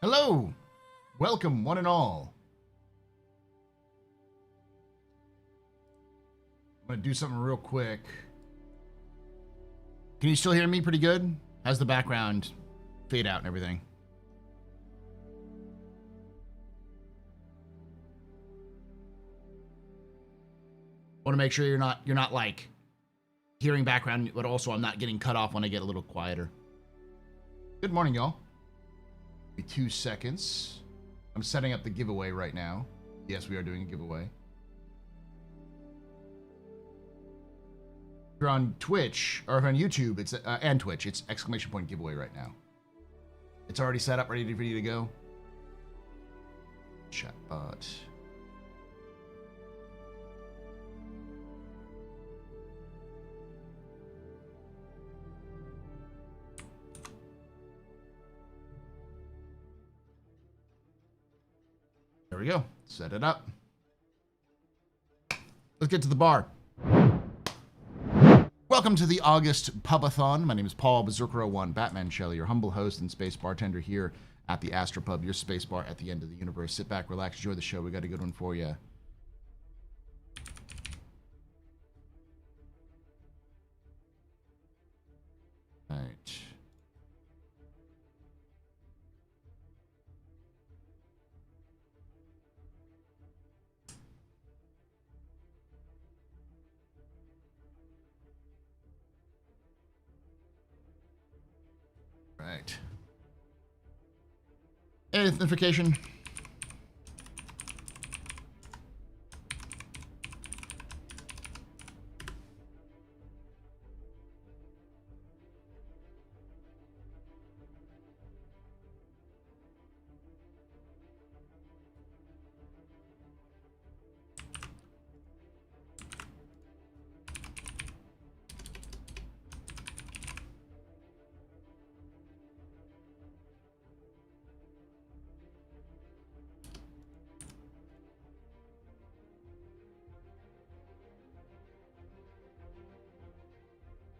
Hello! Welcome, one and all. I'm going to do something real quick. Can you still hear me pretty good? How's the background fade out and everything? Want to make sure you're not like hearing background, but also I'm not getting cut off when I get a little quieter. Good morning, y'all. Give me 2 seconds. I'm setting up the giveaway right now. Yes, we are doing a giveaway. If you're on Twitch or if on YouTube, it's and Twitch, it's exclamation point giveaway right now. It's already set up, ready for you to go. Chatbot. There we go. Set it up. Let's get to the bar. Welcome to the August Pub-A-Thon. My name is Paul Berserker01, Batman Shelley, your humble host and space bartender here at the AstroPub, your space bar at the end of the universe. Sit back, relax, enjoy the show. We got a good one for you. All right. Right. Identification.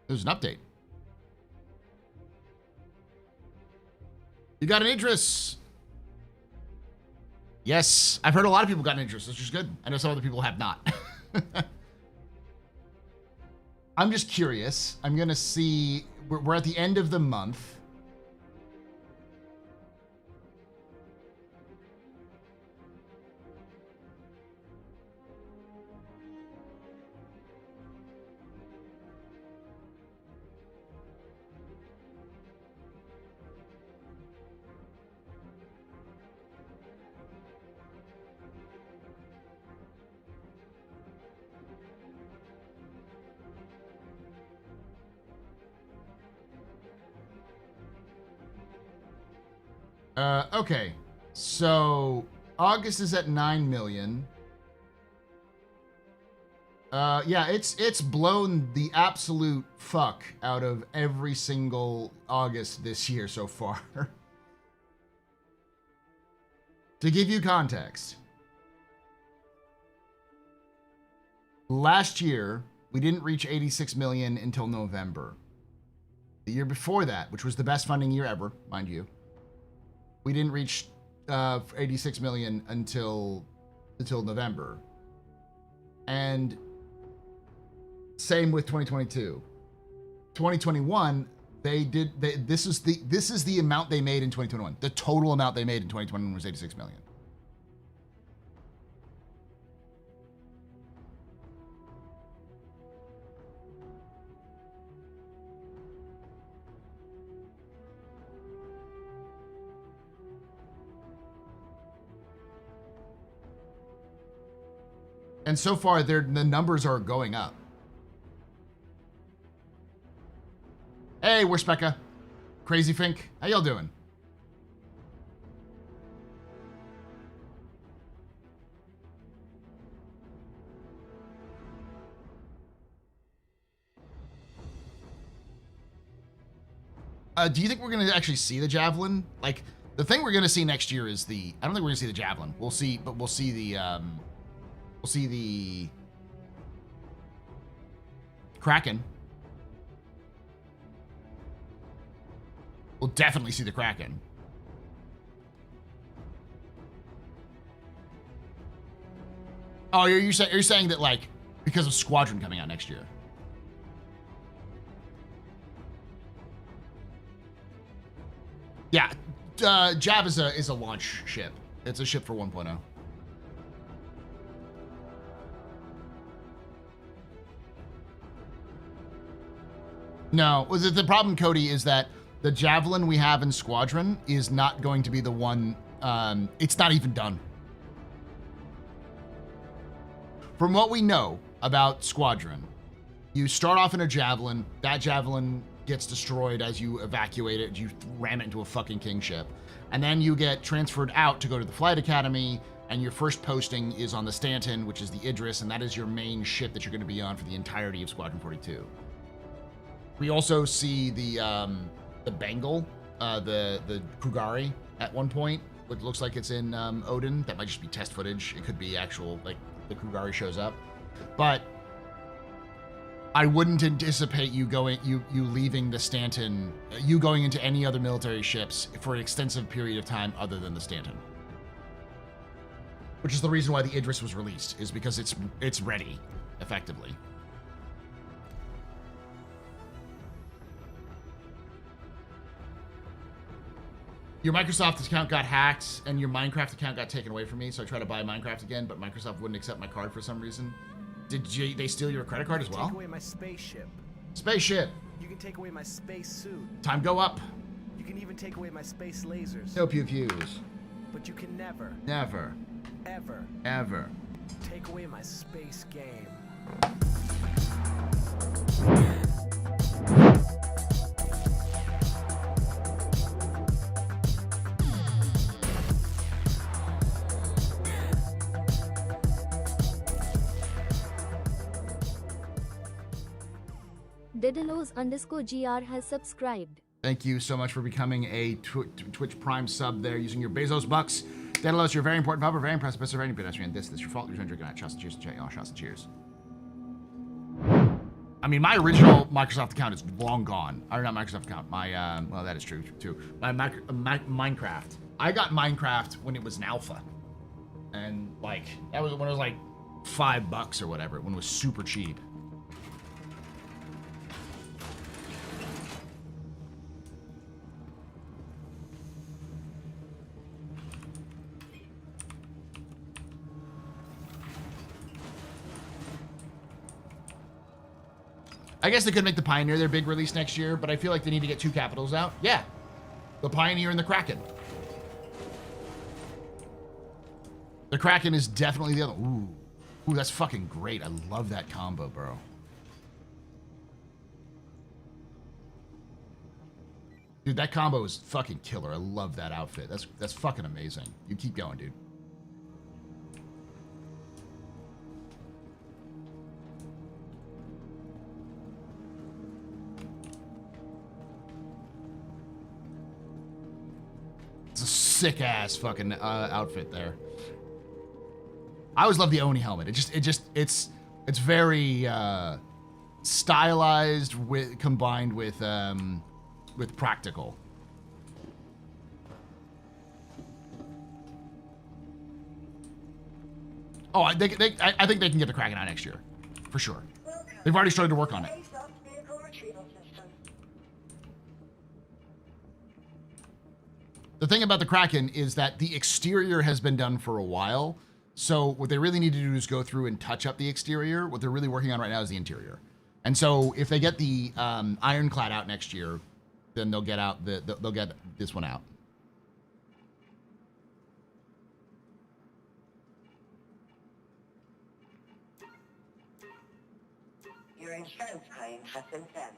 There's an update. You got an interest. Yes, I've heard a lot of people got an interest, which is good. I know some other people have not. I'm just curious. I'm going to see. We're at the end of the month. Okay, so August is at 9 million. Yeah, it's blown the absolute fuck out of every single August this year so far. To give you context, last year we didn't reach 86 million until November. The year before that, which was the best funding year ever, mind you, we didn't reach 86 million until November. And same with 2022. 2021, this is the amount they made in 2021. The total amount they made in 2021 was 86 million. And so far, the numbers are going up. Hey, we're Specca. Crazy Fink. How y'all doing? Do you think we're going to actually see the Javelin? Like, the thing we're going to see next year is the... I don't think we're going to see the Javelin. We'll see, but we'll see the... We'll see the Kraken. We'll definitely see the Kraken. Oh, you're saying that like because of Squadron coming out next year. Yeah, Jav is a launch ship. It's a ship for 1.0. No, the problem, Cody, is that the Javelin we have in Squadron is not going to be the one. It's not even done. From what we know about Squadron, you start off in a Javelin. That Javelin gets destroyed as you evacuate it. You ram it into a fucking king ship. And then you get transferred out to go to the Flight Academy, and your first posting is on the Stanton, which is the Idris, and that is your main ship that you're going to be on for the entirety of Squadron 42. We also see the Bengal, the Krugari at one point, which looks like it's in Odin. That might just be test footage. It could be actual, like, the Krugari shows up. But I wouldn't anticipate you leaving the Stanton, you going into any other military ships for an extensive period of time other than the Stanton. Which is the reason why the Idris was released, is because it's ready, effectively. Your Microsoft account got hacked and your Minecraft account got taken away from me, so I tried to buy Minecraft again, but Microsoft wouldn't accept my card for some reason. Did they steal your credit card as well? Take away my spaceship. Spaceship. You can take away my space suit. Time go up. You can even take away my space lasers. No pew-pews. But you can never, ever take away my space game. Didalos_GR has subscribed. Thank you so much for becoming a Twitch Prime sub there using your Bezos bucks. Daedalus, you're a very important pub. We're very impressed. Best of any pedestrian. This your fault. You're drinking that. Shots and cheers to chat, y'all. Shots and cheers. I mean, my original Microsoft account is long gone. Or not Microsoft account. My well, that is true too. My Minecraft. I got Minecraft when it was an alpha, and like that was when it was like $5 or whatever. When it was super cheap. I guess they could make the Pioneer their big release next year, but I feel like they need to get two capitals out. Yeah, the Pioneer and the Kraken. The Kraken is definitely the other. Ooh, that's fucking great. I love that combo, bro. Dude, that combo is fucking killer. I love that outfit. That's fucking amazing. You keep going, dude. It's a sick ass fucking outfit there. I always love the Oni helmet. It's very stylized combined with practical. Oh, I think they can get the Kraken out next year, for sure. They've already started to work on it. The thing about the Kraken is that the exterior has been done for a while. So what they really need to do is go through and touch up the exterior. What they're really working on right now is the interior. And so if they get the ironclad out next year, then they'll get out they'll get this one out. Your insurance claim has been sent.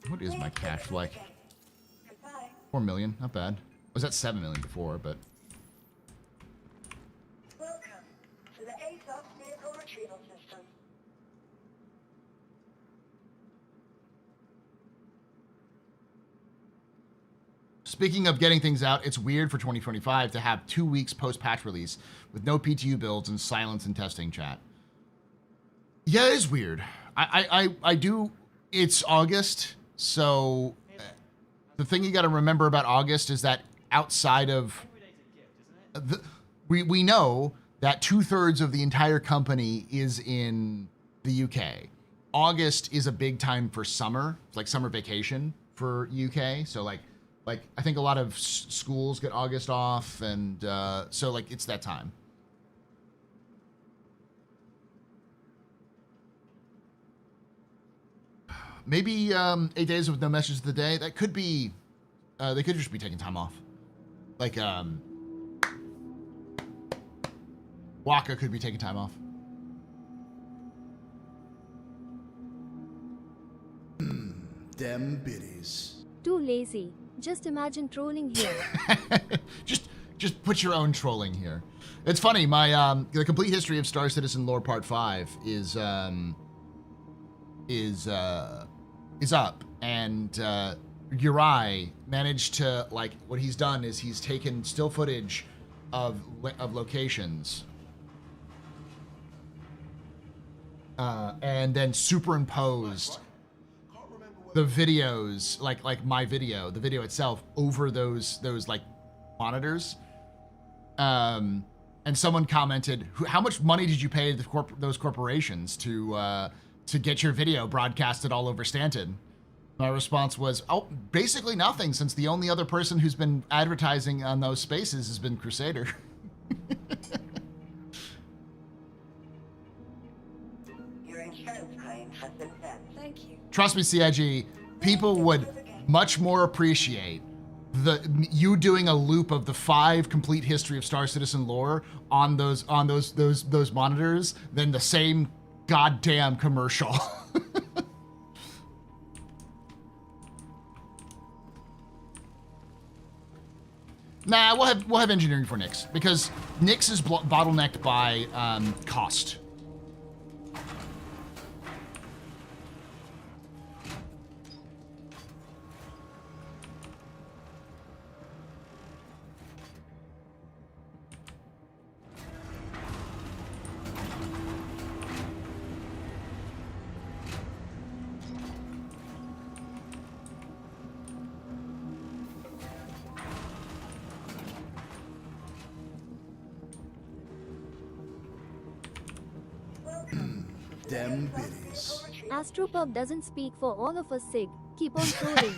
What is my cash like? 4 million, not bad. Was that 7 million before, but. Welcome to the ASOS vehicle retrieval system. Speaking of getting things out, it's weird for 2025 to have 2 weeks post-patch release with no PTU builds and silence in testing chat. Yeah, it is weird. I do. It's August, so the thing you got to remember about August is that outside of we know that 2/3 of the entire company is in the UK. August is a big time for summer, it's like summer vacation for UK. So like I think a lot of schools get August off, and so like it's that time. Maybe 8 days with no messages of the day. That could be. They could just be taking time off. Like Waka could be taking time off. Them biddies. Too lazy. Just imagine trolling here. just put your own trolling here. It's funny. My the complete history of Star Citizen lore part 5 is up, and Uri managed to, like, what he's done is he's taken still footage of locations and then superimposed the videos, like my video, the video itself, over those like monitors. And someone commented, how much money did you pay those corporations to get your video broadcasted all over Stanton? My response was, oh, basically nothing, since the only other person who's been advertising on those spaces has been Crusader. Your insurance claim has been sent. Thank you. Trust me, CIG, people would much more appreciate you doing a loop of the 5 complete history of Star Citizen lore on those monitors than the same goddamn commercial. Nah, we'll have engineering for Nyx, because Nyx is bottlenecked by cost. Them biddies. AstroPub doesn't speak for all of us, Sig. Keep on trolling.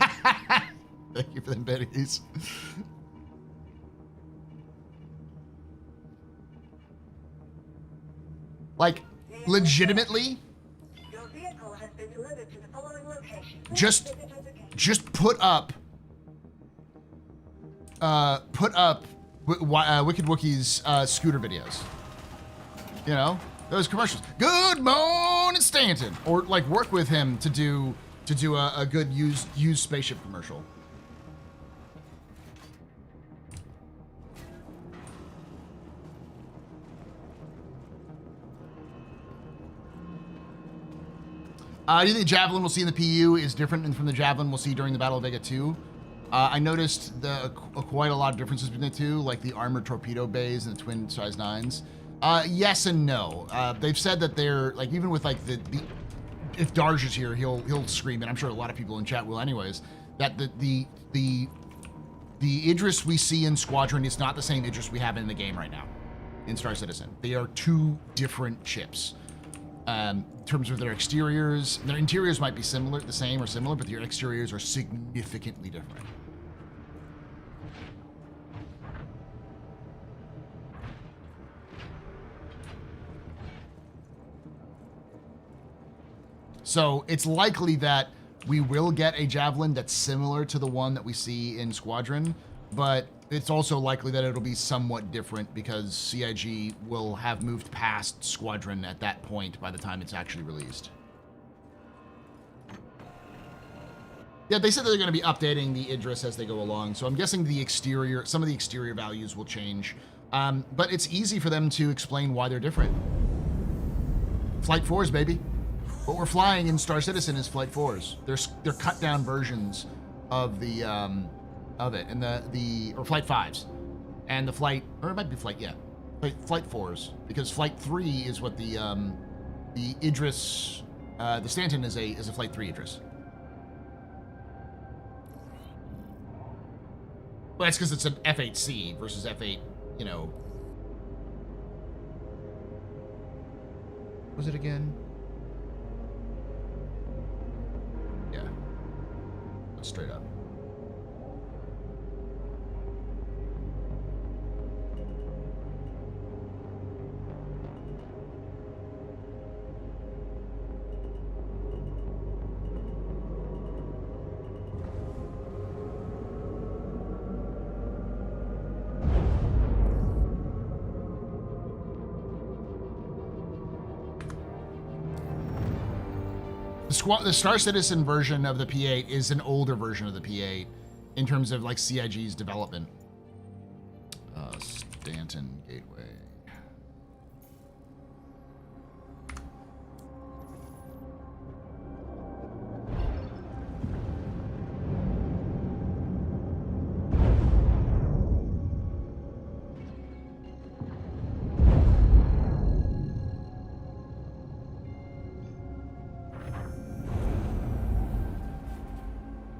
Thank you for them biddies. Like, legitimately, Your vehicle has been delivered to the following location. just put up Wicked Wookie's scooter videos. You know, those commercials. Good morning, Stanton. Or like work with him to do a good used spaceship commercial. Do you think the Javelin we'll see in the PU is different from the Javelin we'll see during the Battle of Vega 2? I noticed quite a lot of differences between the two, like the armored torpedo bays and the twin size 9s. Yes and no. They've said that they're, like, even with like the if Darj is here, he'll scream, and I'm sure a lot of people in chat will anyways, that the Idris we see in Squadron is not the same Idris we have in the game right now in Star Citizen. They are 2 different ships. In terms of their exteriors, their interiors might be the same or similar, but their exteriors are significantly different. So it's likely that we will get a Javelin that's similar to the one that we see in Squadron, but it's also likely that it'll be somewhat different because CIG will have moved past Squadron at that point by the time it's actually released. Yeah, they said that they're going to be updating the Idris as they go along, so I'm guessing some of the exterior values will change. But it's easy for them to explain why they're different. Flight 4s, baby. What we're flying in Star Citizen is Flight 4s. They're cut down versions of the of it, and or Flight 5s, and or it might be Flight 4s, because Flight 3 is what the Idris, the Stanton is a Flight 3 Idris. Well, that's because it's an F8C versus F8, you know, Was it again? Yeah. Straight up. The Star Citizen version of the P8 is an older version of the P8 in terms of like CIG's development. Stanton Gateway.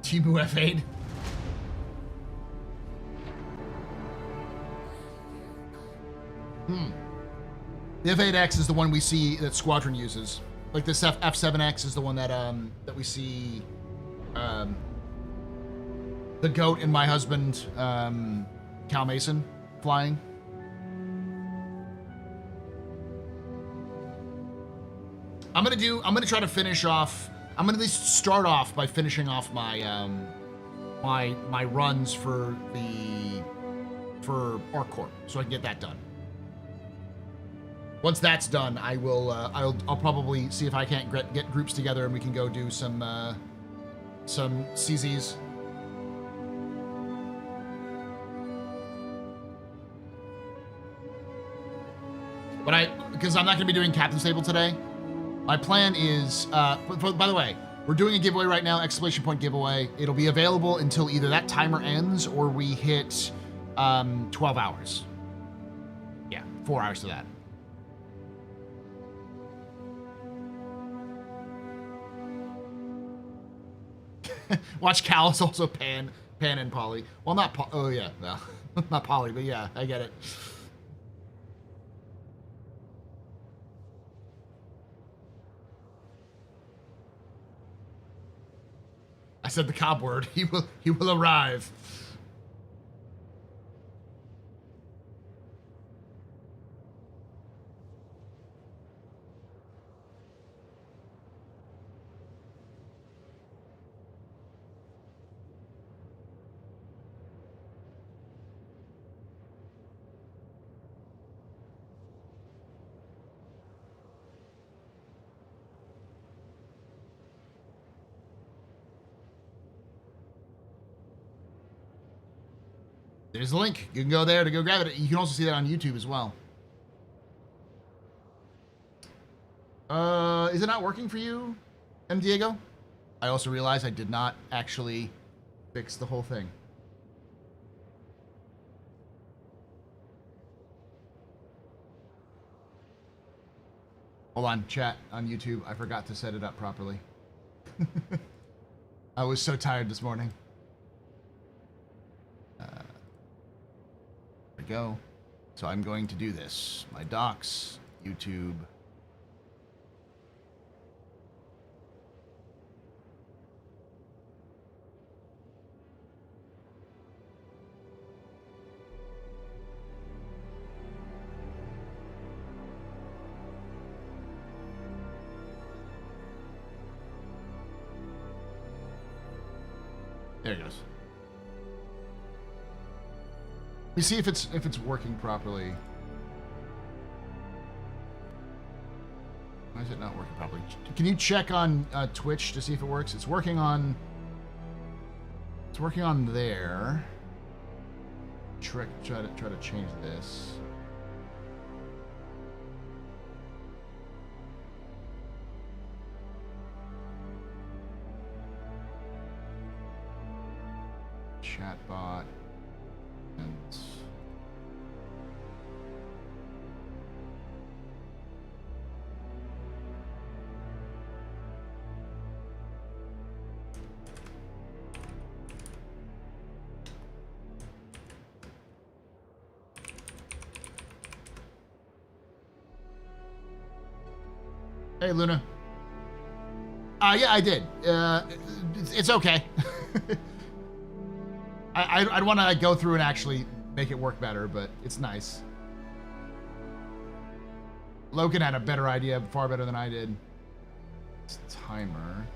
Tibu F8. The F8X is the one we see that Squadron uses. Like this F7X is the one that that we see the goat and my husband Cal Mason flying. I'm gonna try to finish off. I'm gonna at least start off by finishing off my my runs for ArcCorp, so I can get that done. Once that's done, I will I'll probably see if I can't get groups together and we can go do some CZs. But because I'm not gonna be doing Captain's Table today. My plan is, by the way, we're doing a giveaway right now, exclamation point giveaway. It'll be available until either that timer ends or we hit 12 hours. Yeah, 4 hours to that. Watch Callus also pan and Polly. Well, not oh yeah, well, not Polly, but yeah, I get it. I said the cob word. He will arrive. There's a link. You can go there to go grab it. You can also see that on YouTube as well. Is it not working for you, M. Diego? I also realized I did not actually fix the whole thing. Hold on, chat on YouTube. I forgot to set it up properly. I was so tired this morning. There we go. So I'm going to do this. My docs, YouTube. There it goes. Let me see if it's working properly. Why is it not working properly? Can you check on Twitch to see if it works? It's working on there. Try to change this. Chatbot and Hey, Luna. Yeah, I did. It's okay. I'd want to go through and actually make it work better, but it's nice. Logan had a better idea, far better than I did. It's timer.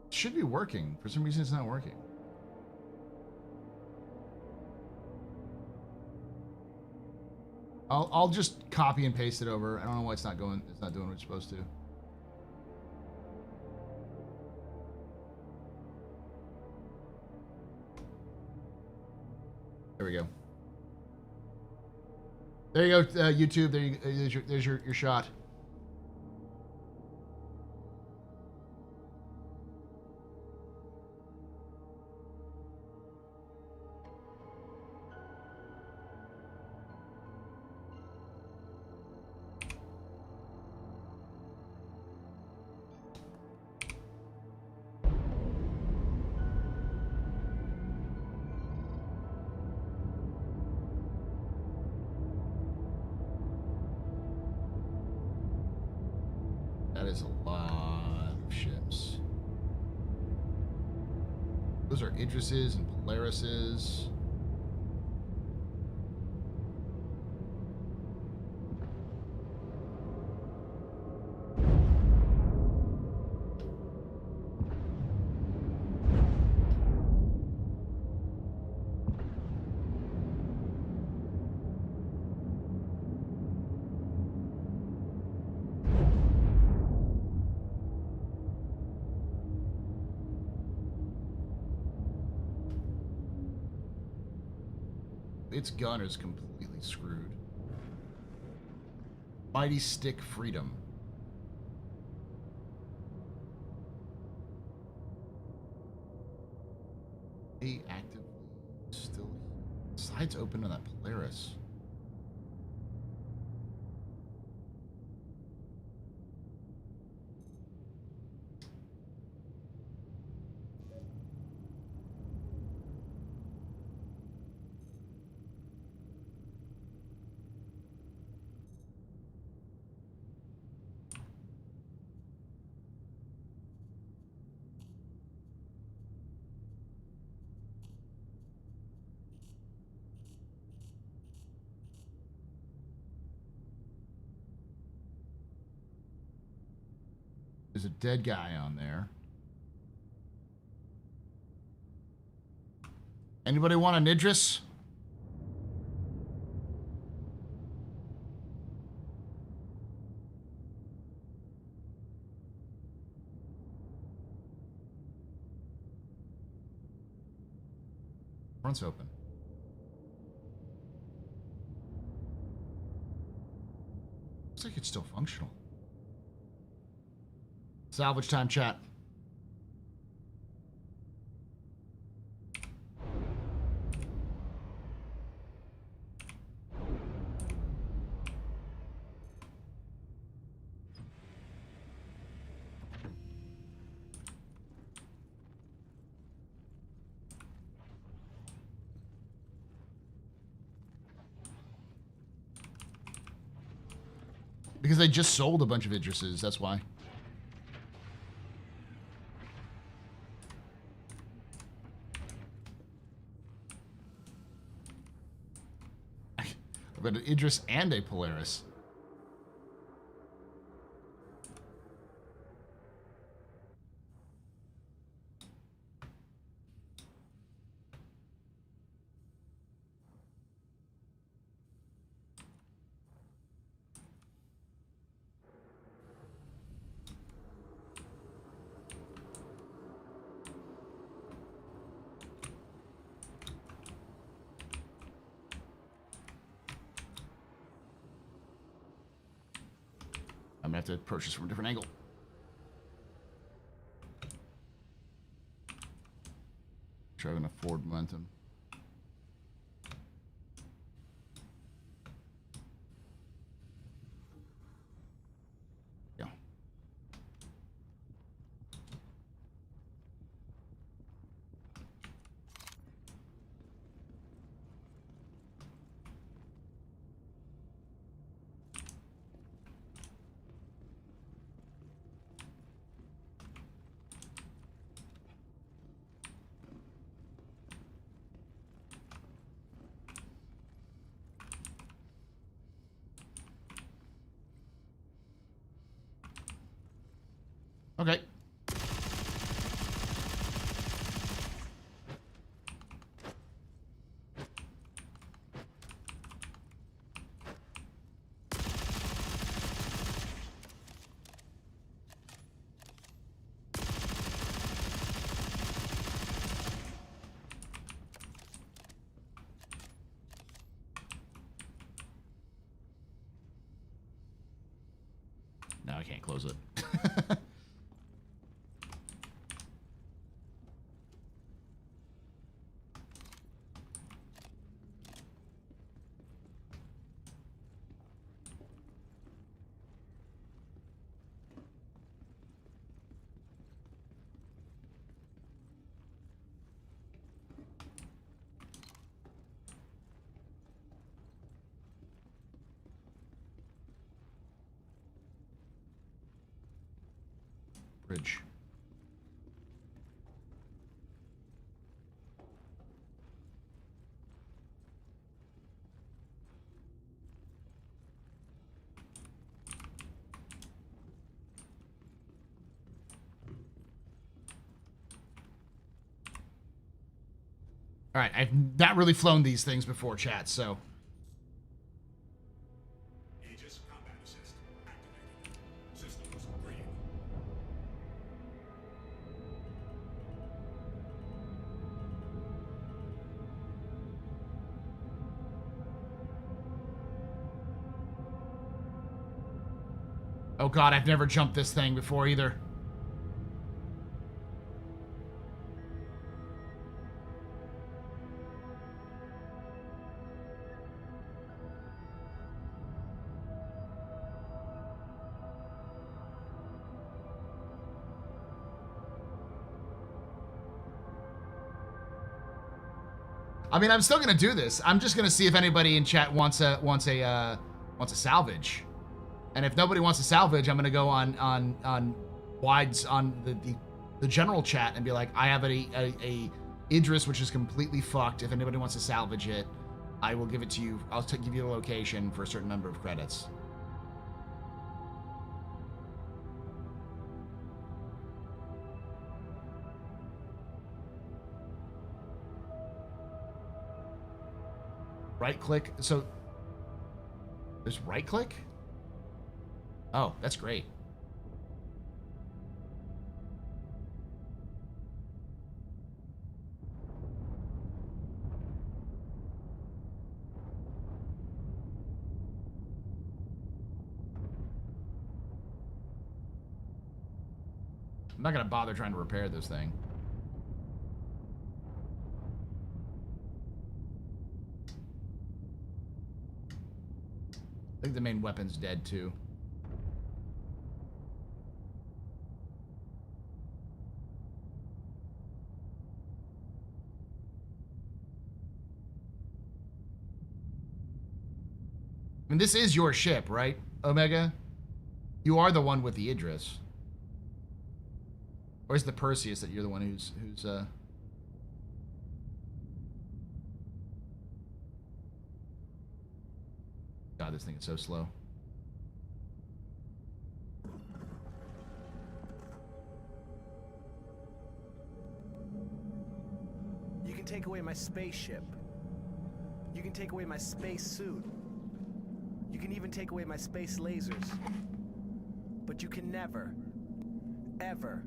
Should be working. For some reason, it's not working. I'll just copy and paste it over. I don't know why it's not going. It's not doing what it's supposed to. There we go. There you go, YouTube. There's your shot. That is a lot of ships. Those are Idrises and Polarises. Its gun is completely screwed. Mighty Stick Freedom. They actively still. Sides open on that Polaris. There's a dead guy on there. Anybody want an Idris? Front's open. Looks like it's still functional. Salvage time, chat. Because they just sold a bunch of Idrises, that's why. I've got an Idris and a Polaris. I'm gonna have to approach this from a different angle. Try to afford momentum. Yeah. Okay. Now I can't close it. Bridge. All right, I've not really flown these things before, chat, so. Aegis combat assist activated. Systems green. Oh god, I've never jumped this thing before either. I mean, I'm still gonna do this. I'm just gonna see if anybody in chat wants a salvage, and if nobody wants a salvage, I'm gonna go on wides on the general chat and be like, I have a Idris which is completely fucked. If anybody wants to salvage it, I will give it to you. I'll give you the location for a certain number of credits. Right click. So there's right click? Oh, that's great. I'm not gonna bother trying to repair this thing. I think the main weapon's dead too. I mean, this is your ship, right, Omega? You are the one with the Idris. Or is the Perseus that you're the one who's God, this thing is so slow. You can take away my spaceship. You can take away my space suit. You can even take away my space lasers. But you can never, ever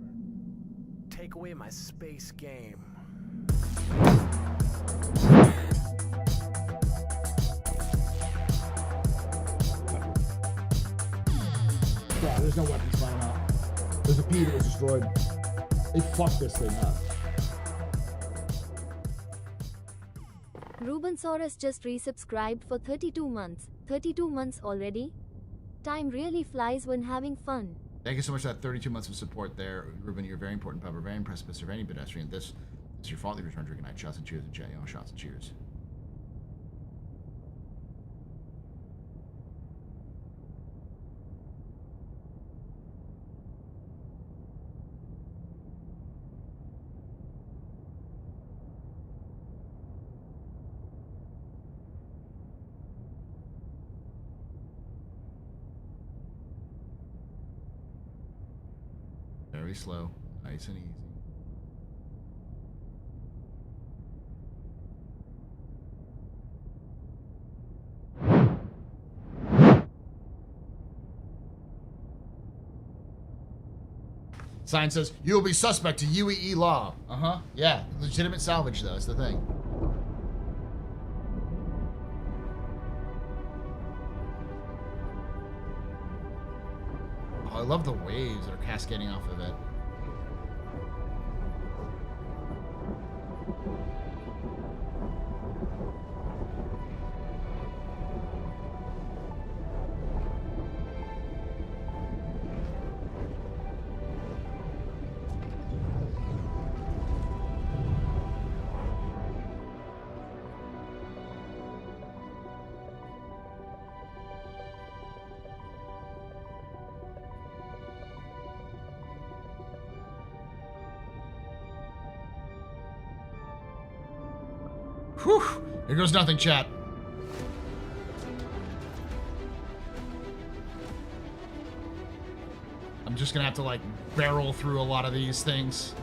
take away my space game. Yeah, there's no weapons flying out. There's a P that was destroyed. They fucked this thing up. Rubensaurus just resubscribed for 32 months. 32 months already? Time really flies when having fun. Thank you so much for that 32 months of support there, Ruben. You're a very important pub. We're very impressed with any pedestrian. This is your fault. You return drinking night. Shots and cheers and chat. You know, shots and cheers. Very slow, nice and easy. Sign says, you will be suspect to UEE law. Uh-huh. Yeah, legitimate salvage, though, is the thing. Oh, I love the waves that are cascading off of it. Whew! Here goes nothing, chat. I'm just gonna have to, like, barrel through a lot of these things.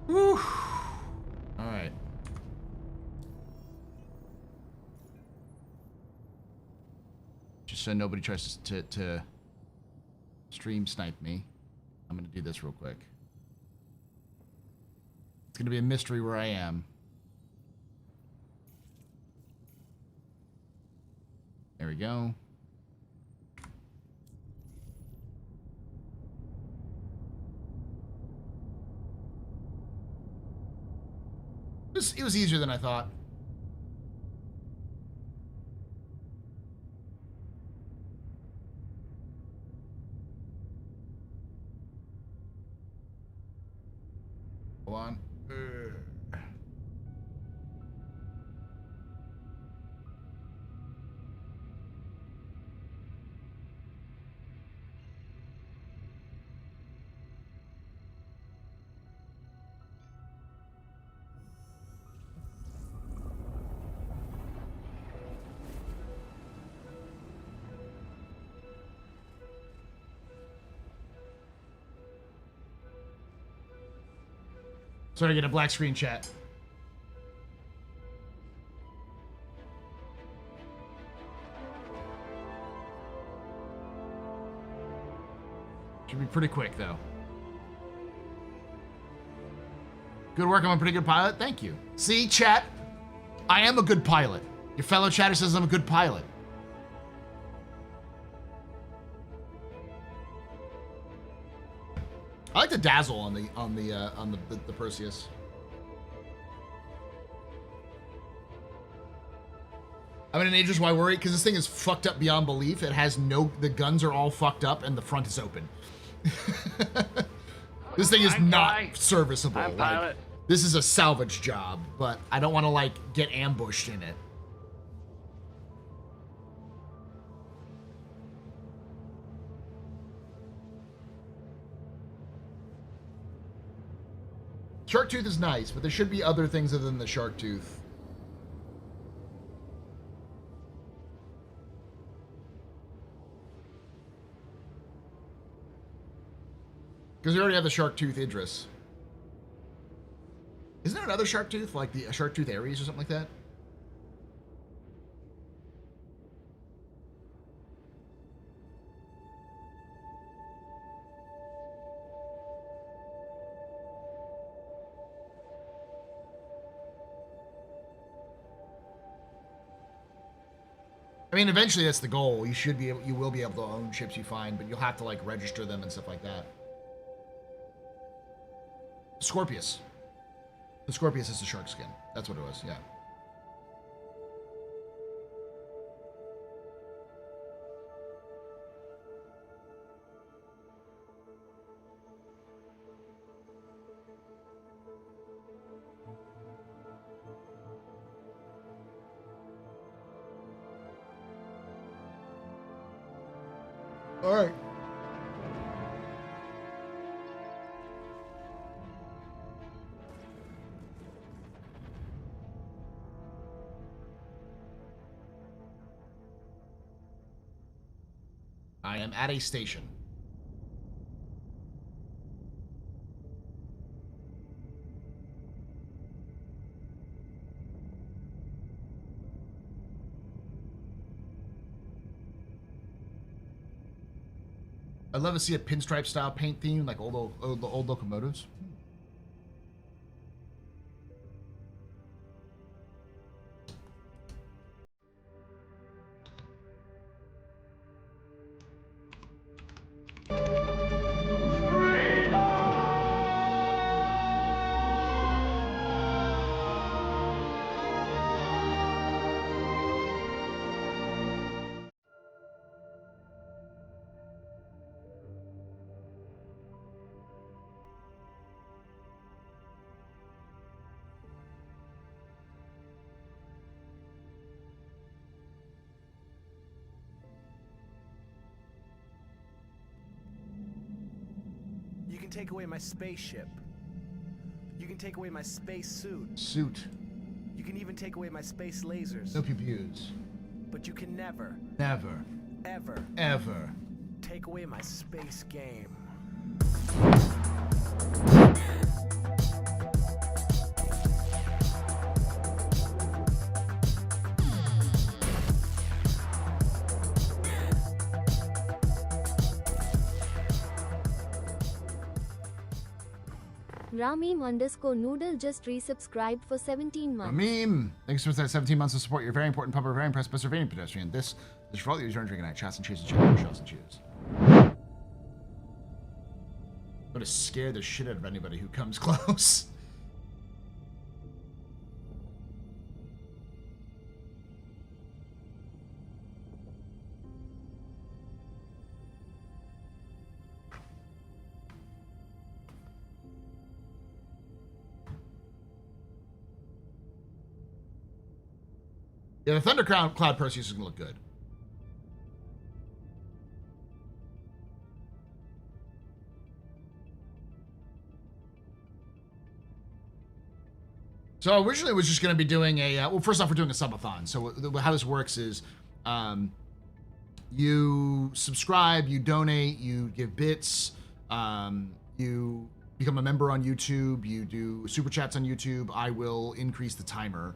Whew. All right. Just so nobody tries to stream snipe me, I'm gonna do this real quick. It's gonna be a mystery where I am. There we go. It was easier than I thought. Hold on. Sorry to get a black screen, chat. Should be pretty quick, though. Good work. I'm a pretty good pilot. Thank you. See, chat? I am a good pilot. Your fellow chatter says I'm a good pilot. I like the dazzle on the Perseus. I'm in an age why worry because this thing is fucked up beyond belief. It has the guns are all fucked up and the front is open. This thing is not serviceable. Like, this is a salvage job, but I don't want to like get ambushed in it. Shark tooth is nice, but there should be other things other than the shark tooth. Because we already have the shark tooth Idris. Isn't there another shark tooth, like the shark tooth Ares or something like that? I mean, eventually that's the goal. You will be able to own ships you find, but you'll have to like register them and stuff like that. Scorpius. The Scorpius is the shark skin. That's what it was, yeah. All right. I am at a station. I'd love to see a pinstripe style paint theme, like old locomotives. You can take away my spaceship. You can take away my space suit. You can even take away my space lasers. No pew-pews. But you can never, ever take away my space game. Ramim_Noodle just resubscribed for 17 months. Ramim, thanks for that 17 months of support. You're very important, Pub-A, very impressed, Pennsylvania pedestrian. This is for all you drinking night chats and cheese and chicken shells and chews. I'm gonna scare the shit out of anybody who comes close. Yeah, the Thunder Cloud Perseus is going to look good. So originally it was just going to be doing a, well, first off, we're doing a subathon. So how this works is you subscribe, you donate, you give bits, you become a member on YouTube, you do super chats on YouTube. I will increase the timer.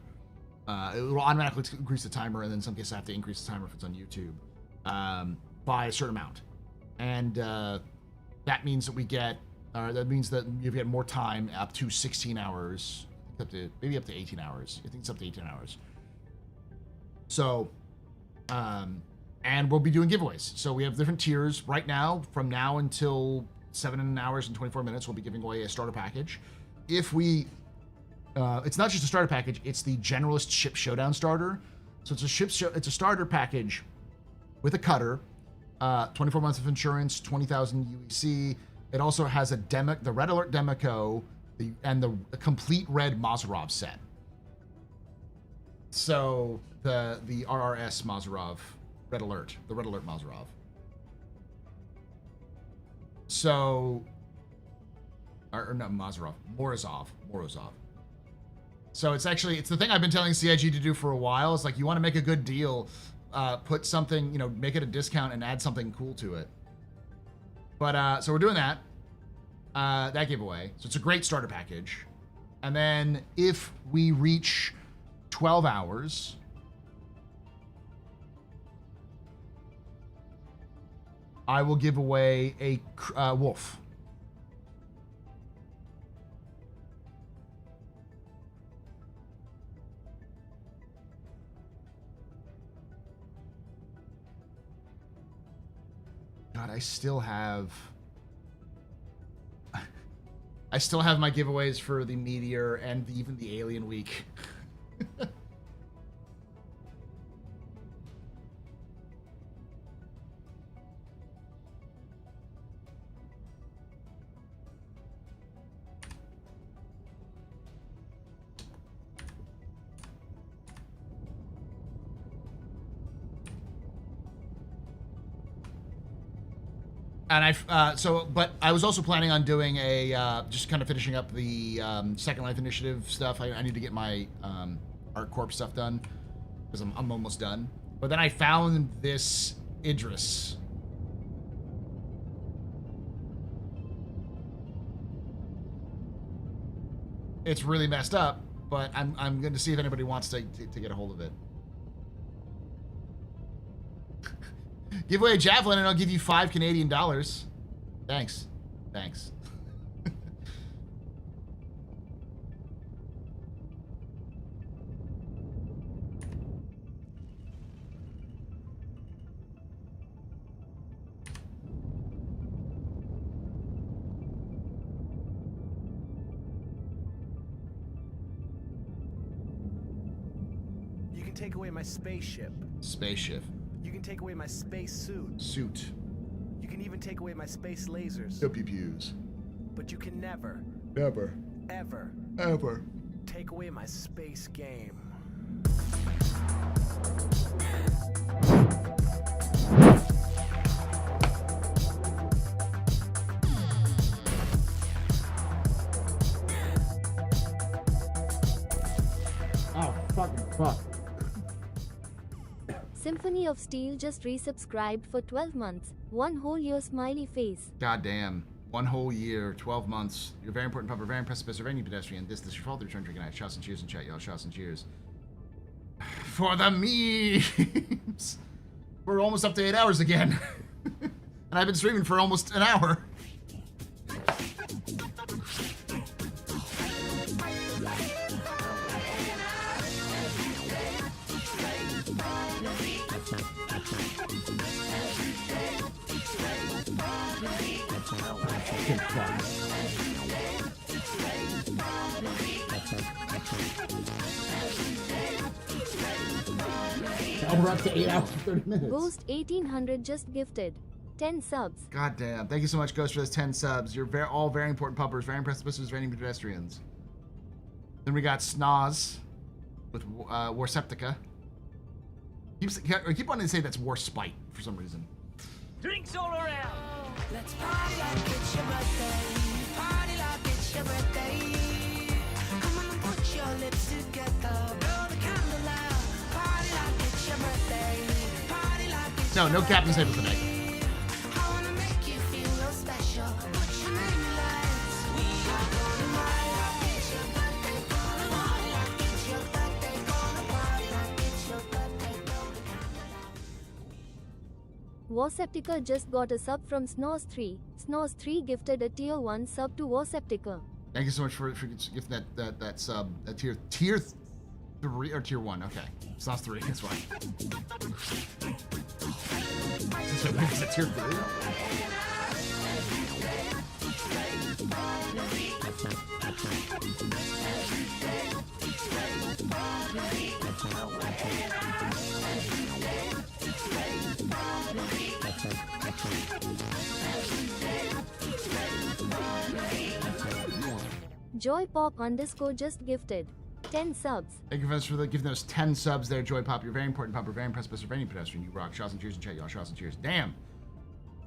It will automatically increase the timer, and then in some cases I have to increase the timer if it's on YouTube by a certain amount. And that means that we get, that means that you get more time, up to 16 hours, maybe up to 18 hours. I think it's up to 18 hours. So, and we'll be doing giveaways. So we have different tiers right now. From now until 7 hours and 24 minutes, we'll be giving away a starter package. If we, it's not just a starter package; it's the Generalist Ship Showdown starter. So it's a starter package with a cutter, 24 months of insurance, 20,000 UEC. It also has the Red Alert Demeco, and the complete red Mazarov set. So the RRS Mazarov, Red Alert, the Red Alert Mazarov. So, or not Mazarov, Morozov. So it's the thing I've been telling CIG to do for a while. It's like, you want to make a good deal, put something, make it a discount and add something cool to it. But, so we're doing that giveaway. So it's a great starter package. And then if we reach 12 hours, I will give away a wolf. God, I still have my giveaways for the Meteor and even the Alien Week. And but I was also planning on doing just kind of finishing up the Second Life Initiative stuff. I need to get my Art Corp stuff done because I'm almost done. But then I found this Idris. It's really messed up, but I'm going to see if anybody wants to get a hold of it. Give away a javelin and I'll give you $5 Canadian. Thanks. You can take away my spaceship. Spaceship. You can take away my space suit. Suit. You can even take away my space lasers. WPUs. But you can never, Never. ever take away my space game. Oh, fucking fuck. Symphony of Steel just resubscribed for 12 months. 1 whole year smiley face. God damn. 1 whole year, 12 months. You're very important, Papa. Very impressive, Mr. Very new pedestrian. This is your fault. Return drinking night. Shots and cheers in chat, y'all. Shots and cheers. For the memes. We're almost up to 8 hours again. And I've been streaming for almost an hour. Now we're up to 8 hours and 30 minutes. Ghost 1800 just gifted 10 subs. God damn. Thank you so much, Ghost, for those 10 subs. You're all very important puppers, very impressive listeners, very new pedestrians. Then we got Snoz with Warseptica. I keep wanting to say that's Warspite for some reason. Drinks all around. Let's party like it's your birthday. Party like it's your birthday. Come on and put your lips together. Blow the candle out. Party like it's your birthday. Party like it's No Captain's Table today. I wanna make you feel real special. Put your name in lights. We are gonna party like it's your birthday. Gonna party like it's your birthday. Gonna party like it's your birthday. Blow the candle out. Warseptica just got a sub from Snoz3. Snoz3 gifted a tier 1 sub to Warseptica. Thank you so much for gifting that sub, that tier 3 or tier 1? Okay. It's not 3. That's fine. Is it tier 3? Joypop_ just gifted 10 subs. Thank you guys for giving those 10 subs there, Joy Pop. You're very important, Pop. We're very impressed by surveying pedestrian. You rock. Shots and cheers and chat, y'all. Shots and cheers. Damn.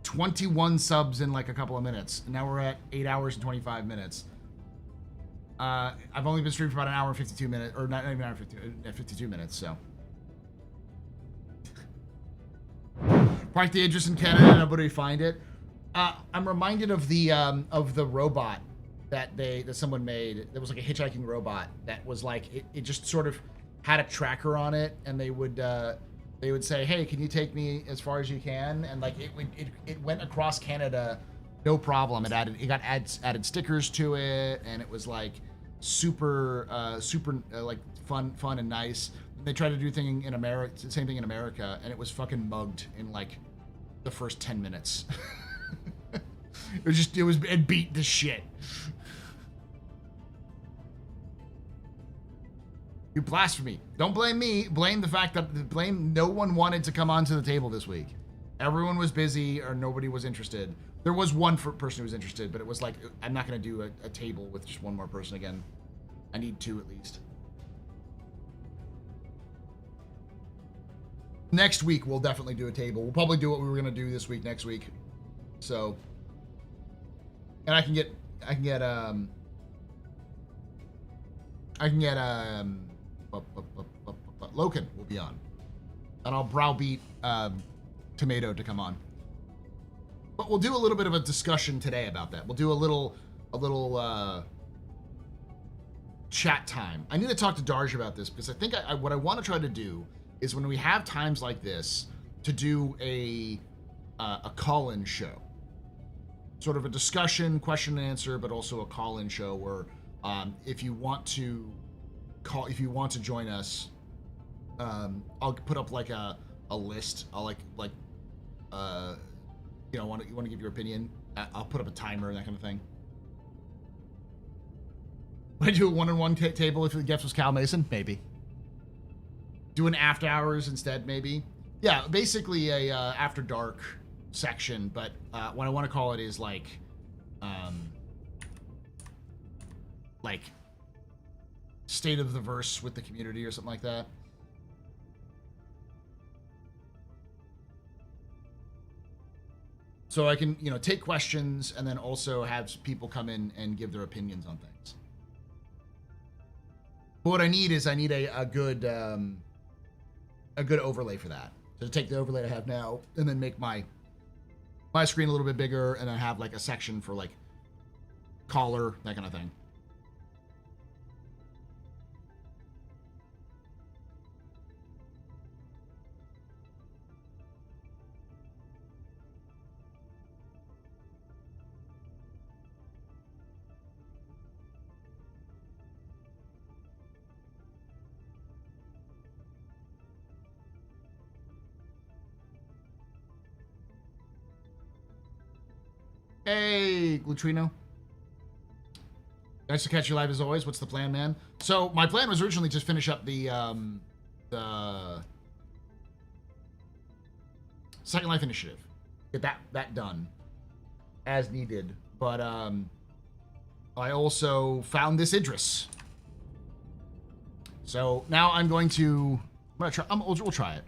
21 subs in like a couple of minutes. Now we're at 8 hours and 25 minutes. I've only been streaming for about an hour and 52 minutes, or not even an hour and 52 minutes, so. Park the interest in Canada, nobody find it. I'm reminded of the robot that someone made. There was like a hitchhiking robot that was like it just sort of had a tracker on it, and they would say, hey, can you take me as far as you can? And like it went across Canada, no problem. It got added stickers to it, and it was like super like fun and nice. And they tried to do thing in America, same thing in America, and it was fucking mugged in like the first 10 minutes. It beat the shit. You blasphemy. Don't blame me. Blame the fact that no one wanted to come onto the table this week. Everyone was busy or nobody was interested. There was one person who was interested, but it was like, I'm not going to do a table with just one more person again. I need 2 at least. Next week, we'll definitely do a table. We'll probably do what we were going to do this week, next week. So, and I can get Loken will be on, and I'll browbeat Tomato to come on. But we'll do a little bit of a discussion today about that. We'll do a little chat time. I need to talk to Darj about this because I think what I want to try to do is when we have times like this to do a call-in show, sort of a discussion, question and answer, but also a call-in show where if you want to join us, I'll put up like a list. I'll you want to give your opinion. I'll put up a timer and that kind of thing. Would I do a one-on-one table if the guest was Cal Mason? Maybe. Do an after hours instead, maybe. Yeah, basically a after dark section, but what I want to call it is like state of the verse with the community or something like that. So I can, take questions and then also have people come in and give their opinions on things. But what I need is a good overlay for that. So to take the overlay I have now and then make my screen a little bit bigger and then have like a section for like caller, that kind of thing. Hey, Glutrino. Nice to catch you live as always. What's the plan, man? So my plan was originally just finish up the Second Life Initiative. Get that done as needed. But I also found this Idris. So now I'm going to try. We'll try it.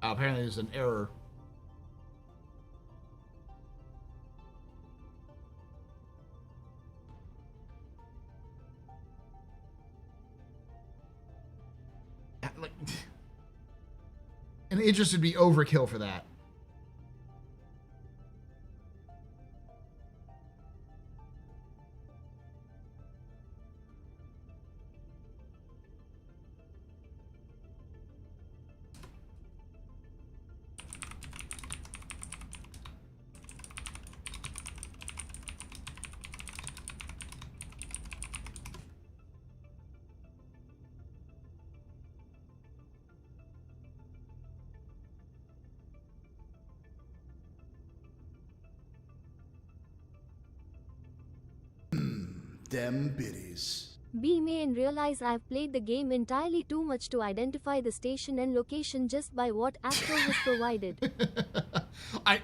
Apparently there's an error. Like, and it just would be overkill for that. Them biddies. B may realize I've played the game entirely too much to identify the station and location just by what Astro has provided.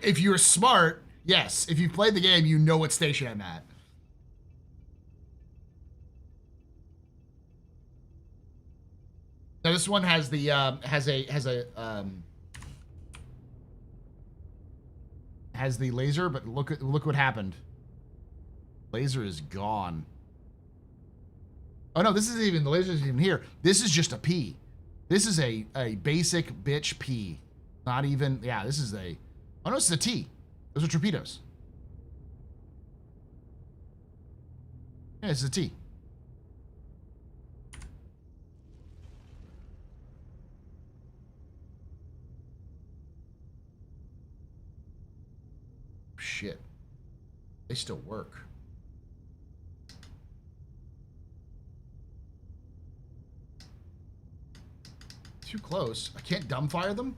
If you're smart, yes. If you've played the game, you know what station I'm at. Now this one has the has the laser, but look what happened. Laser is gone. Oh no, this isn't even, the laser isn't even here. This is just a P. This is a basic bitch P. Not even, yeah, this is a, oh no, this is a T. Those are torpedoes. Yeah, this is a T. Shit. They still work. Too close. I can't dumbfire them?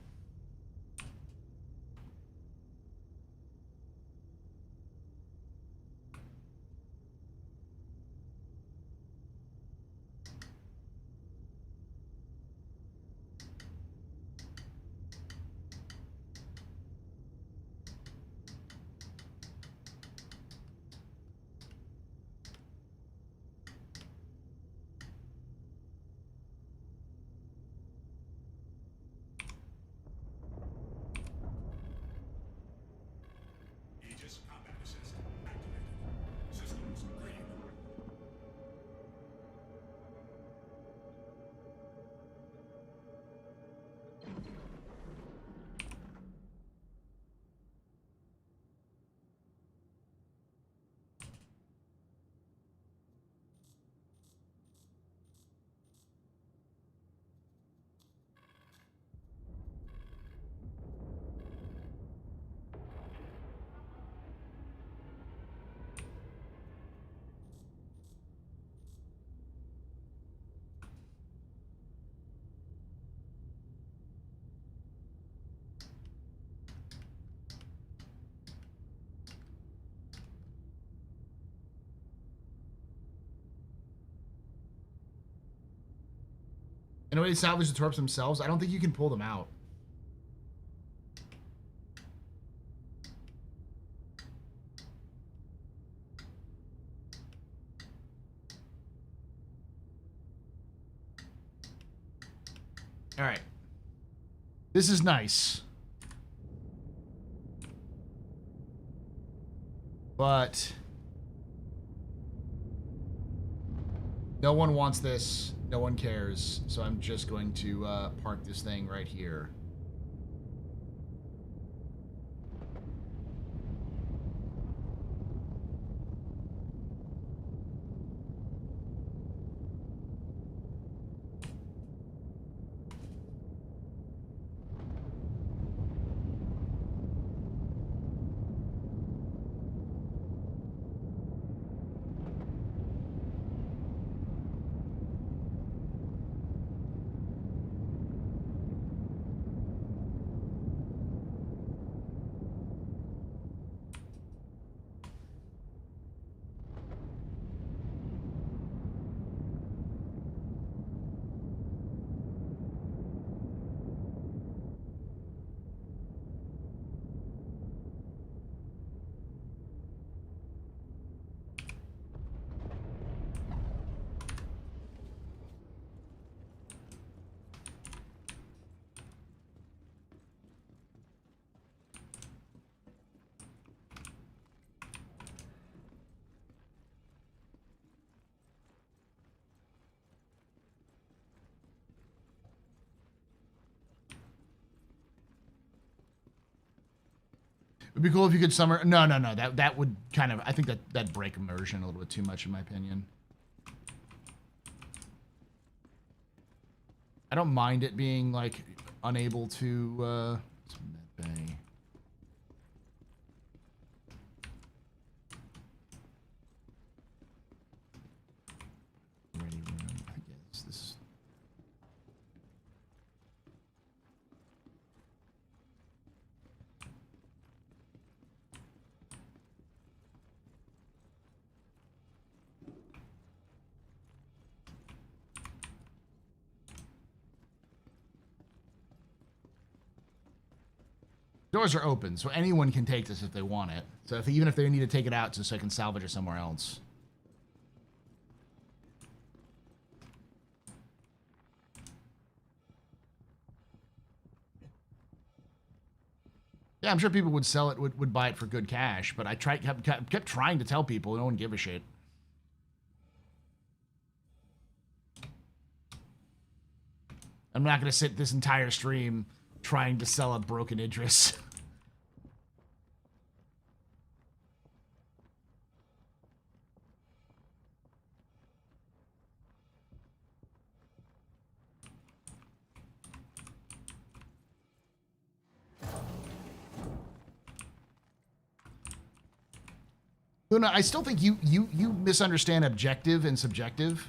Aegis combat assist activated. Systems green. Anybody salvage the torps themselves? I don't think you can pull them out. All right. This is nice. But no one wants this. No one cares. So I'm just going to park this thing right here. It'd be cool if you could summer. No. That would kind of. I think that'd break immersion a little bit too much, in my opinion. I don't mind it being like unable to. Bay. Ready room. I guess this. Doors are open, so anyone can take this if they want it. So even if they need to take it out so I can salvage it somewhere else. Yeah, I'm sure people would sell it, would buy it for good cash, but I kept trying to tell people, no one give a shit. I'm not going to sit this entire stream trying to sell a broken Idris. Luna, I still think you misunderstand objective and subjective.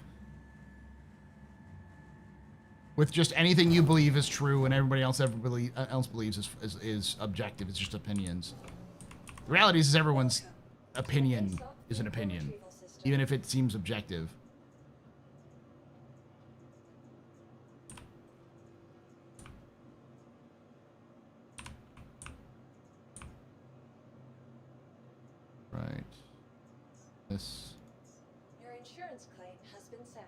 With just anything you believe is true and everybody else believes is objective. It's just opinions. The reality is everyone's opinion is an opinion, even if it seems objective. Right. This. Your insurance claim has been sent.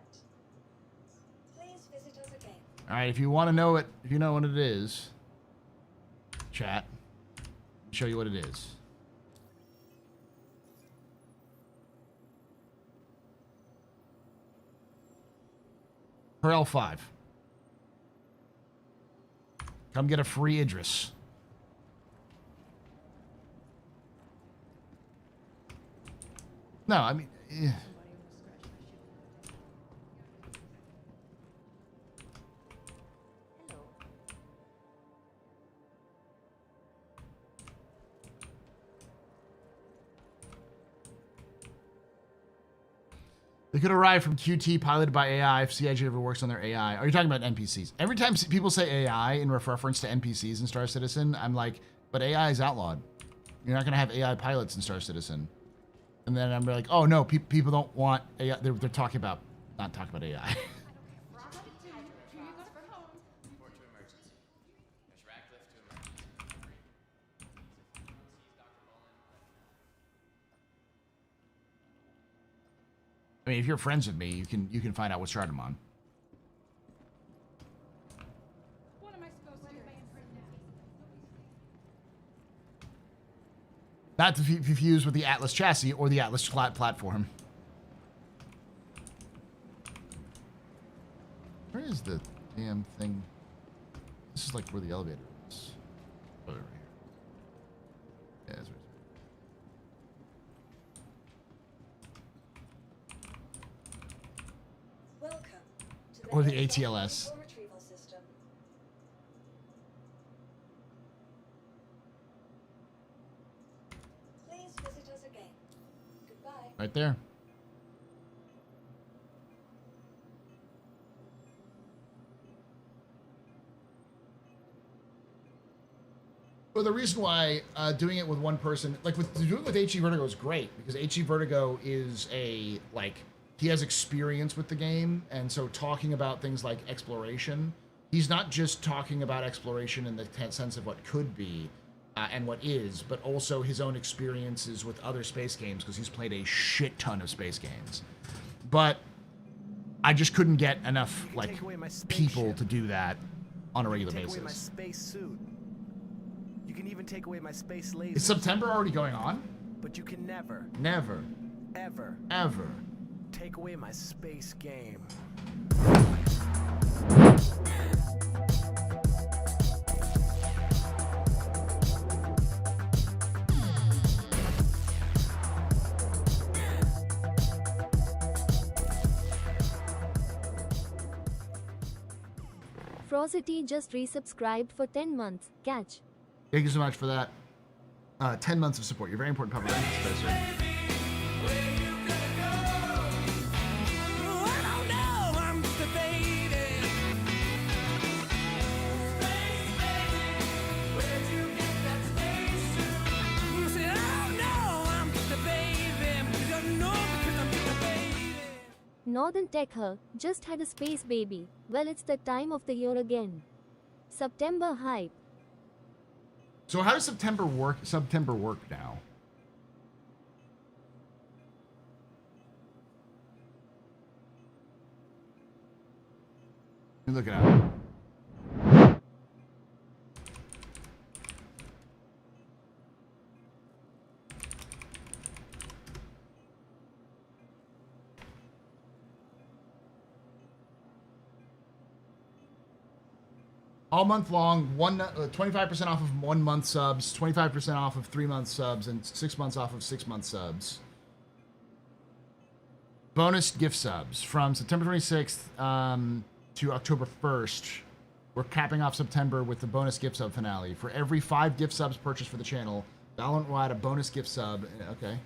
Please visit us again. All right, if you want to know it, if you know what it is, chat, I'll show you what it is. Per L5. Come get a free Idris. No, I mean... They could arrive from QT piloted by AI if CIG ever works on their AI. Are you talking about NPCs? Every time people say AI in reference to NPCs in Star Citizen, I'm like, but AI is outlawed. You're not going to have AI pilots in Star Citizen. And then I'm like, oh no, people don't want AI. They're talking about, not talking about AI. I mean, if you're friends with me, you can find out what chart I'm on. What am I supposed to do? Not to be confused with the Atlas chassis or the Atlas platform. Where is the damn thing? This is like where the elevator is. Oh, right here. Yeah, that's right. Or the ATLS. Please visit us again. Goodbye. Right there. Well, the reason why doing it with one person, like doing it with HE Vertigo is great, because HE Vertigo is he has experience with the game, and so talking about things like exploration, he's not just talking about exploration in the sense of what could be and what is, but also his own experiences with other space games, because he's played a shit ton of space games. But I just couldn't get enough people to do that on a regular basis. Take away my space suit. You can even take away my space laser. Is September already going on? But you can never, ever take away my space game. Frosity just resubscribed for 10 months. Catch. Thank you so much for that. 10 months of support. You're very important public service. Northern Techher just had a space baby. Well, it's that time of the year again. September hype. So how does September work now? Let me look it up. All month long, 25% off of 1 month subs, 25% off of 3 month subs, and 6 months off of 6 month subs. Bonus gift subs from September 26th to October 1st. We're capping off September with the bonus gift sub finale. For every 5 gift subs purchased for the channel, Valorant will add a bonus gift sub. Okay.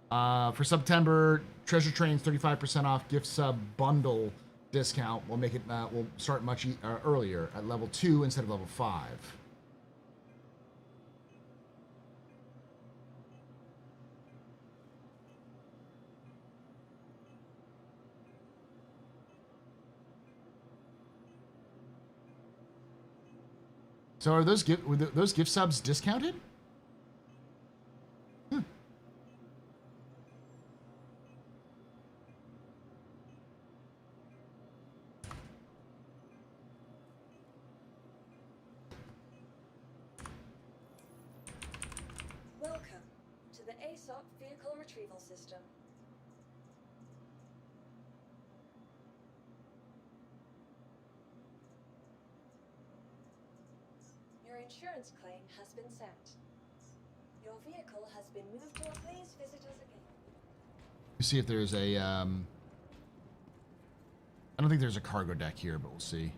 For September, Treasure Train's 35% off gift sub bundle discount. We'll make it. We'll start much earlier at level 2 instead of level 5. So are those gift subs discounted? Welcome to the ASOP Vehicle Retrieval System. Your insurance claim has been sent. Your vehicle has been moved to a please visit us again. Let's see if there's a I don't think there's a cargo deck here, but we'll see.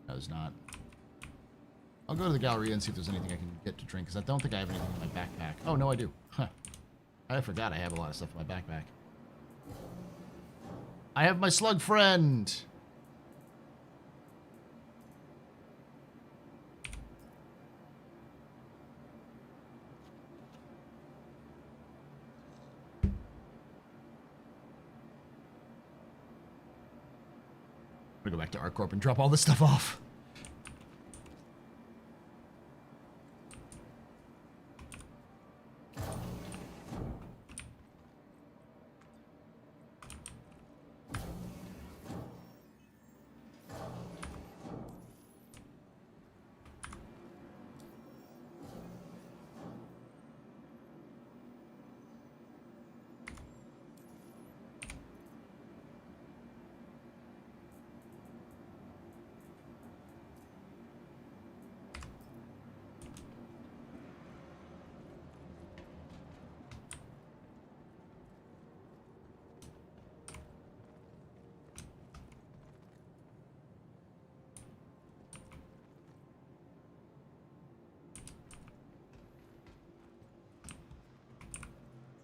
No, there's not. I'll go to the Galleria and see if there's anything I can get to drink, because I don't think I have anything in my backpack. Oh, no, I do. Huh. I forgot I have a lot of stuff in my backpack. I have my slug friend! I'm gonna go back to ArcCorp and drop all this stuff off.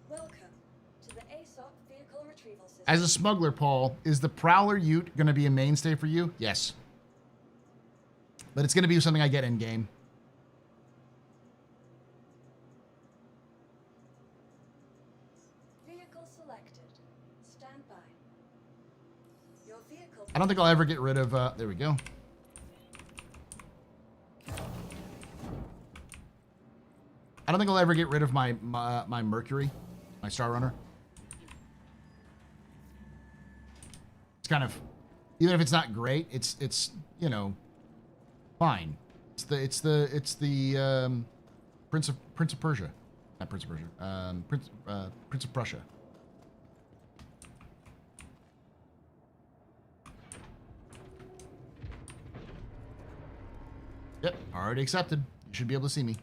Welcome to the ASOP Vehicle Retrieval System. As a smuggler, Paul, is the Prowler Ute going to be a mainstay for you? Yes. But it's going to be something I get in-game. Vehicle selected. Stand by. Your vehicle. I don't think I'll ever get rid of... there we go. I don't think I'll ever get rid of my Mercury, my Star Runner. It's kind of, even if it's not great, it's you know, fine. It's the Prince of Persia, not Prince of Persia, Prince of Prussia. Yep, already accepted. You should be able to see me.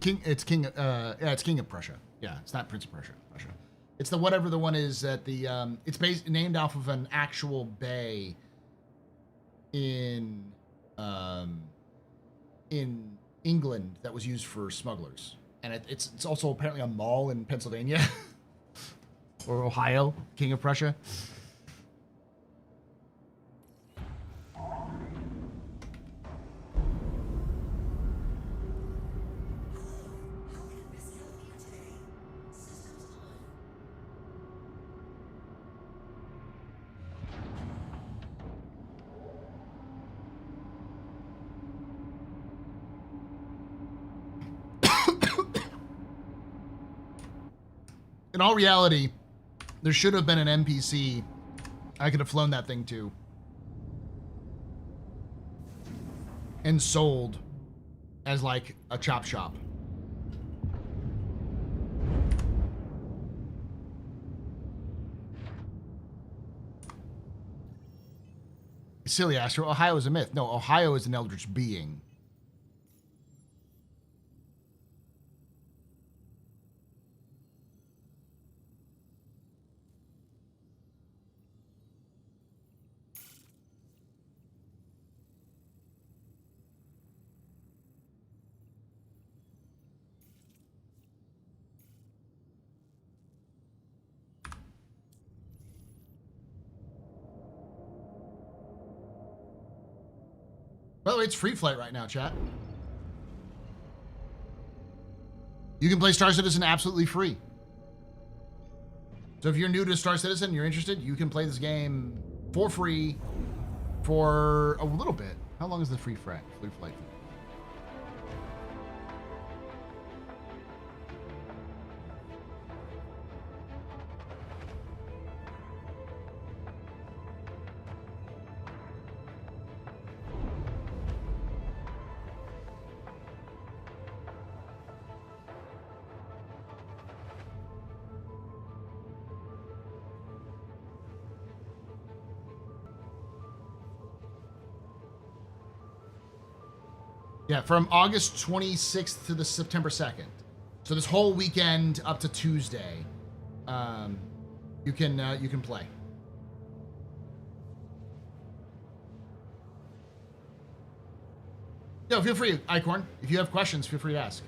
King. It's King. Yeah, it's King of Prussia. Yeah, it's not Prince of Prussia. Prussia. It's the whatever the one is that the. It's based named off of an actual bay. In England that was used for smugglers, and it's also apparently a mall in Pennsylvania or Ohio. King of Prussia. In all reality, there should have been an NPC I could have flown that thing to and sold as like a chop shop. Silly Astro, Ohio is a myth. No, Ohio is an eldritch being. By the way, it's free flight right now, chat. You can play Star Citizen absolutely free. So if you're new to Star Citizen and you're interested, you can play this game for free for a little bit. How long is the free flight? Yeah, from August 26th to the September 2nd. So this whole weekend up to Tuesday, you can play. No, feel free, Icorn. If you have questions, feel free to ask.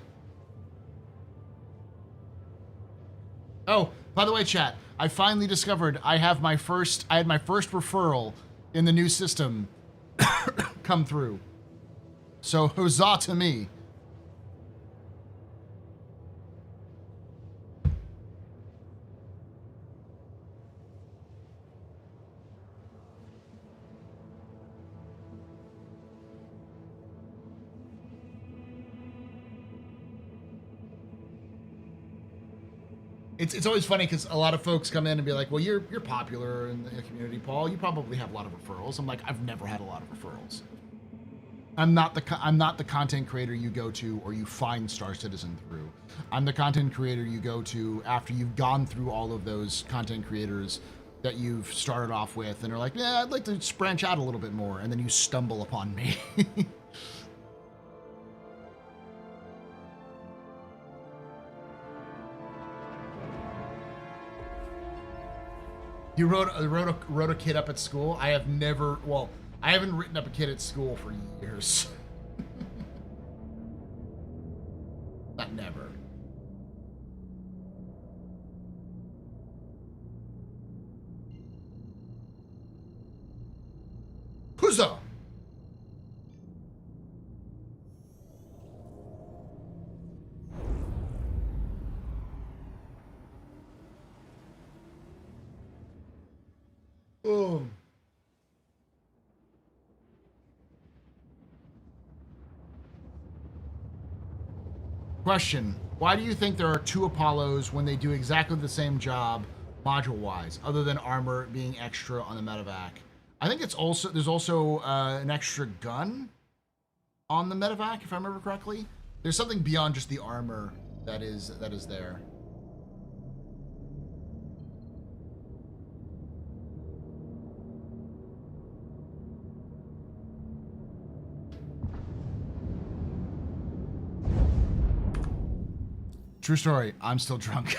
Oh, by the way, chat, I finally discovered I had my first referral in the new system come through. So huzzah to me. It's always funny because a lot of folks come in and be like, well, you're popular in the community, Paul. You probably have a lot of referrals. I'm like, I've never had a lot of referrals. I'm not the content creator you go to or you find Star Citizen through. I'm the content creator you go to after you've gone through all of those content creators that you've started off with and are like, yeah, I'd like to just branch out a little bit more, and then you stumble upon me. You wrote a kid up at school? I haven't written up a kid at school for years. Not never. Huzzah! Oh. Question: why do you think there are two Apollos when they do exactly the same job module-wise, other than armor being extra on the medevac? I think there's also an extra gun on the medevac, if I remember correctly. There's something beyond just the armor that is there. True story. I'm still drunk.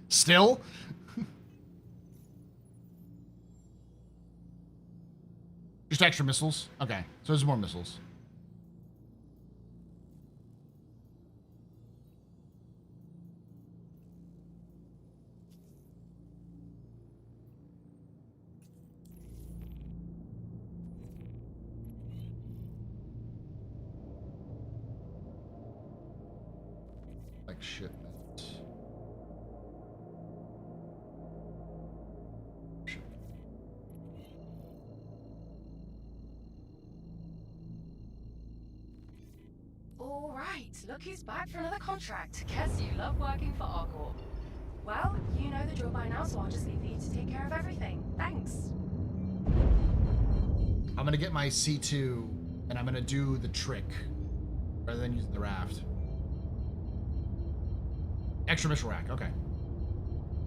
Still? Just extra missiles? Okay. So there's more missiles. Like shipment. All right, look who's back for another contract. Guess you love working for Argor. Well, you know the drill by now, so I'll just leave you to take care of everything. Thanks. I'm gonna get my C2 and I'm gonna do the trick rather than using the raft. Extra missile rack, okay.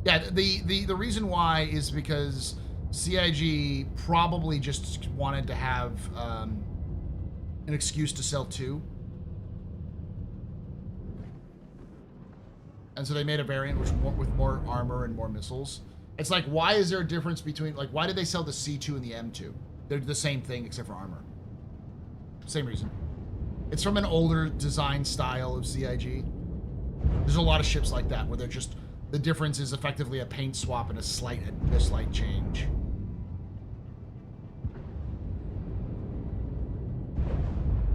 Yeah, the reason why is because CIG probably just wanted to have an excuse to sell 2. And so they made a variant with more armor and more missiles. It's like, why is there a difference between, like, why did they sell the C2 and the M2? They're the same thing except for armor. Same reason. It's from an older design style of CIG. There's a lot of ships like that where they're just, the difference is effectively a paint swap and a slight change.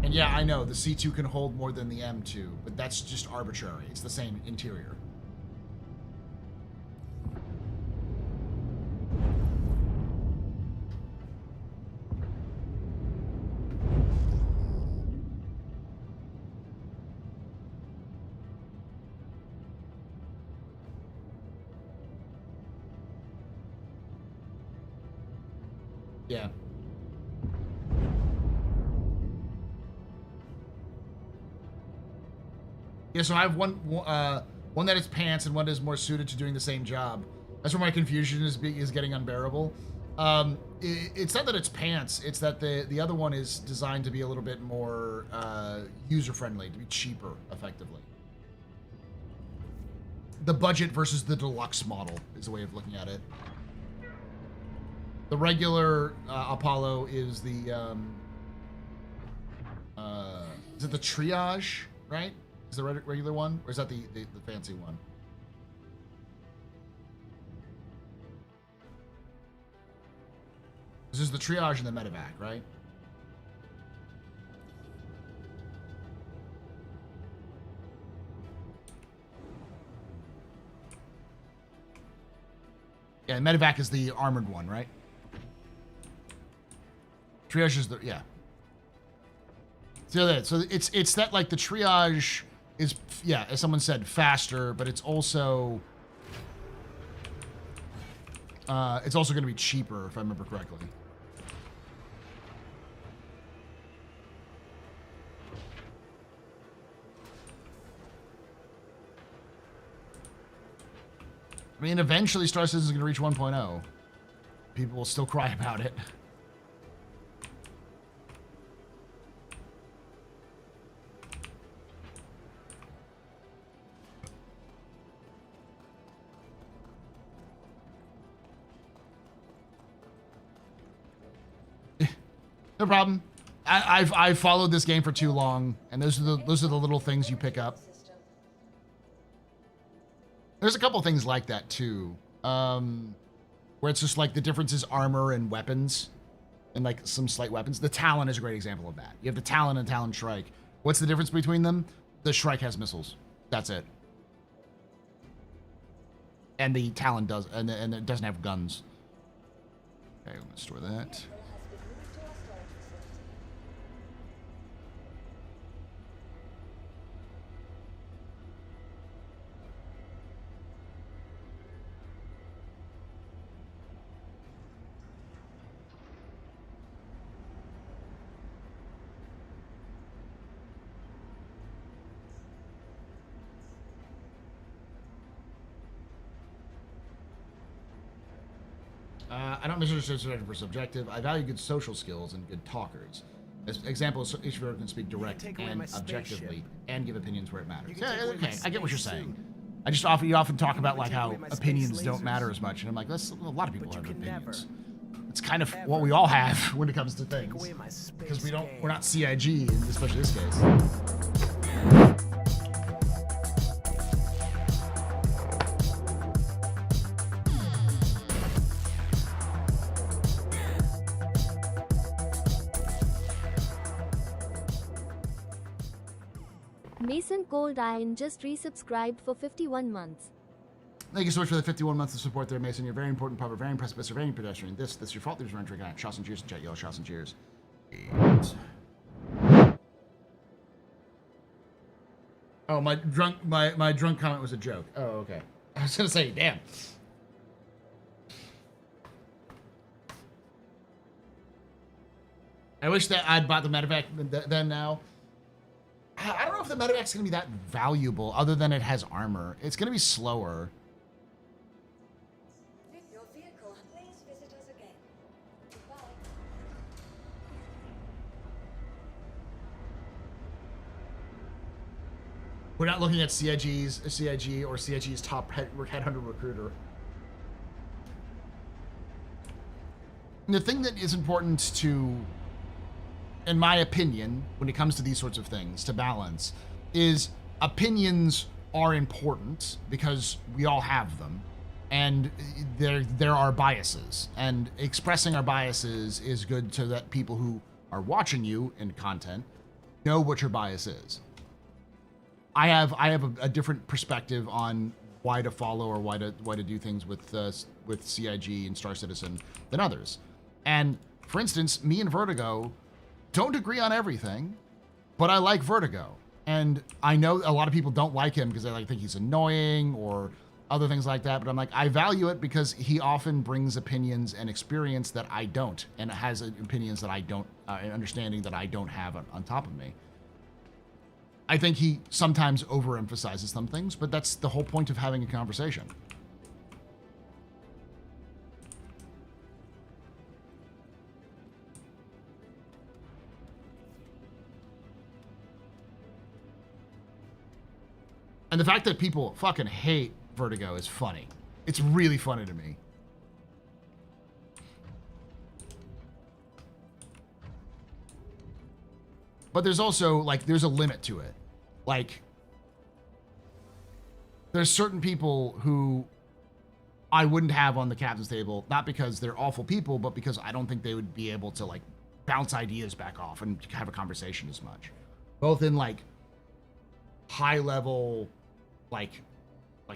And yeah, I know the C2 can hold more than the M2, but that's just arbitrary. It's the same interior. Yeah. Yeah, so I have one that is pants and one that is more suited to doing the same job. That's where my confusion is getting unbearable. It's not that it's pants; it's that the other one is designed to be a little bit more user friendly, to be cheaper, effectively. The budget versus the deluxe model is the way of looking at it. The regular Apollo is the is it the triage, right? Is the regular one, or is that the fancy one? This is the triage and the medevac, right? Yeah, medevac is the armored one, right? Triage is the, yeah. So it's that, like, the triage is, yeah, as someone said, faster, but it's also going to be cheaper, if I remember correctly. I mean, eventually Star Citizen is going to reach 1.0. People will still cry about it. No problem. I've followed this game for too long, and those are the little things you pick up. There's a couple things like that too, where it's just like the difference is armor and weapons, and like some slight weapons. The Talon is a great example of that. You have the Talon and Talon Shrike. What's the difference between them? The Shrike has missiles. That's it. And the Talon does, and it doesn't have guns. Okay, I'm gonna store that. I don't measure subjective for subjective. I value good social skills and good talkers. As example, each viewer can speak direct and objectively and give opinions where it matters. Yeah, okay, I get what you're saying. You often talk about like Take how away my space opinions don't lasers. matter as much, and I'm like, a lot of people But you have can opinions. never, It's kind of what ever we all have when it comes to take things, away my space because we're game. not CIG, especially this case. Mason Cold Iron just resubscribed for 51 months. Thank you so much for the 51 months of support there, Mason. You're very important, public, very precipice, very pedestrian. This your fault. There's run drinking. Shots and cheers and chat yellow. Shots and cheers. Oh, my drunk comment was a joke. Oh, okay. I was gonna say, damn. I wish that I'd bought the medevac then now. I don't know if the medevac's gonna be that valuable, other than it has armor. It's gonna be slower. Your vehicle, please visit us again. Goodbye. We're not looking at CIG or CIG's top headhunter recruiter. And the thing that is important to, in my opinion, when it comes to these sorts of things, to balance, is opinions are important because we all have them, and there are biases, and expressing our biases is good so that people who are watching you in content know what your bias is. I have a different perspective on why to follow or why to do things with CIG and Star Citizen than others. And for instance, me and Vertigo don't agree on everything, but I like Vertigo. And I know a lot of people don't like him because they think he's annoying or other things like that. But I'm like, I value it because he often brings opinions and experience that I don't, and has opinions that I don't, and understanding that I don't have on top of me. I think he sometimes overemphasizes some things, but that's the whole point of having a conversation. And the fact that people fucking hate Vertigo is funny. It's really funny to me. But there's also, like, there's a limit to it. Like, there's certain people who I wouldn't have on the captain's table, not because they're awful people, but because I don't think they would be able to, like, bounce ideas back off and have a conversation as much. Both in, like, high level, like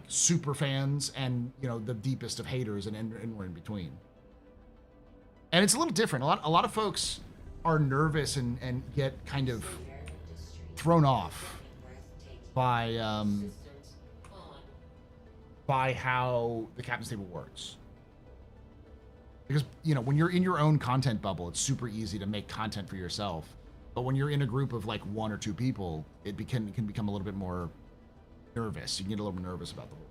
super fans and, you know, the deepest of haters and we're in between. And it's a little different. A lot of folks are nervous and get kind of thrown off by how the captain's table works. Because, you know, when you're in your own content bubble, it's super easy to make content for yourself. But when you're in a group of like one or two people, it can become a little bit more nervous. You can get a little nervous about the whole.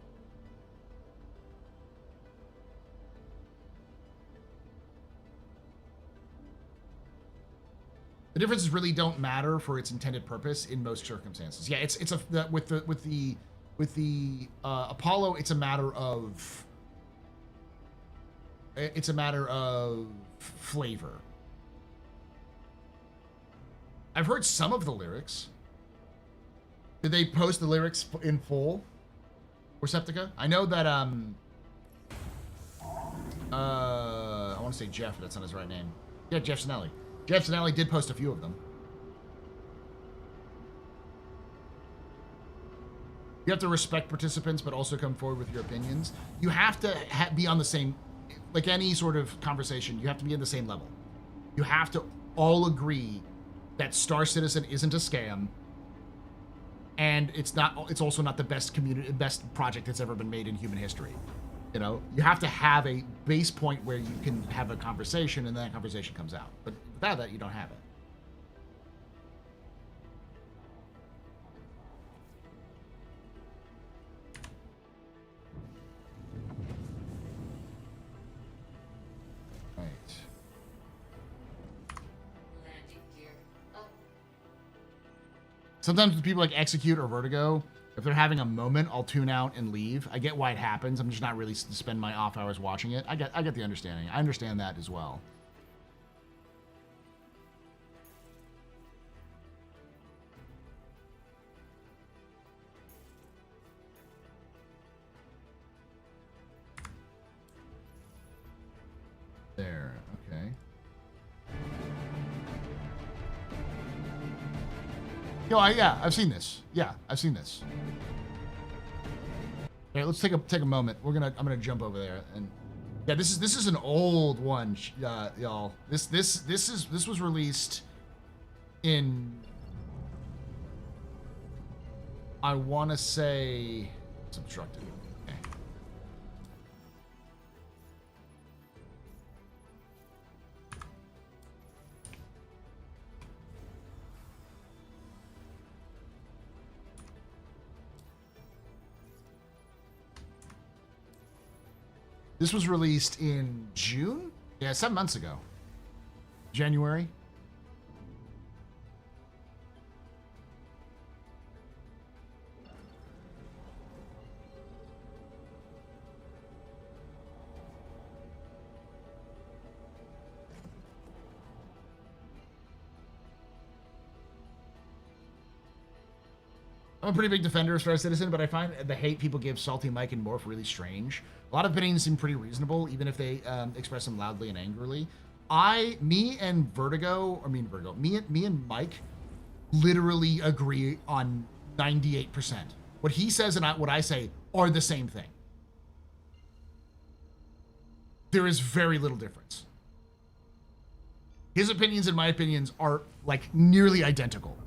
The differences really don't matter for its intended purpose in most circumstances. Yeah, with the Apollo, it's a matter of flavor. I've heard some of the lyrics. Did they post the lyrics in full? Receptica? I know that I want to say Jeff, but that's not his right name. Yeah, Jeff Sinelli. Jeff Sinelli did post a few of them. You have to respect participants, but also come forward with your opinions. You have to be on the same, like any sort of conversation, you have to be in the same level. You have to all agree that Star Citizen isn't a scam, and it's also not the best project that's ever been made in human history. You know, you have to have a base point where you can have a conversation, and then that conversation comes out. But without that, you don't have it. Right. Sometimes with people like Execute or Vertigo, If they're having a moment, I'll tune out and leave. I get why it happens. I'm just not really to spend my off hours watching it. I get the understanding. I understand that as well. There, okay. Yo, yeah, I've seen this. Yeah, I've seen this. All right, let's take a moment. I'm gonna jump over there and yeah, this is an old one, y'all. This was released in, I want to say, subtracted. Okay. This was released in June? Yeah, 7 months ago. January. I'm a pretty big defender of Star Citizen, but I find the hate people give Salty Mike and Morph really strange. A lot of opinions seem pretty reasonable, even if they express them loudly and angrily. Me and Mike literally agree on 98%. What he says and what I say are the same thing. There is very little difference. His opinions and my opinions are like nearly identical.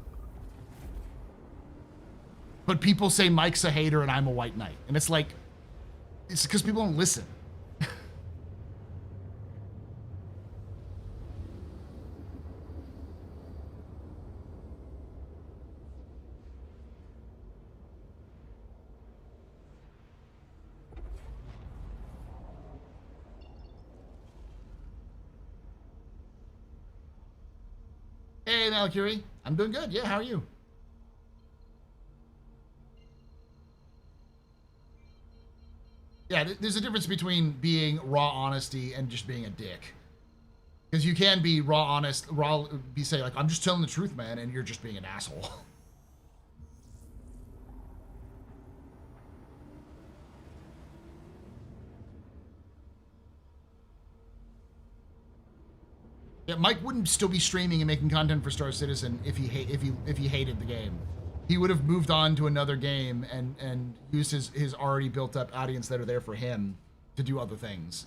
But people say Mike's a hater and I'm a white knight. And it's like, it's because people don't listen. Hey, Malcurie. I'm doing good. Yeah, how are you? Yeah, there's a difference between being raw honesty and just being a dick. Because you can be raw honest, say like, I'm just telling the truth, man, and you're just being an asshole. Yeah, Mike wouldn't still be streaming and making content for Star Citizen if he hated the game. He would have moved on to another game and used his already built up audience that are there for him to do other things.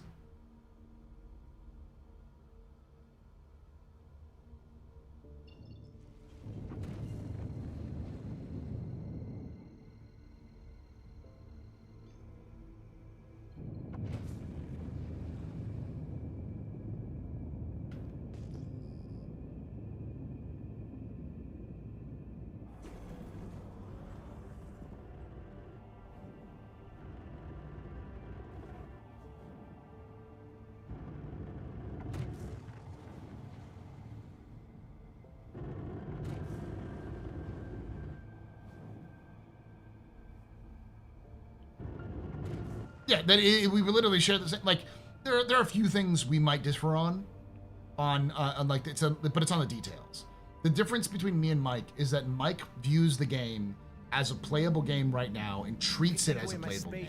Yeah, we would literally share the same. Like, there are a few things we might differ on like but it's on the details. The difference between me and Mike is that Mike views the game as a playable game right now and treats it as a playable game.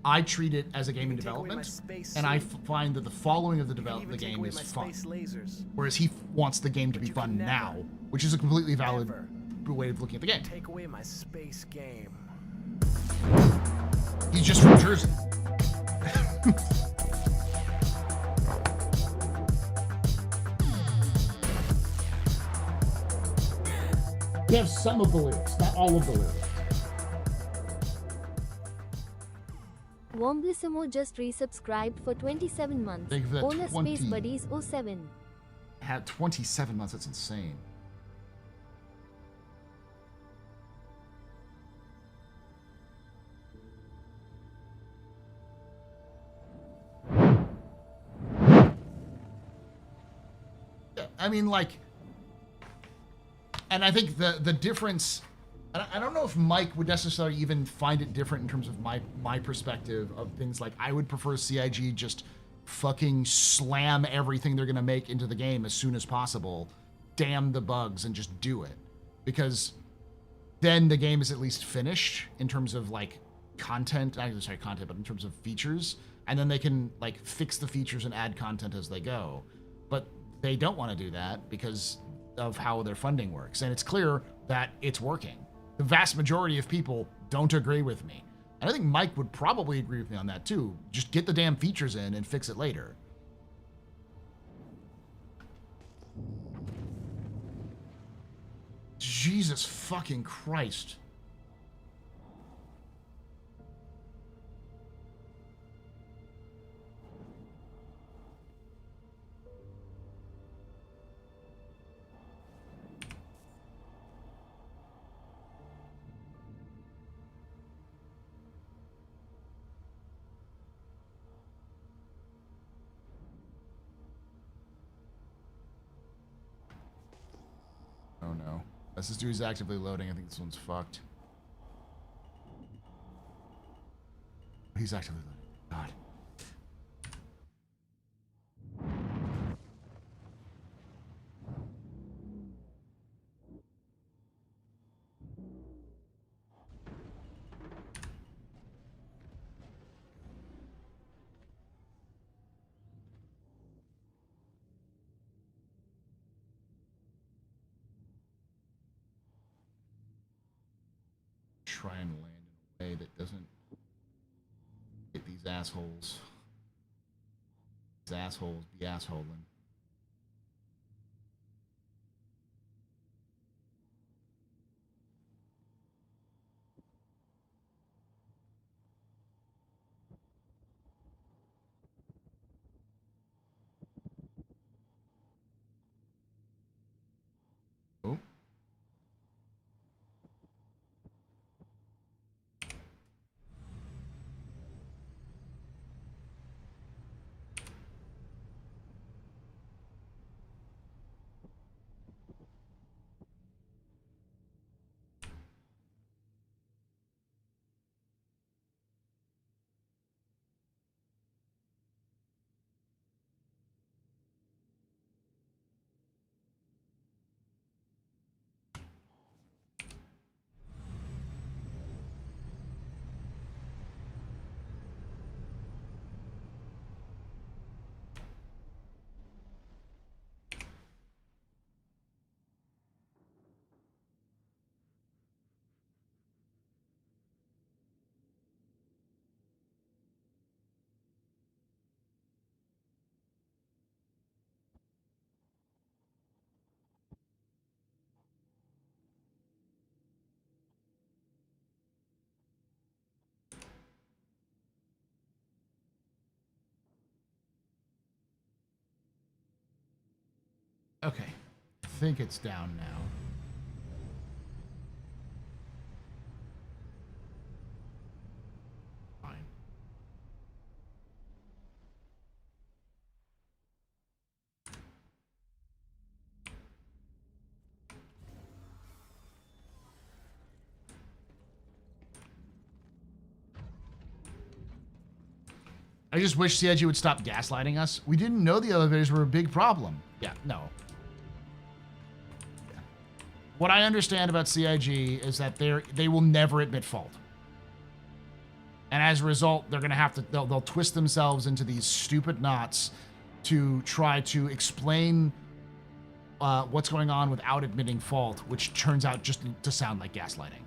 I treat it as a game in development, and I find that the following of the game is fun. Whereas he wants the game to be fun now, which is a completely valid way of looking at the game. Take away my space game. He's just from Jersey. We have some of the lyrics, not all of the lyrics. Womblissimo just resubscribed for 27 months. Thank you for that. Owner Space Buddies 07. Had 27 months. That's insane. I mean, like, and I think the difference I don't know if Mike would necessarily even find it different in terms of my perspective of things. Like, I would prefer CIG just fucking slam everything they're gonna make into the game as soon as possible, damn the bugs, and just do it, because then the game is at least finished in terms of like content. Sorry, content, but in terms of features, and then they can like fix the features and add content as they go. But they don't want to do that because of how their funding works, and it's clear that it's working. The vast majority of people don't agree with me. And I think Mike would probably agree with me on that too. Just get the damn features in and fix it later. Jesus fucking Christ. Oh no. Unless this dude's actively loading, I think this one's fucked. He's actively loading. God. Try and land in a way that doesn't hit these assholes. These assholes be assholing. Oh. Okay. I think it's down now. Fine. I just wish CIG would stop gaslighting us. We didn't know the elevators were a big problem. Yeah, no. What I understand about CIG is that they will never admit fault. And as a result, they're going to have to, they'll twist themselves into these stupid knots to try to explain what's going on without admitting fault, which turns out just to sound like gaslighting.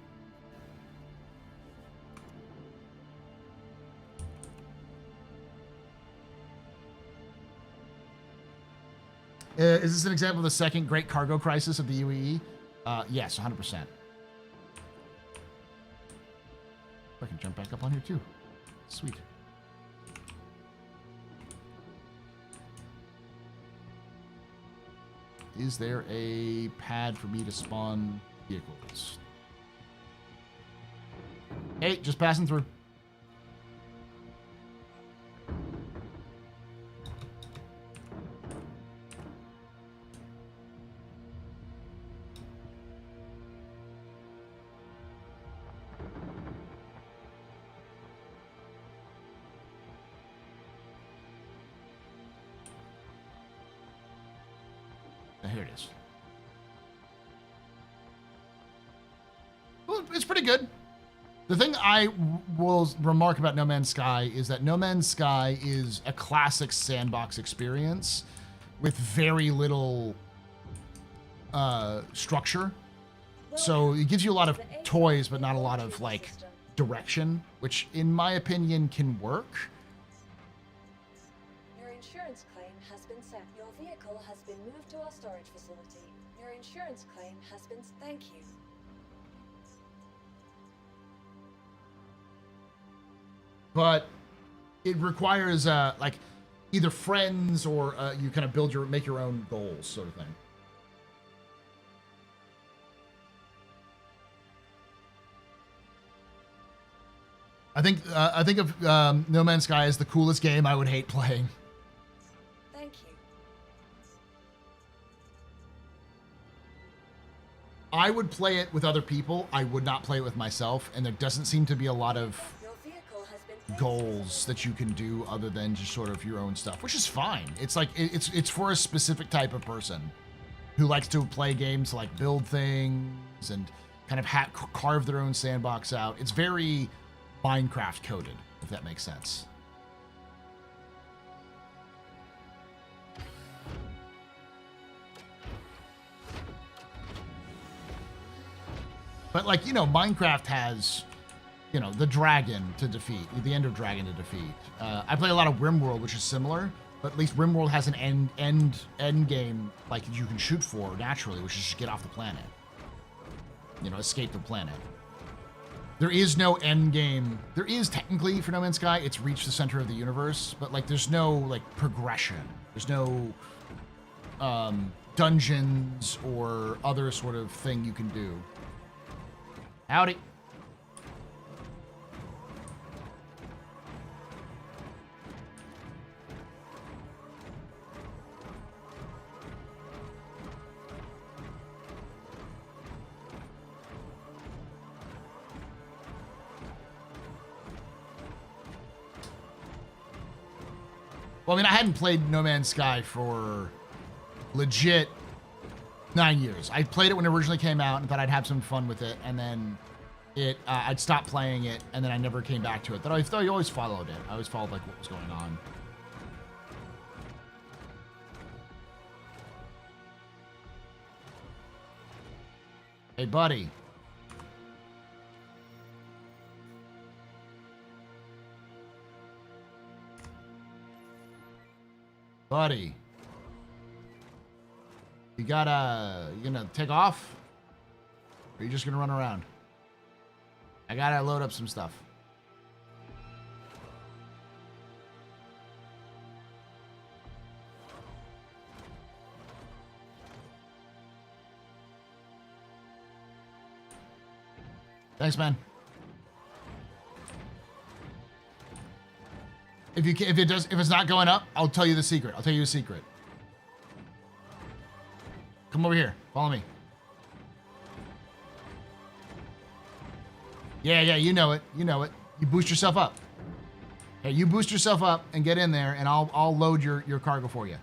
Is this an example of the second great cargo crisis of the UEE? Yes, 100%. I can jump back up on here too. Sweet. Is there a pad for me to spawn vehicles? Hey, just passing through. here it is. Well, it's pretty good. The thing I will remark about No Man's Sky is that No Man's Sky is a classic sandbox experience with very little structure. So it gives you a lot of toys, but not a lot of like direction, which in my opinion can work. Your insurance claim has been sent. Your vehicle has been moved to our storage facility. Your insurance claim has been... Thank you. But it requires like either friends or you kind of make your own goals, sort of thing. I think of No Man's Sky as the coolest game I would hate playing. Thank you. I would play it with other people. I would not play it with myself, and there doesn't seem to be a lot of Your vehicle has been... goals that you can do other than just sort of your own stuff, which is fine. It's like it's for a specific type of person who likes to play games to like build things and kind of carve their own sandbox out. It's very Minecraft coded, if that makes sense. But like, you know, Minecraft has, you know, the dragon to defeat, the Ender Dragon to defeat. I play a lot of RimWorld, which is similar, but at least RimWorld has an end game like you can shoot for naturally, which is just get off the planet. You know, escape the planet. There is no end game. There is technically for No Man's Sky. It's reached the center of the universe, but like there's no like progression. There's no dungeons or other sort of thing you can do. Howdy. Well, I mean, I hadn't played No Man's Sky for legit 9 years. I played it when it originally came out and thought I'd have some fun with it, and then I'd stopped playing it, and then I never came back to it. But I thought I always followed it. I always followed like what was going on. Hey, buddy. Buddy. You gonna take off? Or are you just gonna run around? I gotta load up some stuff. Thanks, man. If it's not going up, I'll tell you the secret. I'll tell you a secret. Come over here. Follow me. Yeah, you know it. You know it. You boost yourself up. Hey, you boost yourself up and get in there, and I'll load your cargo for you.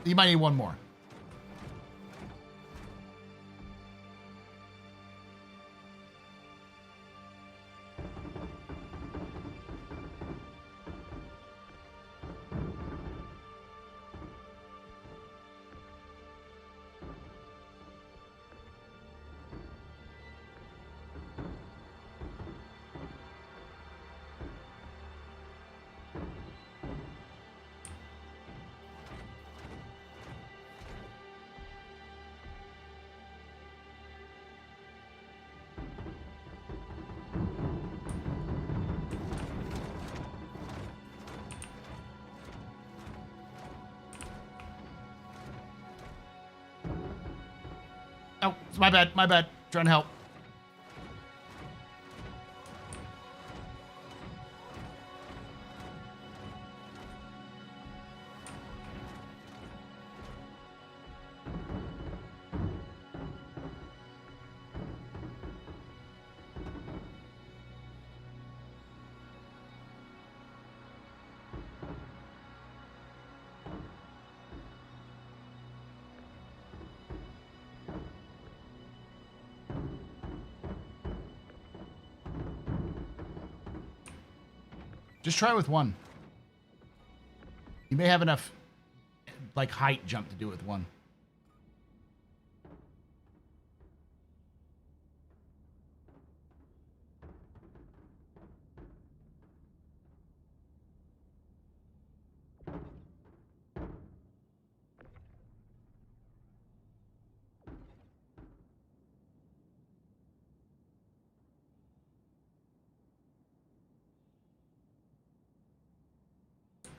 You might need one more. Oh, it's my bad. My bad. Trying to help. Just try with one. You may have enough, like, height jump to do it with one.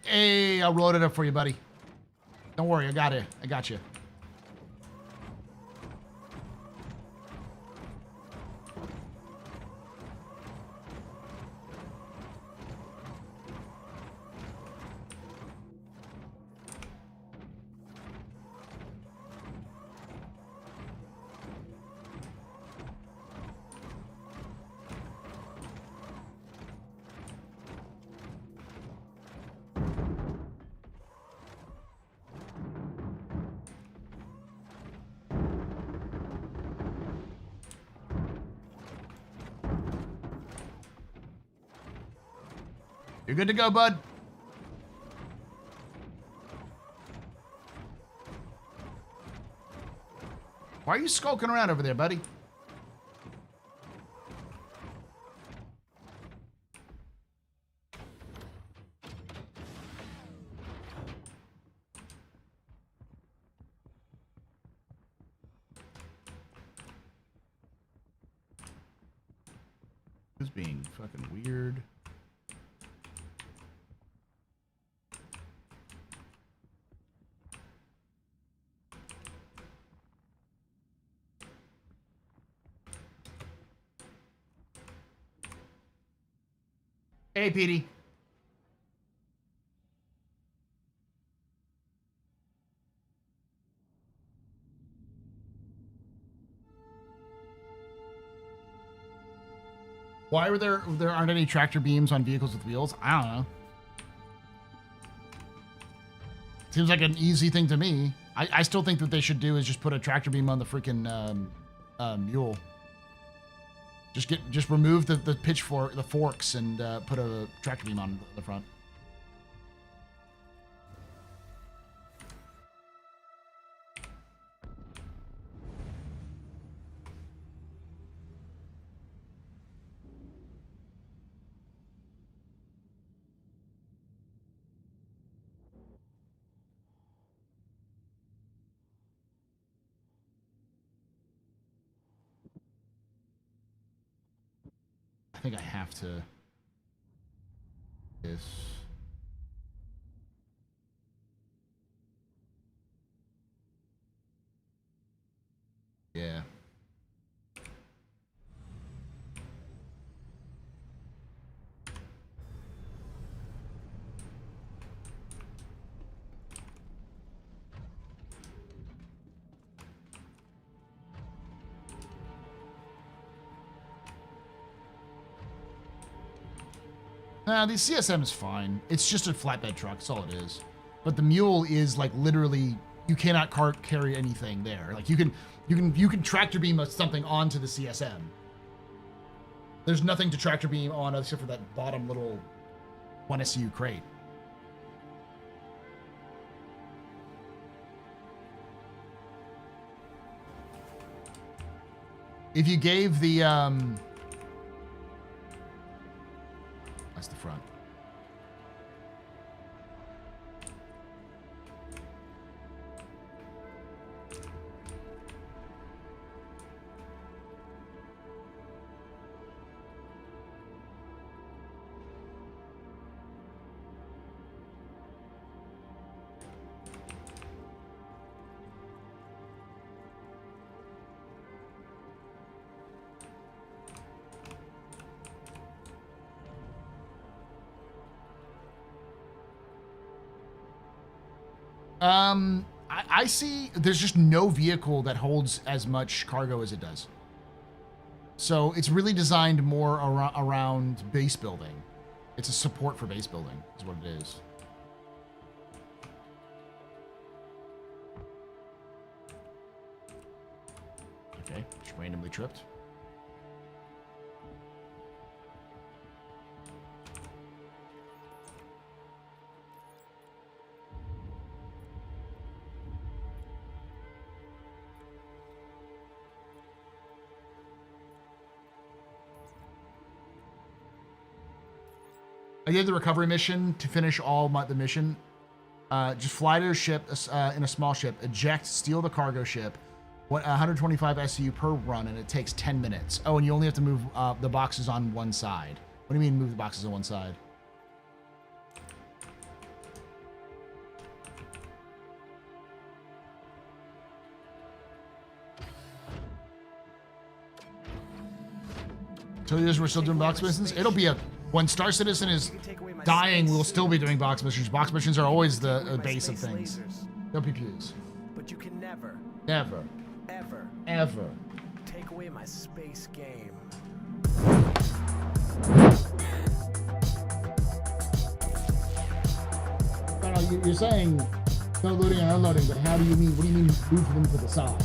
Hey, I'll roll it up for you, buddy. Don't worry, I got it. I got you. You're good to go, bud. Why are you skulking around over there, buddy? Who's being fucking weird? Hey, Petey. Why were there aren't any tractor beams on vehicles with wheels? I don't know. Seems like an easy thing to me. I still think that they should do is just put a tractor beam on the freaking mule. Just remove the pitchfork, the forks, and put a tractor beam on the front. I think I have to. This. Yeah. Nah, the CSM is fine. It's just a flatbed truck. That's all it is. But the mule is like literally you cannot carry anything there. Like you can tractor beam something onto the CSM. There's nothing to tractor beam on except for that bottom little 1SU crate. If you gave the that's the front. I see there's just no vehicle that holds as much cargo as it does. So it's really designed more around base building. It's a support for base building is what it is. Okay, just randomly tripped. I did the recovery mission to finish all the mission. Just fly to a ship, in a small ship, eject, steal the cargo ship, 125 SCU per run, and it takes 10 minutes. Oh, and you only have to move the boxes on one side. What do you mean move the boxes on one side? So we're still doing box missions? It'll be when Star Citizen is dying, we'll still be doing box missions. Box missions are always the base of things. No PPUs. But you can never, Never. ever take away my space game. You're saying no loading and unloading, but how do you mean? What do you mean move them to the side?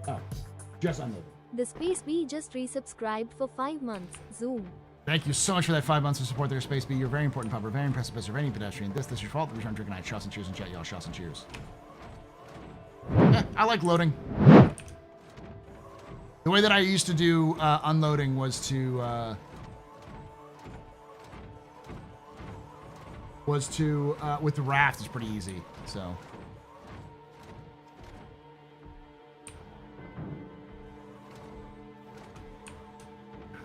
Oh, just unloading. The Space Bee just resubscribed for 5 months. Zoom. Thank you so much for that 5 months of support there, Space Bee. You're very important, Pub. Very impressive, best of any pedestrian. This is your fault. The return drinking night. Shots and cheers and chat, y'all. Shots and cheers. Yeah, I like loading. The way that I used to do unloading was to with the raft is pretty easy. So.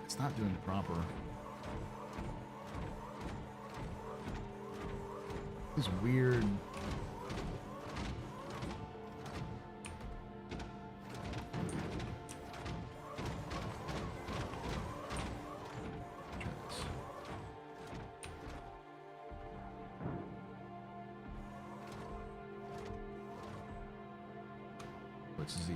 It's not doing it proper. This weird. What's Z?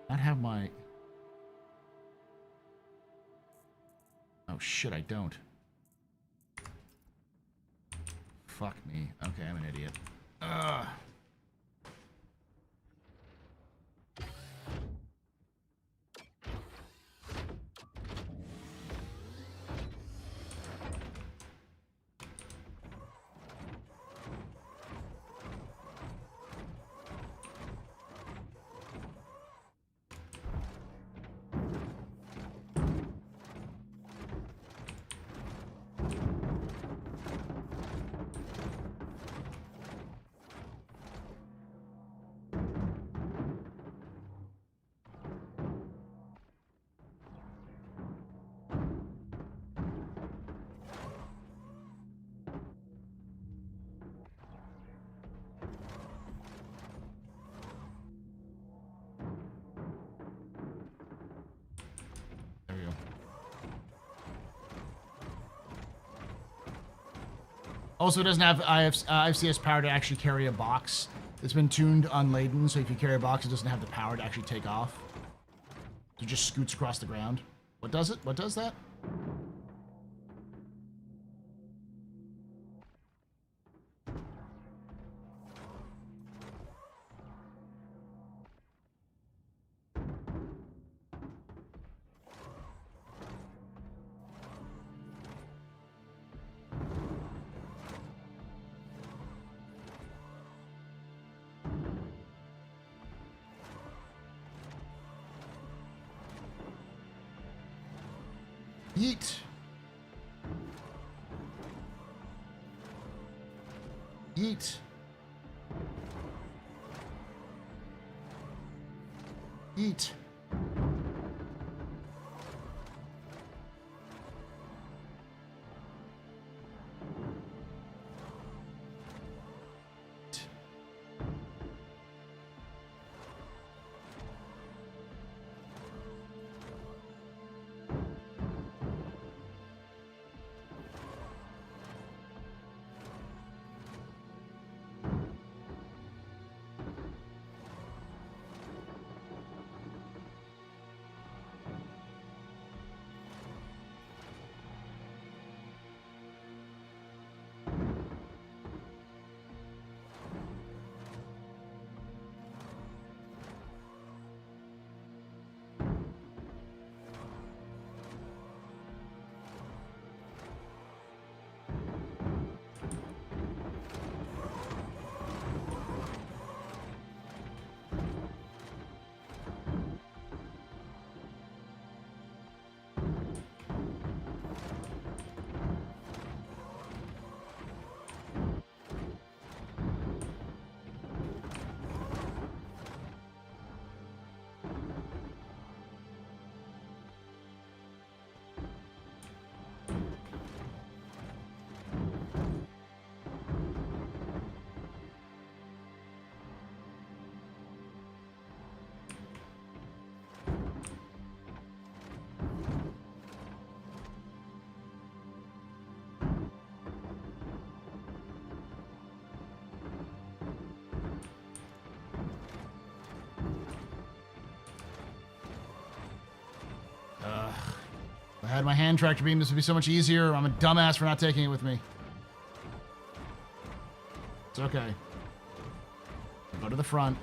Not have my. Oh shit, I don't. Fuck me. Okay, I'm an idiot. Ugh. There we go. Also, it doesn't have IFCS power to actually carry a box. It's been tuned unladen, so if you carry a box, it doesn't have the power to actually take off. It just scoots across the ground. What does it? What does that? Yeet. Yeet. Yeet. had my hand tractor beam, this would be so much easier. I'm a dumbass for not taking it with me. It's okay. Go to the front.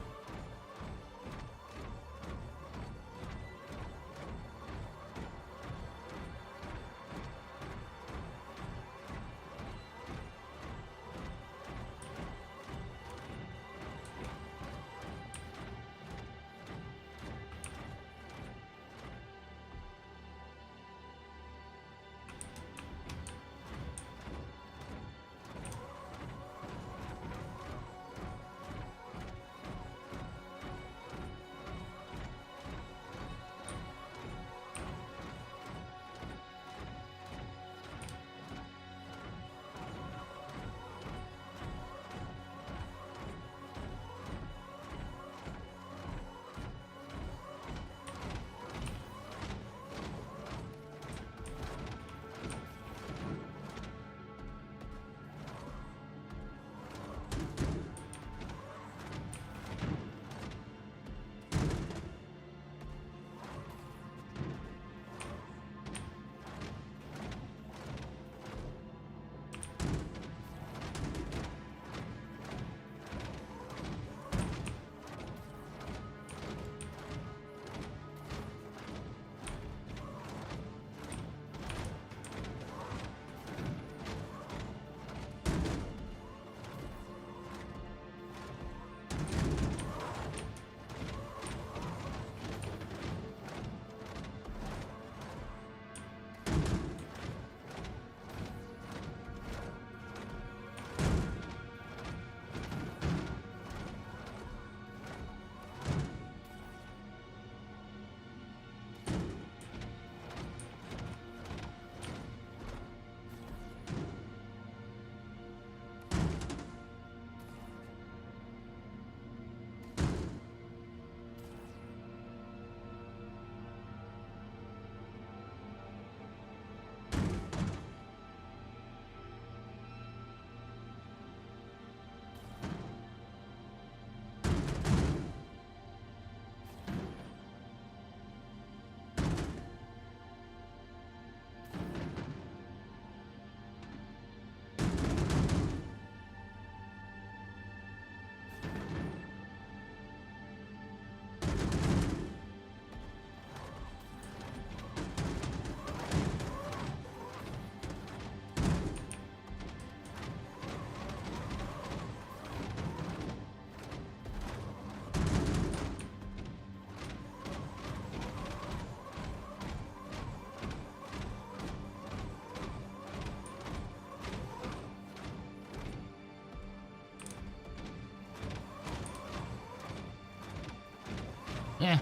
Yeah.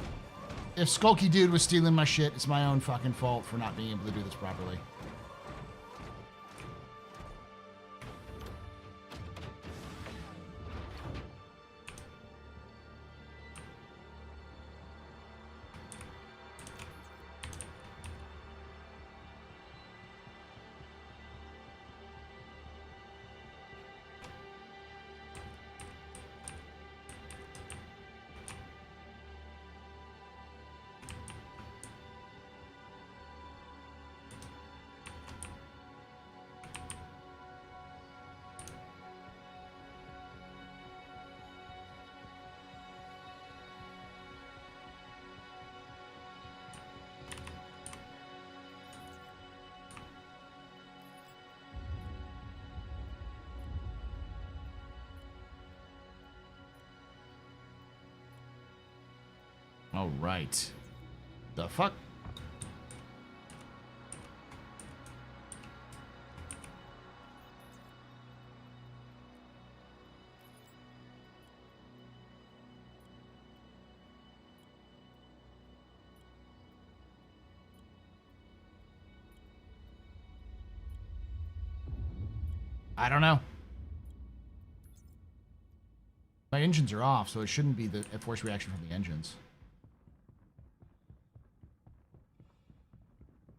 If Skulky Dude was stealing my shit, it's my own fucking fault for not being able to do this properly. All right. The fuck? I don't know. My engines are off, so it shouldn't be a force reaction from the engines.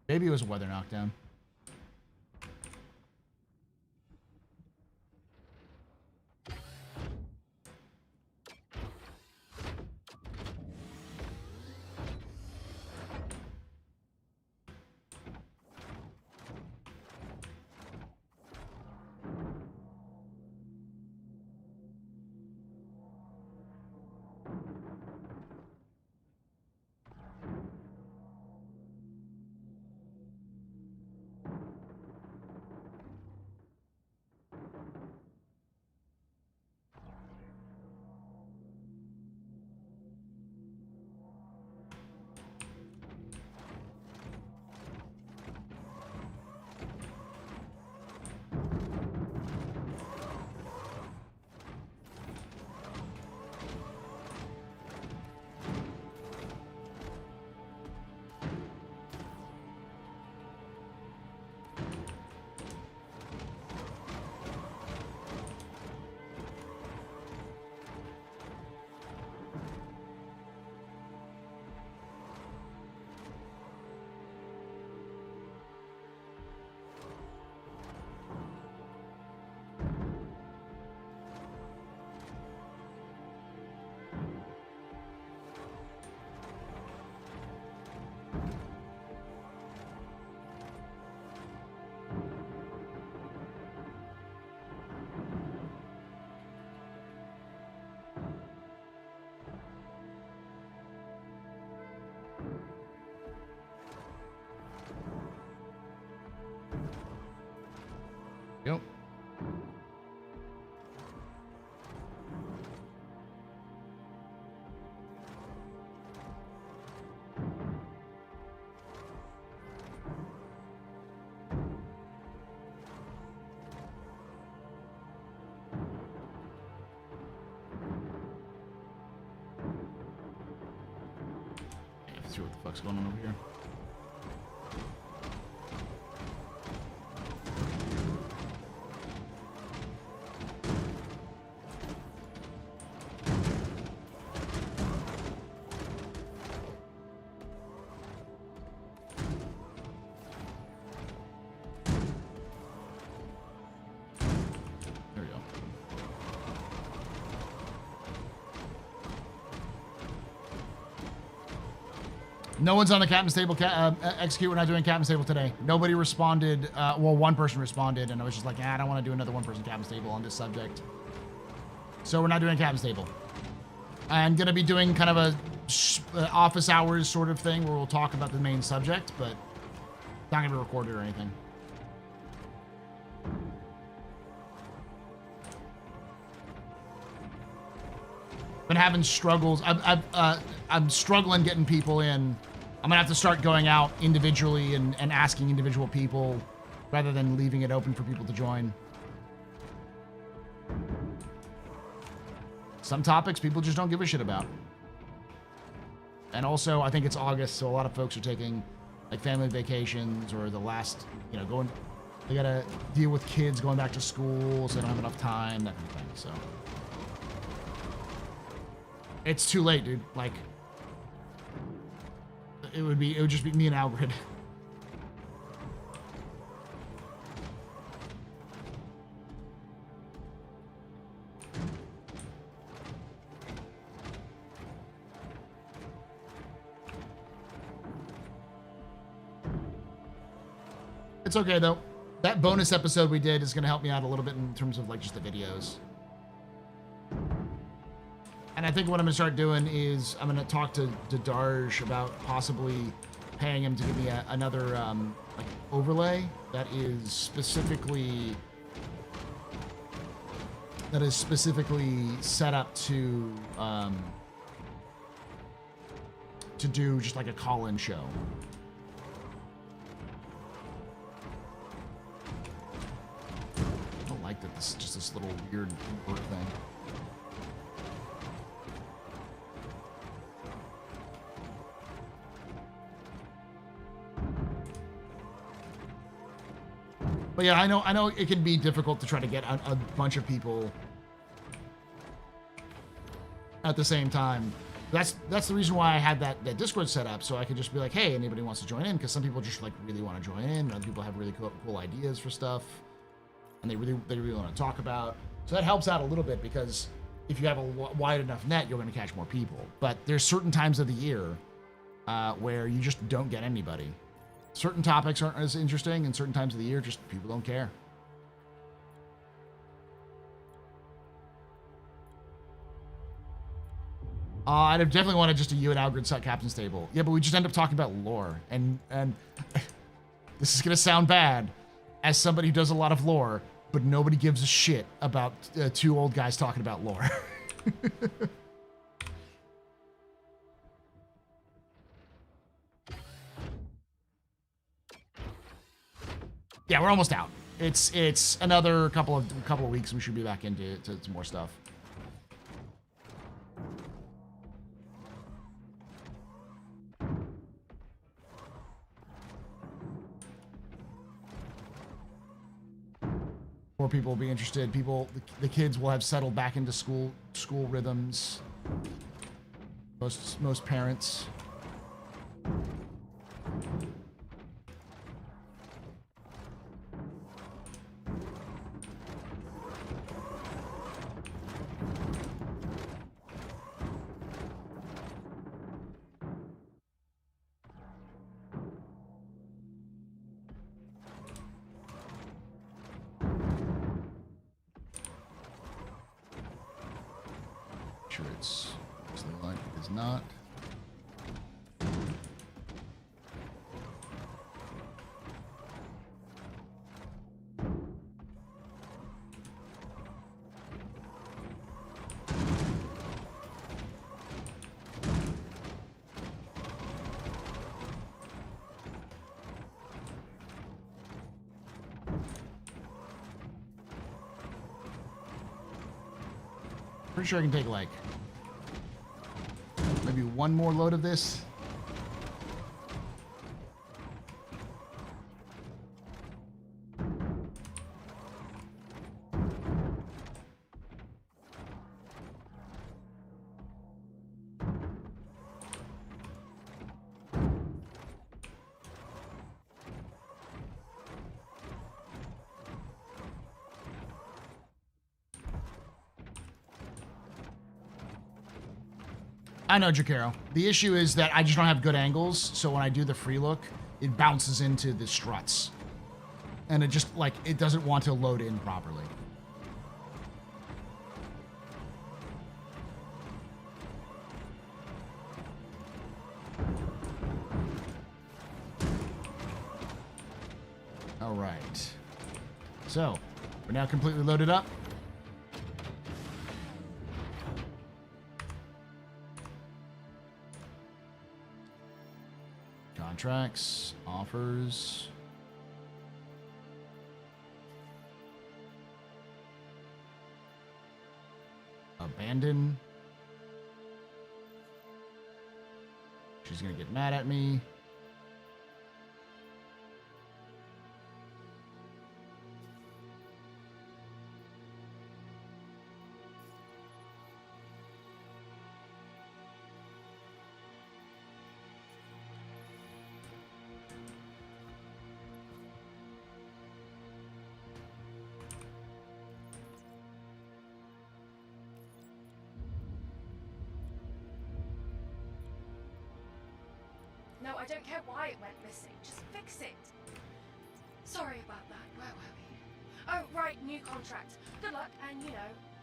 Maybe it was a weather knockdown. Yep. See what the fuck's going on over here. There we go. No one's on the captain's table. Execute. We're not doing captain's table today. Nobody responded. Well, one person responded, and I was just like, I don't want to do another one-person captain's table on this subject. So we're not doing captain's table. I'm gonna be doing kind of a office hours sort of thing where we'll talk about the main subject, but it's not gonna be recorded or anything. Been having struggles. I'm struggling getting people in. I'm gonna have to start going out individually and asking individual people rather than leaving it open for people to join. Some topics people just don't give a shit about. And also, I think it's August, so a lot of folks are taking like family vacations or the last, you know, going. They gotta deal with kids going back to school, so they don't have enough time, that kind of thing. So. It's too late, dude. Like, it would just be me and Algrid. It's okay though. That bonus episode we did is going to help me out a little bit in terms of like just the videos. And I think what I'm going to start doing is I'm going to talk to Darj about possibly paying him to give me another like overlay that is specifically set up to do just like a call-in show. I don't like that this is just this little weird work thing. But yeah, I know it can be difficult to try to get a bunch of people at the same time. That's the reason why I had that Discord set up, so I could just be like, hey, anybody wants to join in? Because some people just like really want to join in, and other people have really cool ideas for stuff, and they really want to talk about. So that helps out a little bit because if you have a wide enough net, you're going to catch more people. But there's certain times of the year where you just don't get anybody. Certain topics aren't as interesting, and certain times of the year, just people don't care. I'd have definitely wanted just a you and Algrid set captain's table. Yeah, but we just end up talking about lore, and this is gonna sound bad, as somebody who does a lot of lore, but nobody gives a shit about two old guys talking about lore. Yeah, we're almost out. It's another couple of weeks. We should be back into some more stuff. More people will be interested. The kids will have settled back into school rhythms. Most parents. Sure it's the line is not. Pretty sure I can take like maybe one more load of this. I know, Jacaro. The issue is that I just don't have good angles, so when I do the free look, it bounces into the struts. And it just, like, it doesn't want to load in properly. All right. So, we're now completely loaded up. Contracts, offers. Abandon. She's gonna get mad at me. No, I don't care why it went missing. Just fix it. Sorry about that. Where were we? Oh, right, new contract. Good luck, and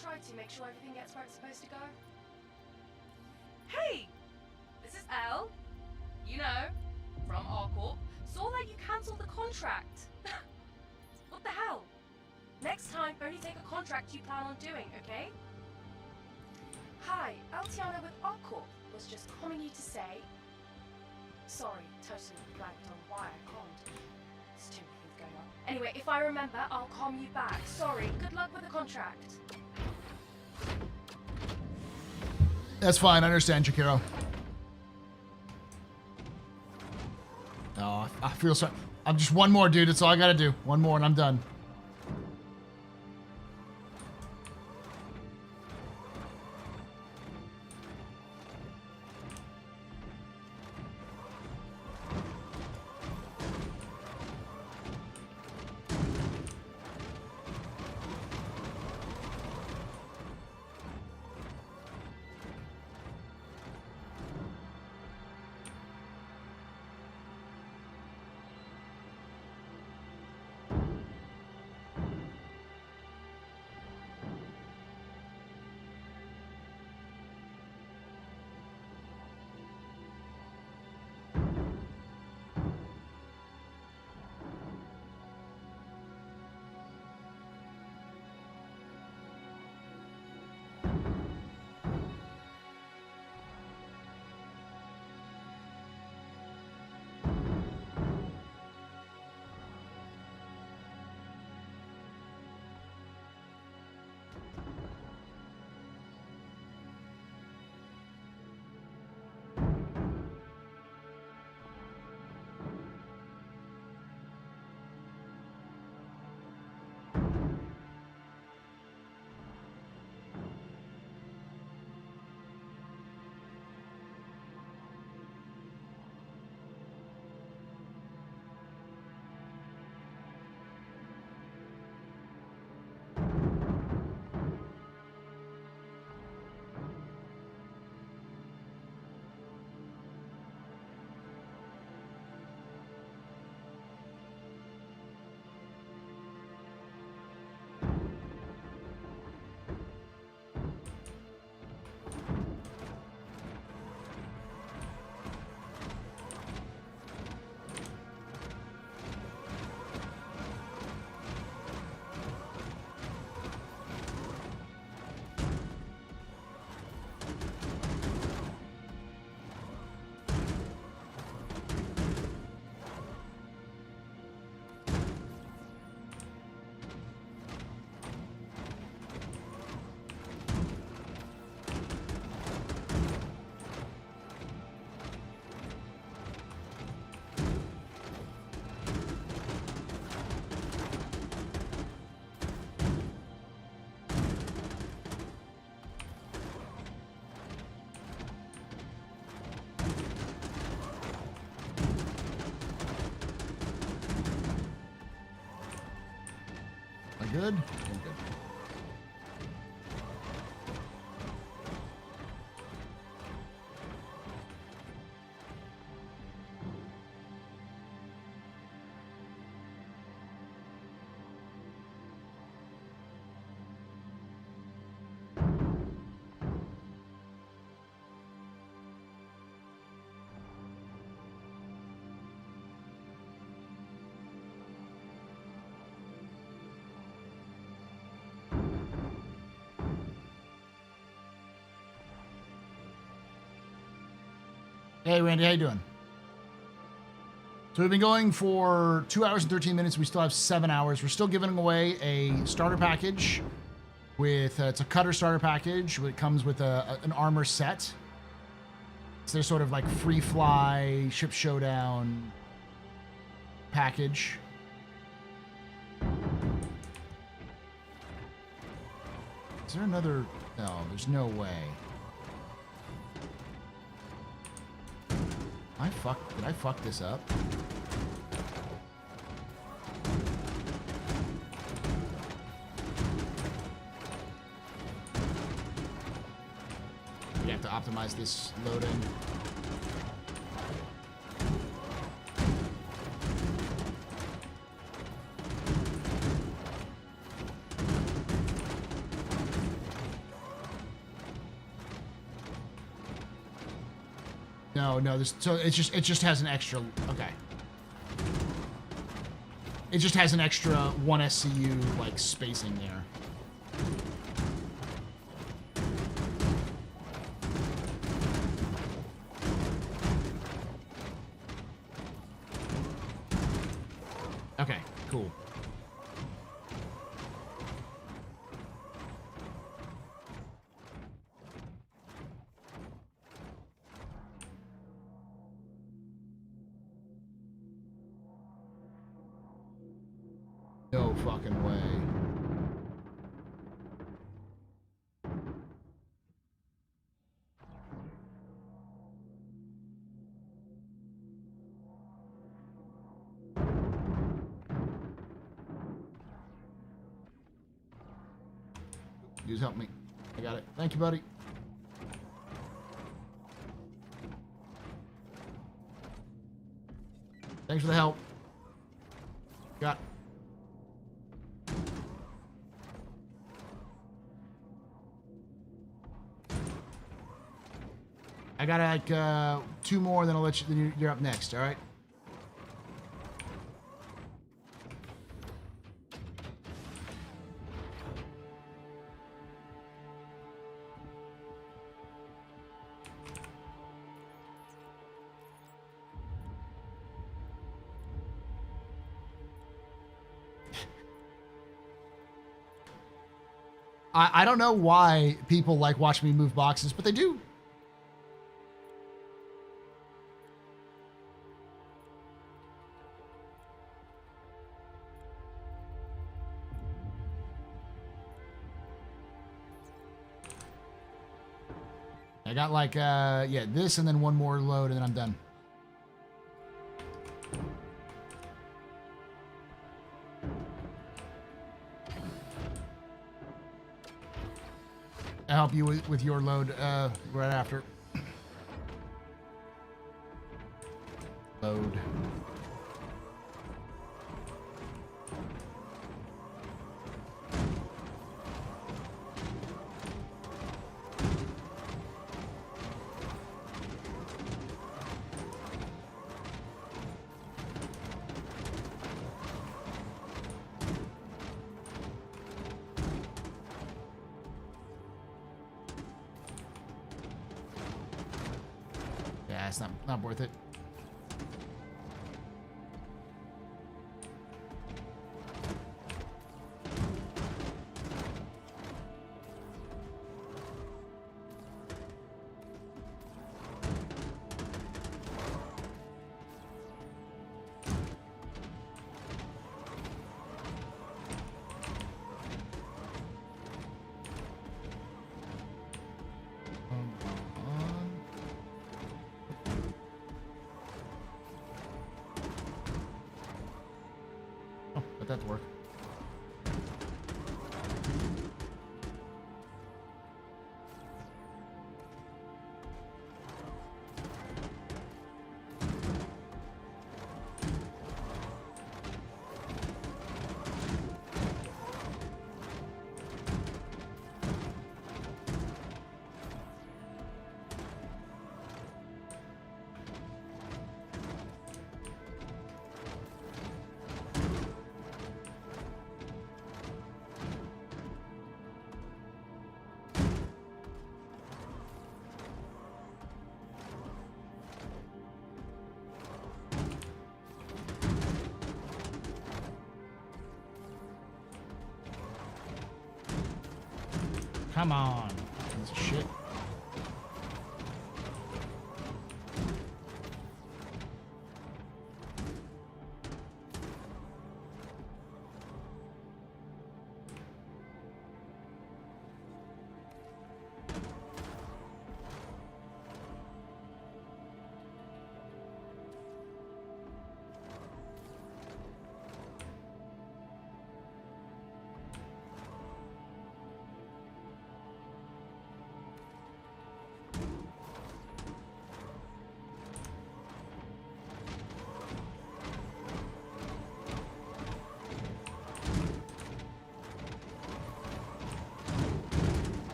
try to make sure everything gets where it's supposed to go. Hey! This is Elle. From Arcorp. Saw that you cancelled the contract. What the hell? Next time, only take a contract you plan on doing, okay? Hi, Altiana with Arcorp was just calling you to say... Sorry, totally blanked on why I called. There's too many things going on. Anyway, if I remember, I'll calm you back. Sorry, good luck with the contract. That's fine, I understand, Shakiro. Oh, I feel sorry. I'm just one more, dude. That's all I gotta do. One more and I'm done. we good? We're good. Hey, Randy, how you doing? So we've been going for 2 hours and 13 minutes. We still have 7 hours. We're still giving away a starter package with, it's a cutter starter package. It comes with an armor set. It's their sort of like free fly, ship showdown package. Is there another? No, there's no way. Did I fuck this up? We have to optimize this loading. No, so it just has an extra, okay. It just has an extra 1 SCU, like, spacing there. Okay, cool. No fucking way. Just help me. I got it. Thank you, buddy. Thanks for the help. Got. I got like 2 more, then I'll let you. Then you're up next. All right. I don't know why people like watch me move boxes, but they do. I got like, yeah, this and then 1 more load and then I'm done. I'll help you with your load right after. Load. It's not worth it. That to work. Come on. Piece of shit.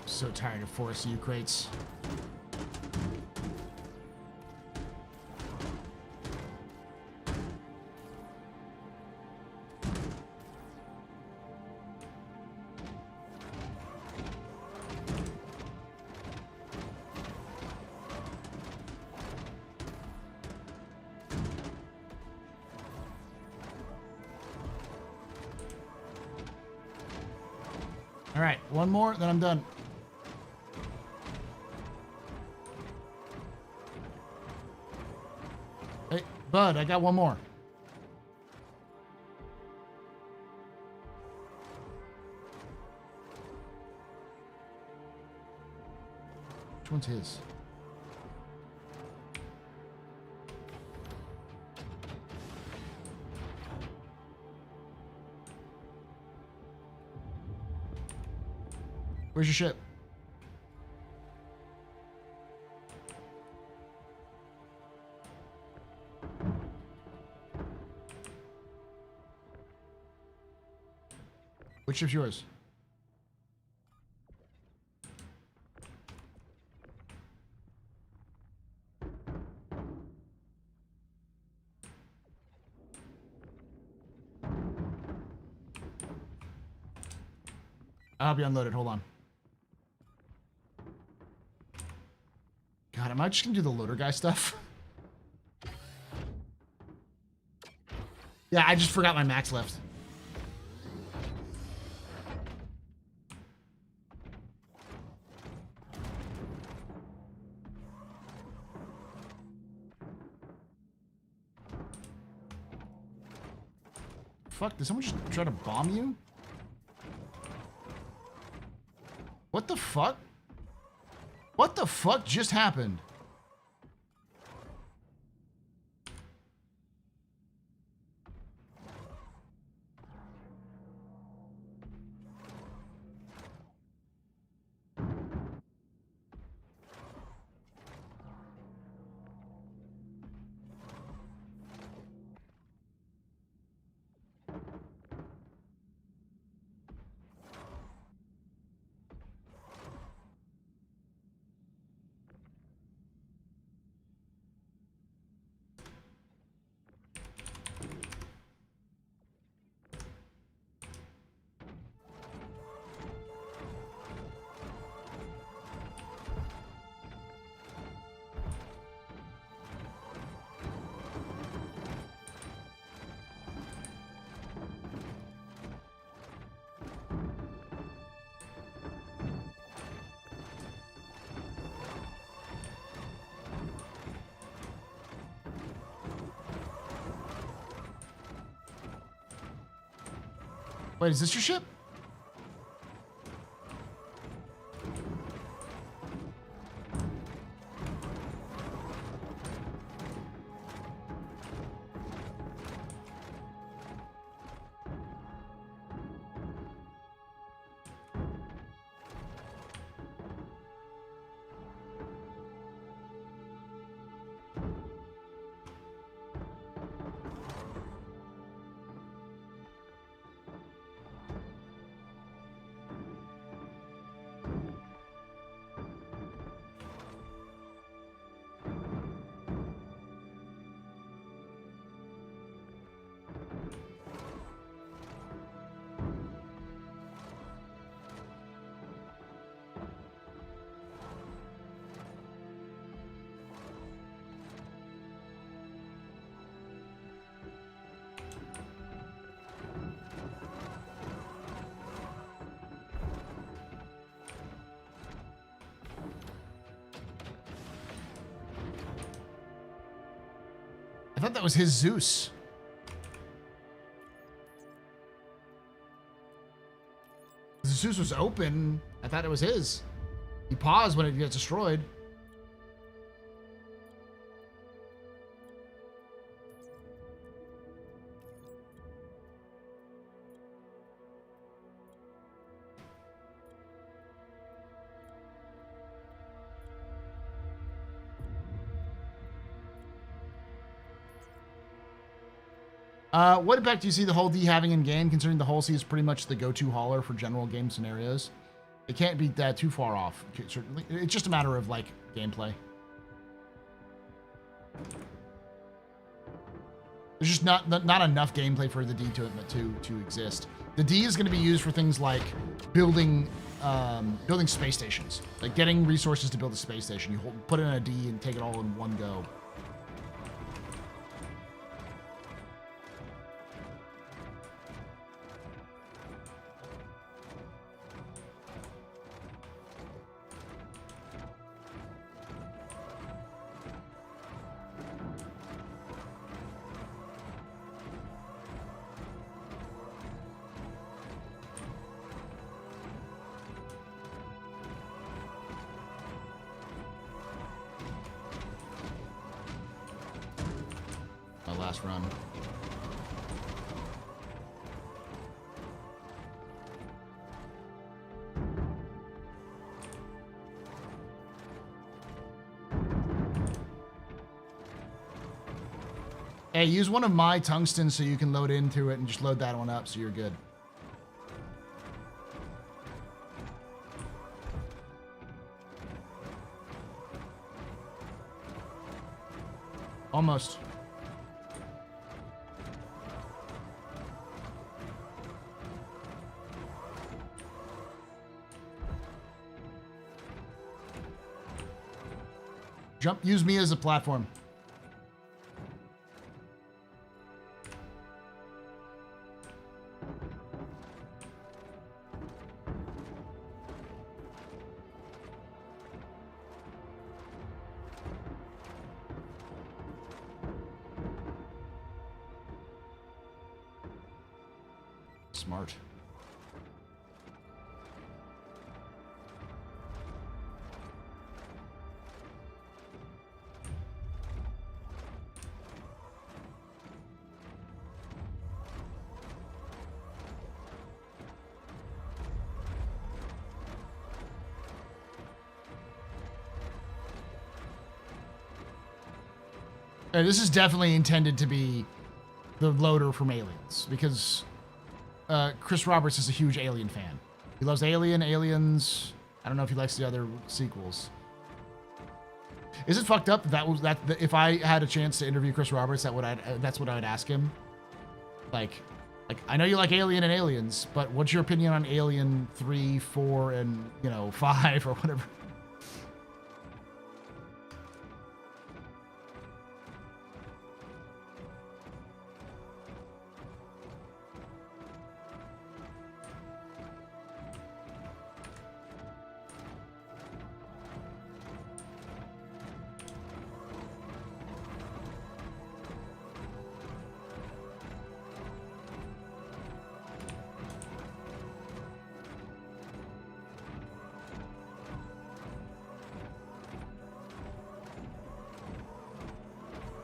So tired of forcing you crates. All right, one more, then I'm done. Hey, bud, I got one more. Which one's his? Where's your ship? Which ship's yours? I'll be unloaded. Hold on. God, am I just gonna do the loader guy stuff? Yeah, I just forgot my max left. Fuck, did someone just try to bomb you? What the fuck? What the fuck just happened? Wait, is this your ship? I thought that was his Zeus. The Zeus was open. I thought it was his. He paused when it gets destroyed. What impact do you see the Hull D having in game, considering the Hull C is pretty much the go-to hauler for general game scenarios? It can't be that too far off, certainly. It's just a matter of, like, gameplay. There's just not enough gameplay for the D to exist. The D is going to be used for things like building space stations, like getting resources to build a space station. You put it in a D and take it all in one go. Last run. Hey, use one of my tungstens so you can load into it and just load that one up so you're good. Almost. Use me as a platform. Smart. This is definitely intended to be the loader from Aliens, because Chris Roberts is a huge Alien fan. He loves Alien, Aliens. I don't know if he likes the other sequels. Is it fucked up that if I had a chance to interview Chris Roberts, that's what I would ask him? Like I know you like Alien and Aliens, but what's your opinion on Alien 3, 4, and 5 or whatever?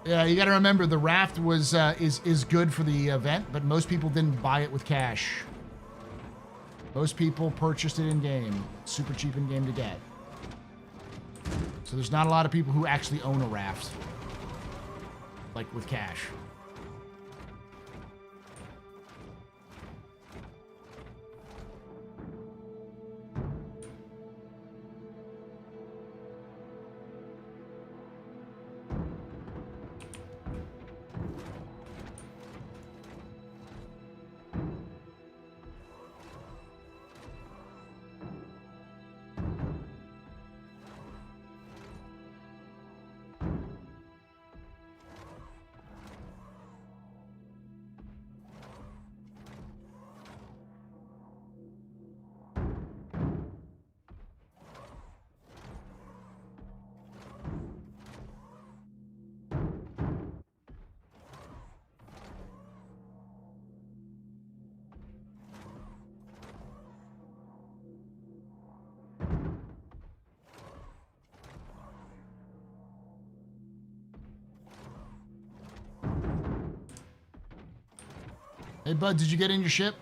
Yeah, you got to remember the raft was is good for the event, but most people didn't buy it with cash. Most people purchased it in game, super cheap in game to get. So there's not a lot of people who actually own a raft, like with cash. Hey, bud, did you get in your ship?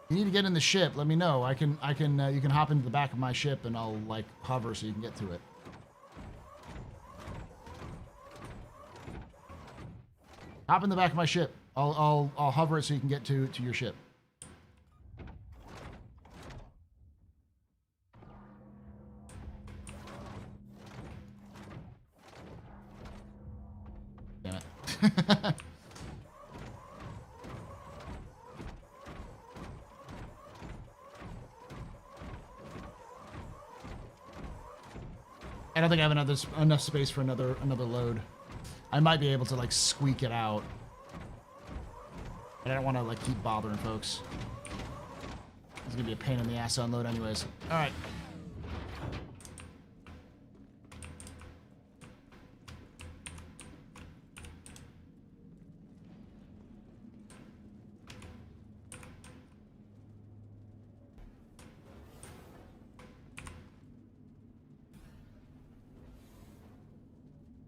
You need to get in the ship. Let me know. You can hop into the back of my ship and I'll like hover so you can get to it. Hop in the back of my ship. I'll hover it so you can get to your ship. Damn it. I don't think I have enough space for another load. I might be able to like squeak it out. But I don't want to like keep bothering folks. It's gonna be a pain in the ass to unload anyways. All right.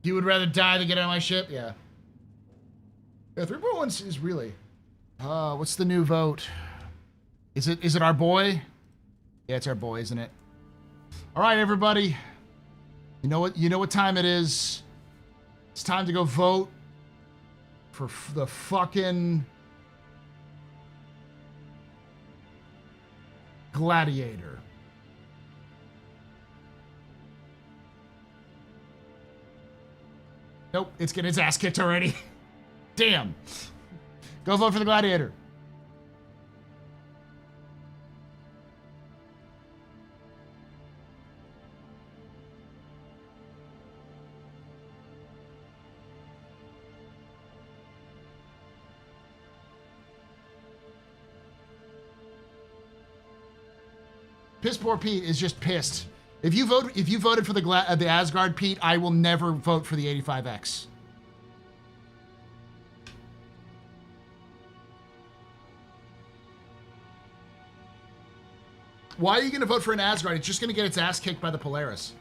You would rather die than get on my ship? Yeah. Yeah, 3.1 is really. What's the new vote? Is it our boy? Yeah, it's our boy, isn't it? All right, everybody. You know what time it is. It's time to go vote for the fucking gladiator. Nope, it's getting its ass kicked already. Damn. Go vote for the gladiator. Piss poor Pete is just pissed. If you voted for the Asgard, Pete, I will never vote for the 85X. Why are you going to vote for an Asgard? It's just going to get its ass kicked by the Polaris.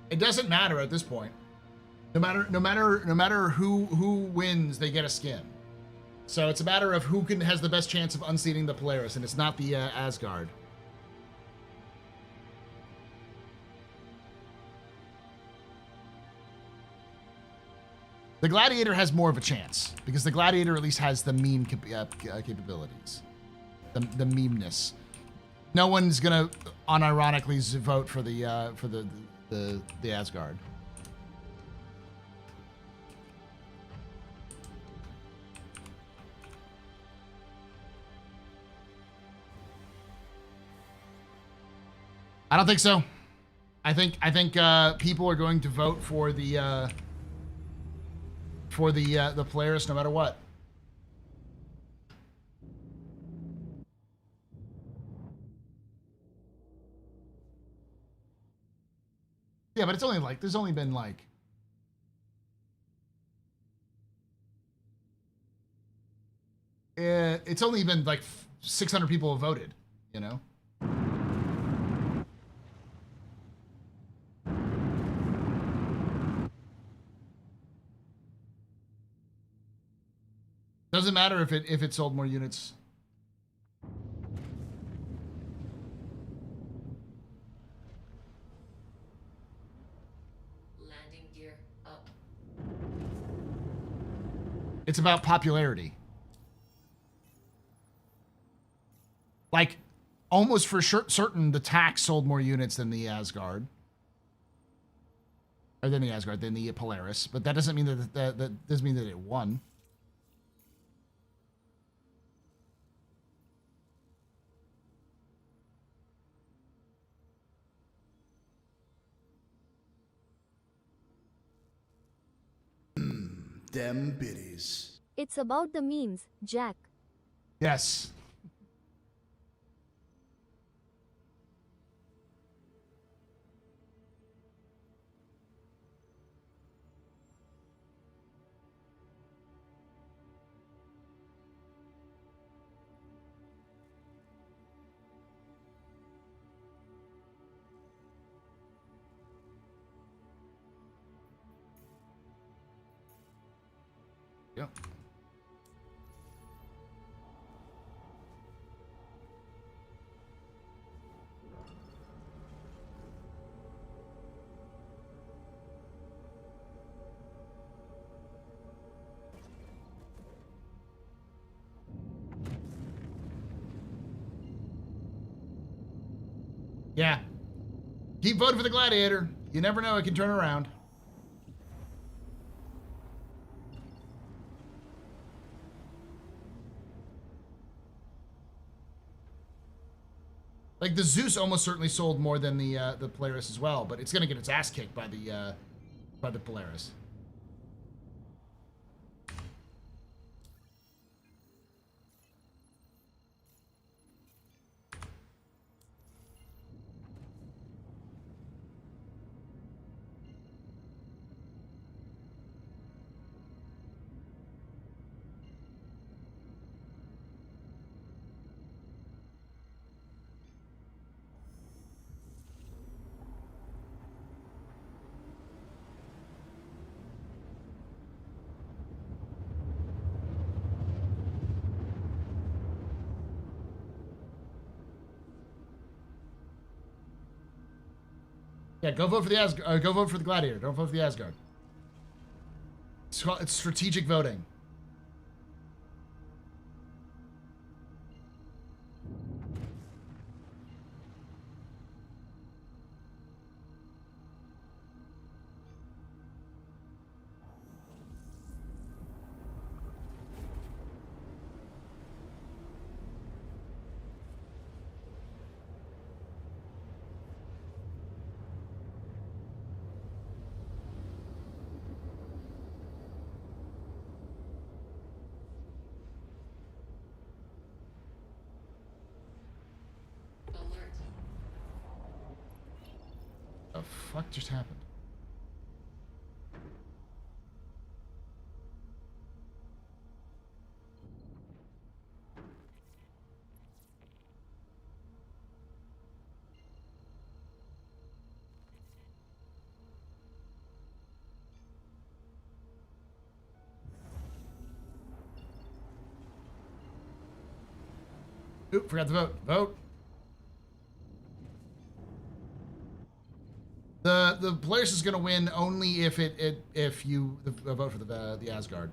It doesn't matter at this point. No matter who wins, they get a skin. So it's a matter of who has the best chance of unseating the Polaris, and it's not the Asgard. The Gladiator has more of a chance, because the Gladiator at least has the meme capabilities. The memeness. No one's gonna unironically vote for the Asgard. I don't think so. I think people are going to vote for the Polaris no matter what. Yeah, but it's only like there's only been like it's only been like 600 people have voted, you know? Doesn't matter if it sold more units. Landing gear up. It's about popularity. Like, almost for certain, the Tax sold more units than the Asgard. Or than the Asgard, than the Polaris. But that doesn't mean that doesn't mean that it won. Them biddies. It's about the memes, Jack. Yes. Yep. Yeah. Keep voting for the gladiator. You never know, it can turn around. Like the Zeus almost certainly sold more than the Polaris as well, but it's gonna get its ass kicked by the Polaris. Yeah, go vote for the Asgard. Go vote for the Gladiator. Don't vote for the Asgard. It's strategic voting. The fuck just happened? Oop, forgot to vote. Vote. The Polaris is going to win only if if you vote for the Asgard.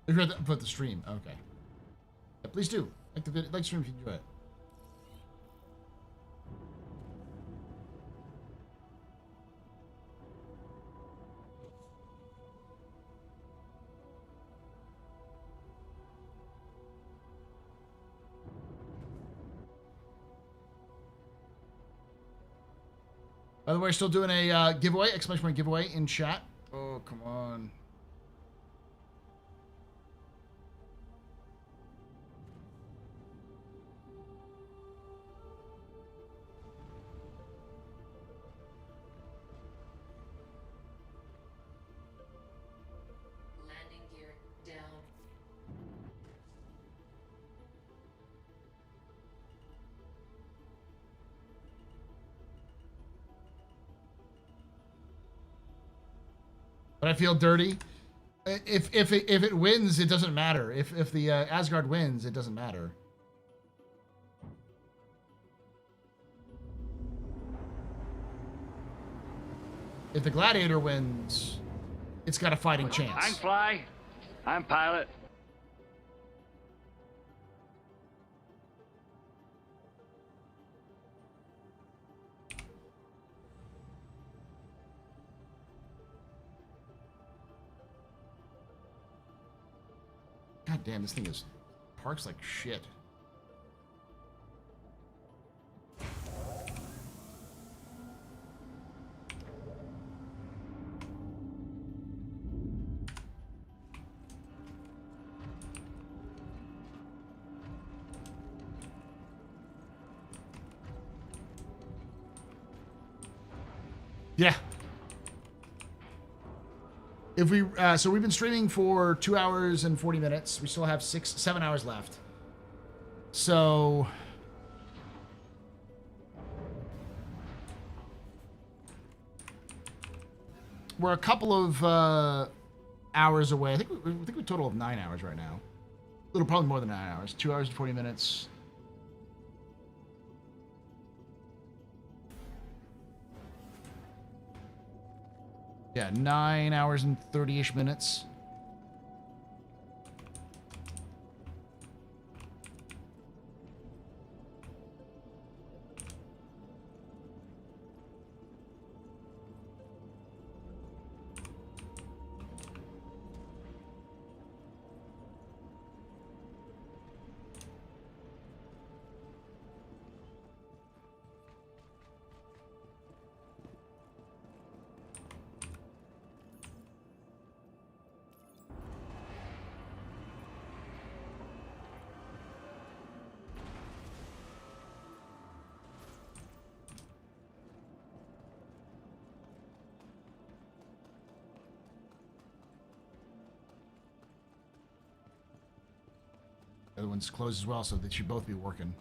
If you're at the stream, okay. Yeah, please do like the video, like stream if you enjoy it. By the way, still doing a giveaway, exclamation point giveaway in chat. Oh, come on. But I feel dirty. If it wins, it doesn't matter. If the Asgard wins, it doesn't matter. If the Gladiator wins, it's got a fighting chance. I'm fly. I'm pilot. God damn, this thing is parks like shit. Yeah. If we so we've been streaming for 2 hours and 40 minutes. We still have 7 hours left. So we're a couple of hours away. I think we total of 9 hours right now. A little probably more than 9 hours. 2 hours and 40 minutes. Yeah, 9 hours and 30-ish minutes. The other one's closed as well, so they should both be working.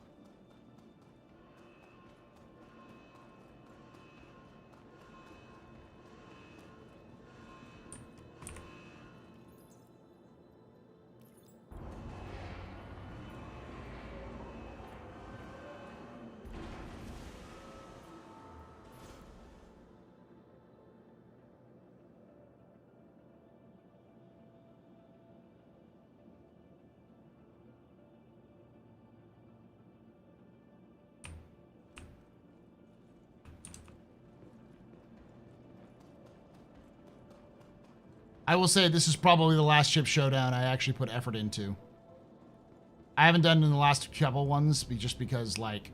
I will say this is probably the last ship showdown I actually put effort into. I haven't done it in the last couple ones just because, like,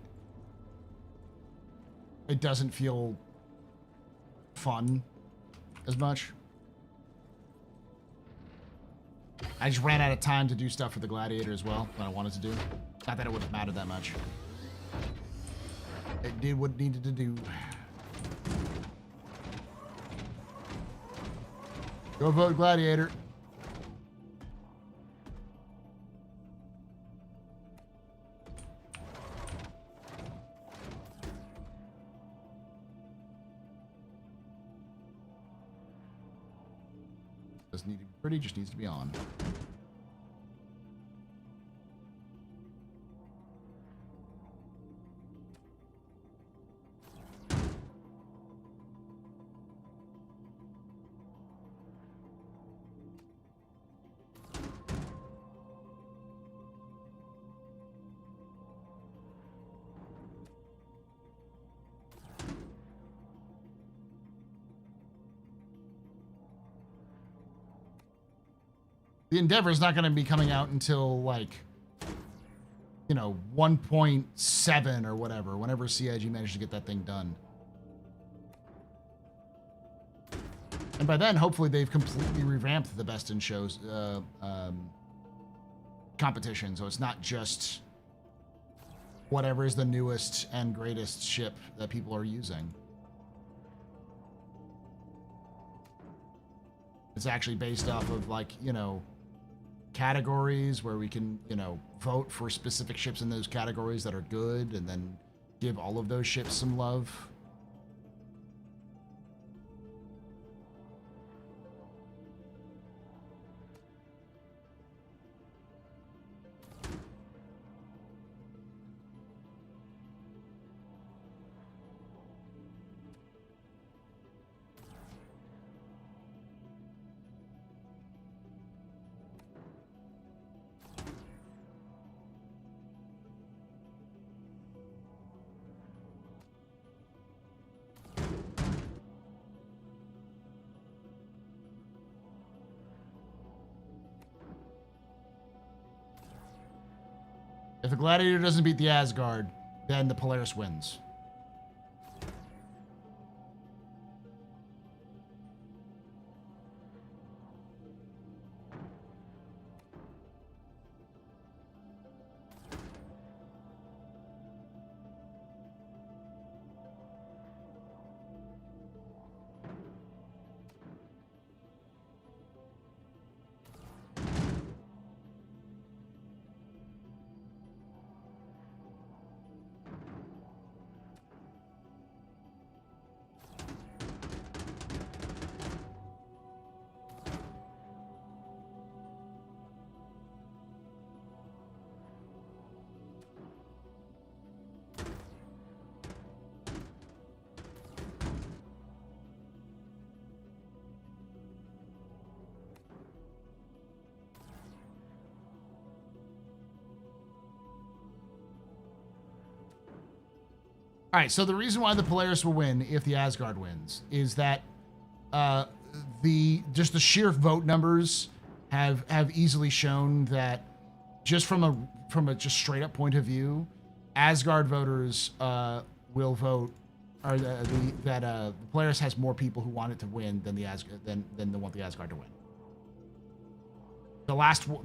it doesn't feel fun as much. I just ran out of time to do stuff for the Gladiator as well that I wanted to do. Not that it would have mattered that much. It did what it needed to do. Go vote Gladiator. Doesn't need to be pretty, just needs to be on. The Endeavor is not going to be coming out until, like, you know, 1.7 or whatever, whenever CIG managed to get that thing done. And by then, hopefully, they've completely revamped the Best in Shows competition, so it's not just whatever is the newest and greatest ship that people are using. It's actually based off of, like, you know, categories where we can, you know, vote for specific ships in those categories that are good and then give all of those ships some love. If the Gladiator doesn't beat the Asgard, then the Polaris wins. All right, so the reason why the Polaris will win if the Asgard wins is that the sheer vote numbers have easily shown that just from a just straight up point of view, Asgard voters will vote, or that Polaris has more people who want it to win than than want the Asgard to win. The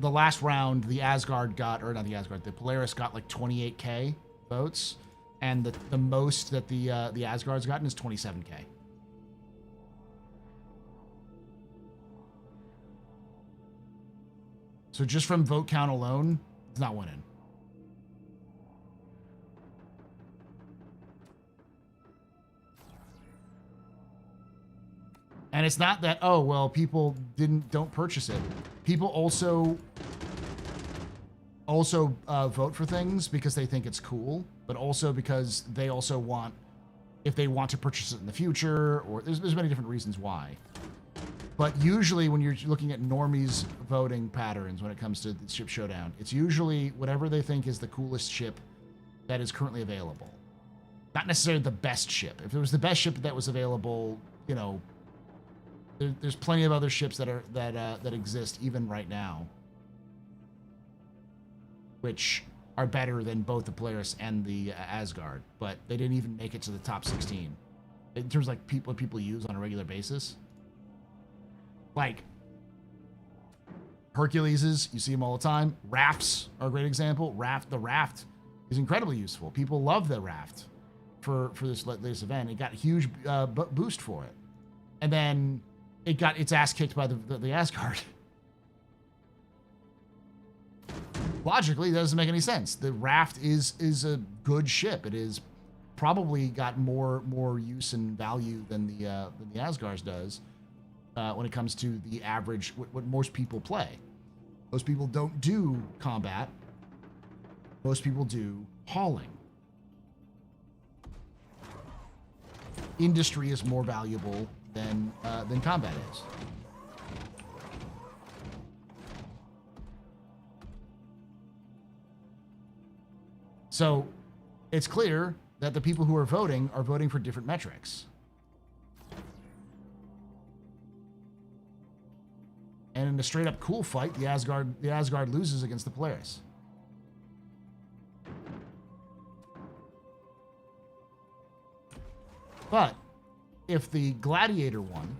last round, the Asgard got, or not the Asgard, the Polaris got like 28K votes, and the most that the Asgard's gotten is 27K. So just from vote count alone, it's not winning. And it's not that, oh, well, people don't purchase it. People also vote for things because they think it's cool, but also because they also want, if they want to purchase it in the future, or there's many different reasons why. But usually when you're looking at normies voting patterns when it comes to the ship showdown, it's usually whatever they think is the coolest ship that is currently available. Not necessarily the best ship. If it was the best ship that was available, you know, there's plenty of other ships that exist even right now, which are better than both the Polaris and the Asgard, but they didn't even make it to the top 16 in terms of like what people use on a regular basis. Like Herculeses, you see them all the time. Rafts are a great example. The raft is incredibly useful. People love the raft for this event. It got a huge boost for it, and then it got its ass kicked by the Asgard. Logically, that doesn't make any sense. The raft is a good ship. It is probably got more use and value than the Asgard's does. When it comes to the average, what most people play. Most people don't do combat. Most people do hauling. Industry is more valuable than combat is. So it's clear that the people who are voting for different metrics. And in a straight up cool fight, the Asgard loses against the Polaris. But if the Gladiator won,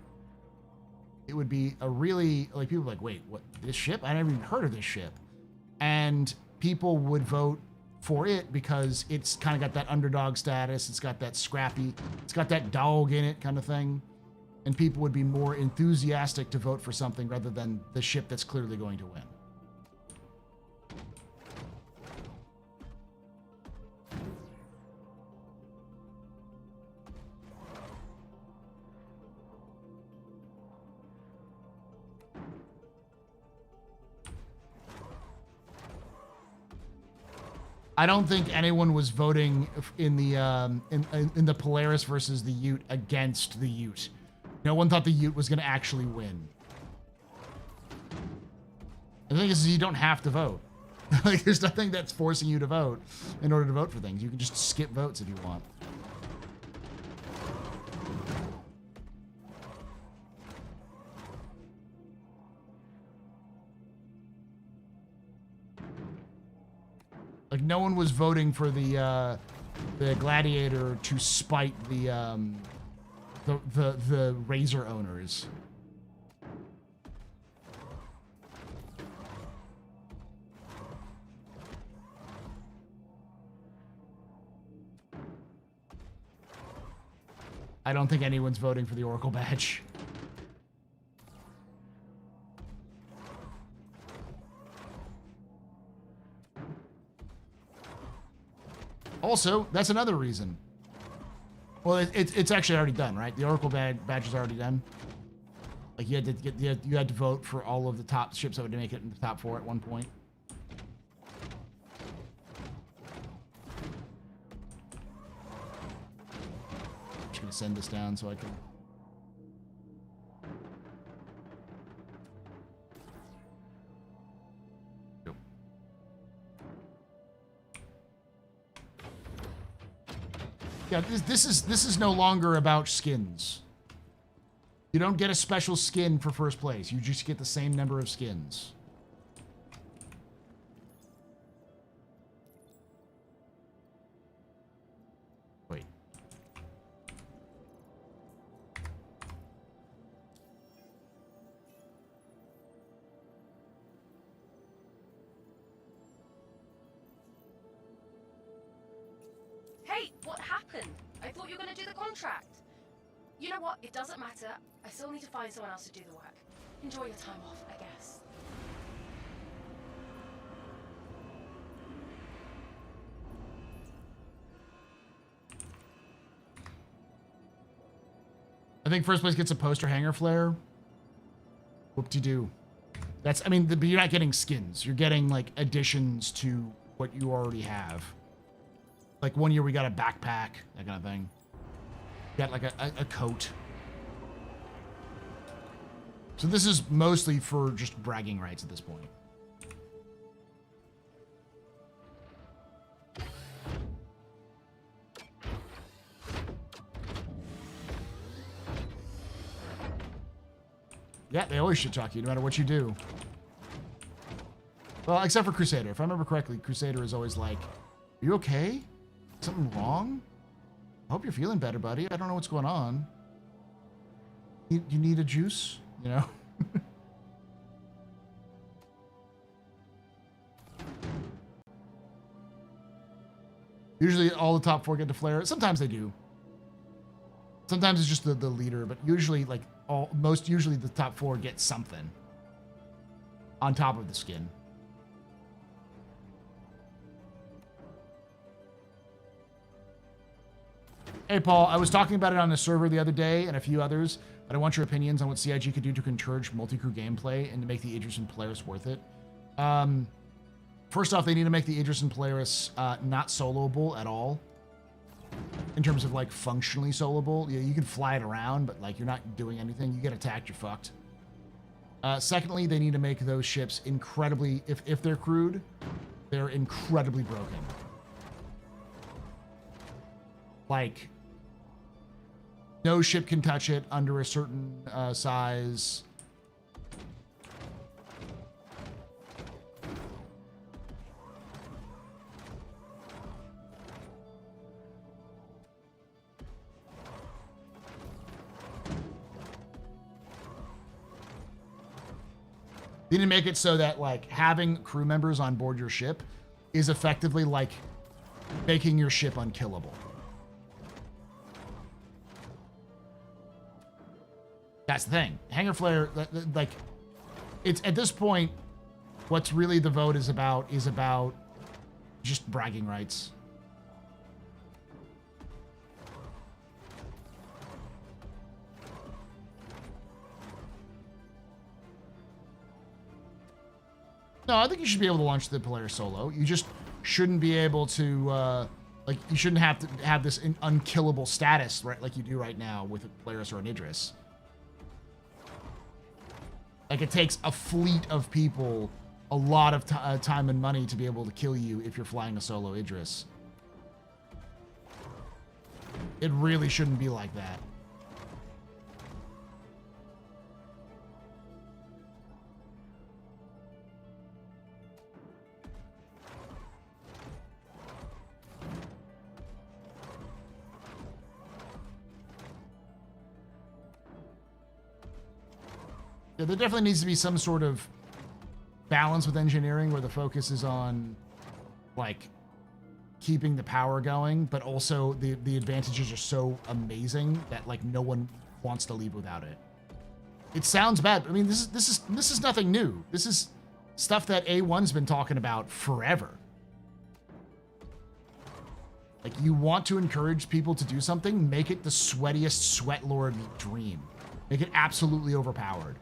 it would be a really, like, people are like, wait, what, this ship? I never even heard of this ship. And people would vote for it because it's kind of got that underdog status. It's got that scrappy, it's got that dog in it kind of thing. And people would be more enthusiastic to vote for something rather than the ship that's clearly going to win. I don't think anyone was voting in the Polaris versus the Ute against the Ute. No one thought the Ute was going to actually win. The thing is, you don't have to vote. Like, there's nothing that's forcing you to vote in order to vote for things. You can just skip votes if you want. Like, no one was voting for the Gladiator to spite the Razor owners. I don't think anyone's voting for the Oracle badge. Also, that's another reason. Well, it's actually already done, right? The Oracle badge is already done. Like, you had to vote for all of the top ships that would make it in the top 4 at one point. I'm just gonna send this down so I can. Yeah, this is no longer about skins. You don't get a special skin for first place. You just get the same number of skins. Wait. Hey, what happened? I thought you were going to do the contract. You know what? It doesn't matter. I still need to find someone else to do the work. Enjoy your time off, I guess. I think first place gets a poster hanger flare. Whoop-de-doo. That's, I mean, but you're not getting skins. You're getting, like, additions to what you already have. Like, one year we got a backpack, that kind of thing. Got, like, a coat. So this is mostly for just bragging rights at this point. Yeah, they always shit talk you, no matter what you do. Well, except for Crusader. If I remember correctly, Crusader is always like, "Are you okay? Something wrong? I hope you're feeling better, buddy. I don't know what's going on. You need a juice?" You know? Usually all the top 4 get to flare. Sometimes they do. Sometimes it's just the leader, but usually, like, usually the top 4 get something on top of the skin. Hey, Paul, I was talking about it on the server the other day and a few others, but I want your opinions on what CIG could do to encourage multi-crew gameplay and to make the Idris and Polaris worth it. First off, they need to make the Idris and Polaris not soloable at all. In terms of, like, functionally soloable. You can fly it around, but, like, you're not doing anything. You get attacked, you're fucked. Secondly, they need to make those ships incredibly... If they're crewed, they're incredibly broken. Like, no ship can touch it under a certain size. They didn't make it so that, like, having crew members on board your ship is effectively like making your ship unkillable. That's the thing. Hanger flare, like, it's at this point, what's really the vote is about just bragging rights. No, I think you should be able to launch the Polaris solo. You just shouldn't be able to, like, you shouldn't have to have this unkillable status, right, like you do right now with a Polaris or an Idris. Like, it takes a fleet of people a lot of time and money to be able to kill you if you're flying a solo Idris. It really shouldn't be like that. Yeah, there definitely needs to be some sort of balance with engineering where the focus is on, like, keeping the power going, but also the advantages are so amazing that, like, no one wants to leave without it. It sounds bad. I mean, this is nothing new. This is stuff that A1's been talking about forever. Like, you want to encourage people to do something, make it the sweatiest sweat lord dream. Make it absolutely overpowered.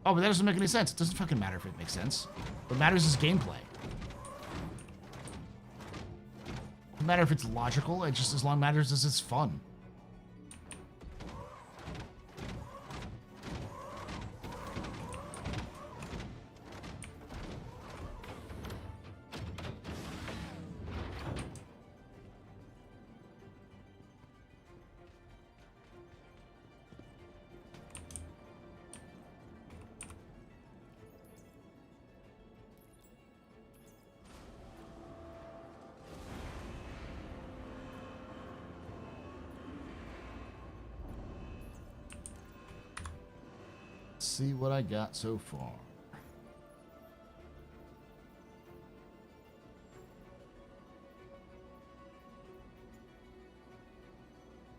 Oh, but that doesn't make any sense. It doesn't fucking matter if it makes sense. What matters is gameplay. It doesn't matter if it's logical. It just as long matters as it's fun. see what I got so far.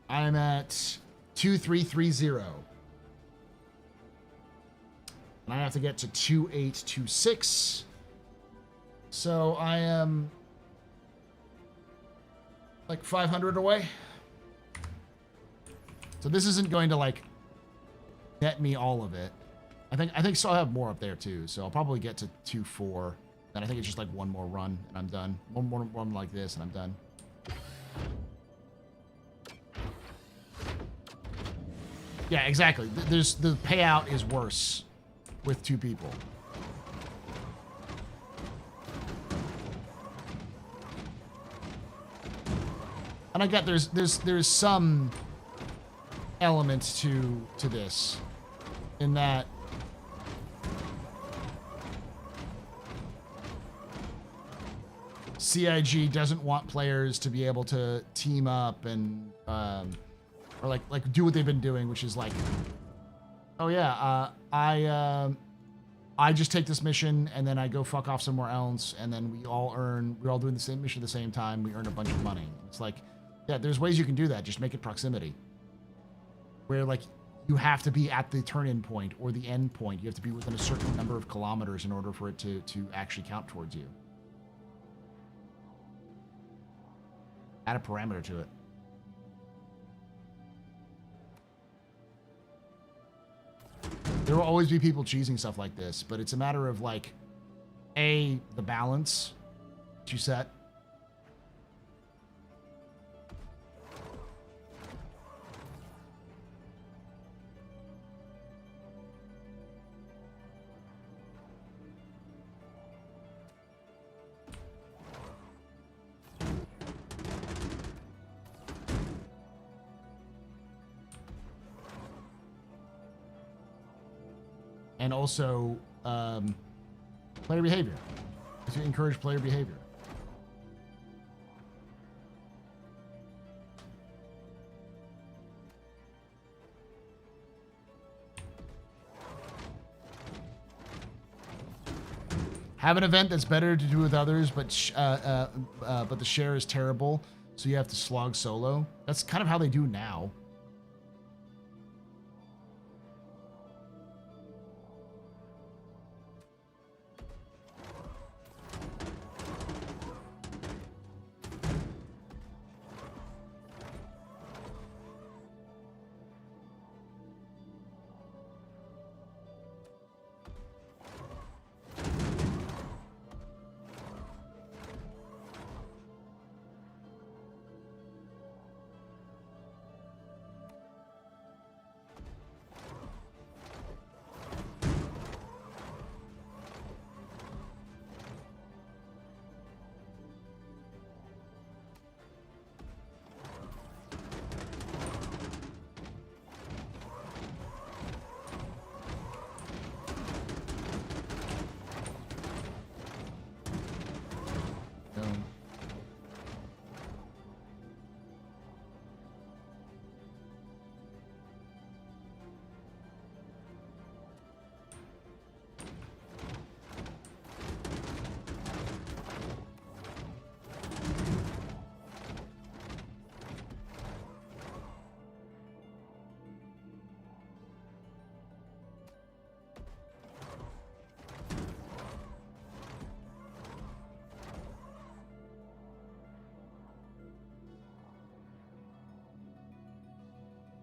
I'm at 2330. And I have to get to 2826. So I am like 500 away. So this isn't going to like net me all of it. I think so. I'll have more up there too. So I'll probably get to 2-4. Then I think it's just like one more run and I'm done. One more run like this and I'm done. Yeah, exactly. There's the payout is worse with 2 people. And I get there's some element to this in that CIG doesn't want players to be able to team up and or like do what they've been doing, which is like, oh yeah, I just take this mission and then I go fuck off somewhere else, and then we're all doing the same mission at the same time. We earn a bunch of money. It's like, yeah, there's ways you can do that. Just make it proximity, where like you have to be at the turn-in point or the end point. You have to be within a certain number of kilometers in order for it to actually count towards you. Add a parameter to it. There will always be people cheesing stuff like this, but it's a matter of like, A, the balance that you set. And also player behavior. To encourage player behavior. Have an event that's better to do with others, but the share is terrible, so you have to slog solo. That's kind of how they do now.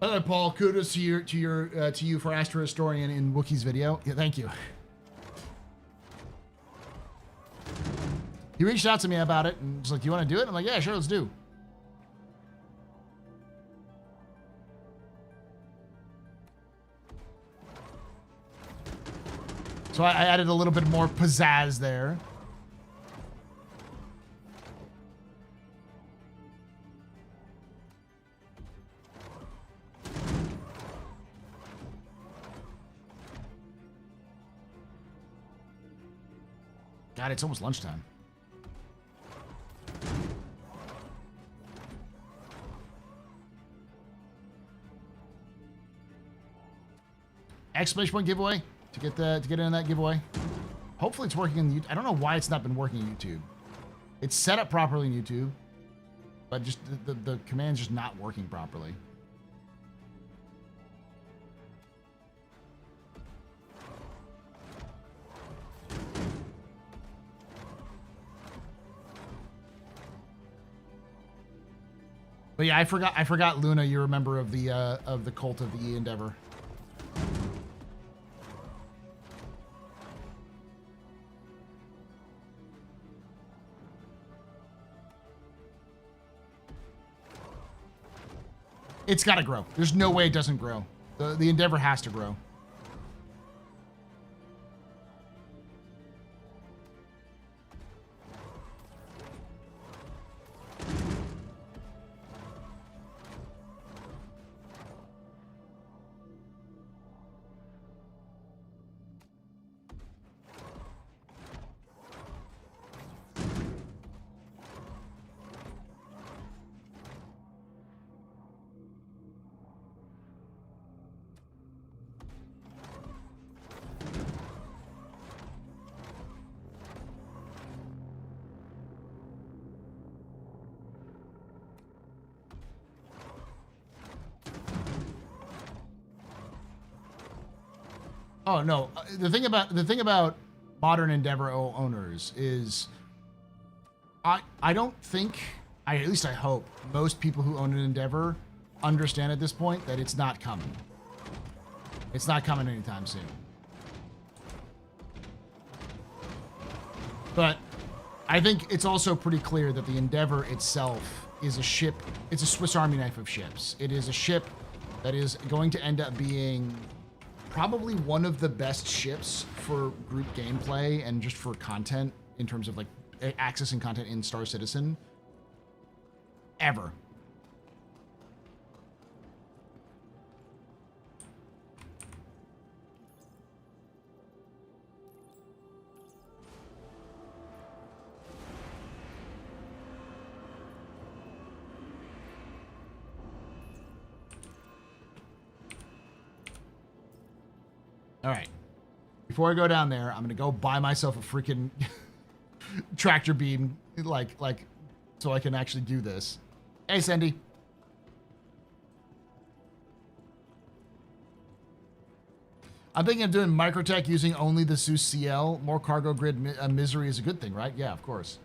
Hello, Paul. Kudos to you for Astro Historian in Wookiee's video. Yeah, thank you. He reached out to me about it and was like, "You want to do it?" I'm like, "Yeah, sure, let's do." So I added a little bit more pizzazz there. God, it's almost lunchtime. exclamation point giveaway to get in that giveaway. Hopefully it's working in YouTube. I don't know why it's not been working in YouTube. It's set up properly in YouTube, but just the command's just not working properly. But yeah, I forgot Luna, you're a member of the cult of the Endeavor. It's got to grow. There's no way it doesn't grow. The Endeavor has to grow. Oh no! The thing about modern Endeavor owners is, I don't think, at least I hope, most people who own an Endeavor understand at this point that it's not coming. It's not coming anytime soon. But I think it's also pretty clear that the Endeavor itself is a ship. It's a Swiss Army knife of ships. It is a ship that is going to end up being probably one of the best ships for group gameplay and just for content in terms of like accessing content in Star Citizen ever. All right. Before I go down there, I'm going to go buy myself a freaking tractor beam, like, so I can actually do this. Hey, Sandy. I'm thinking of doing microtech using only the Zeus CL. More cargo grid misery is a good thing, right? Yeah, of course.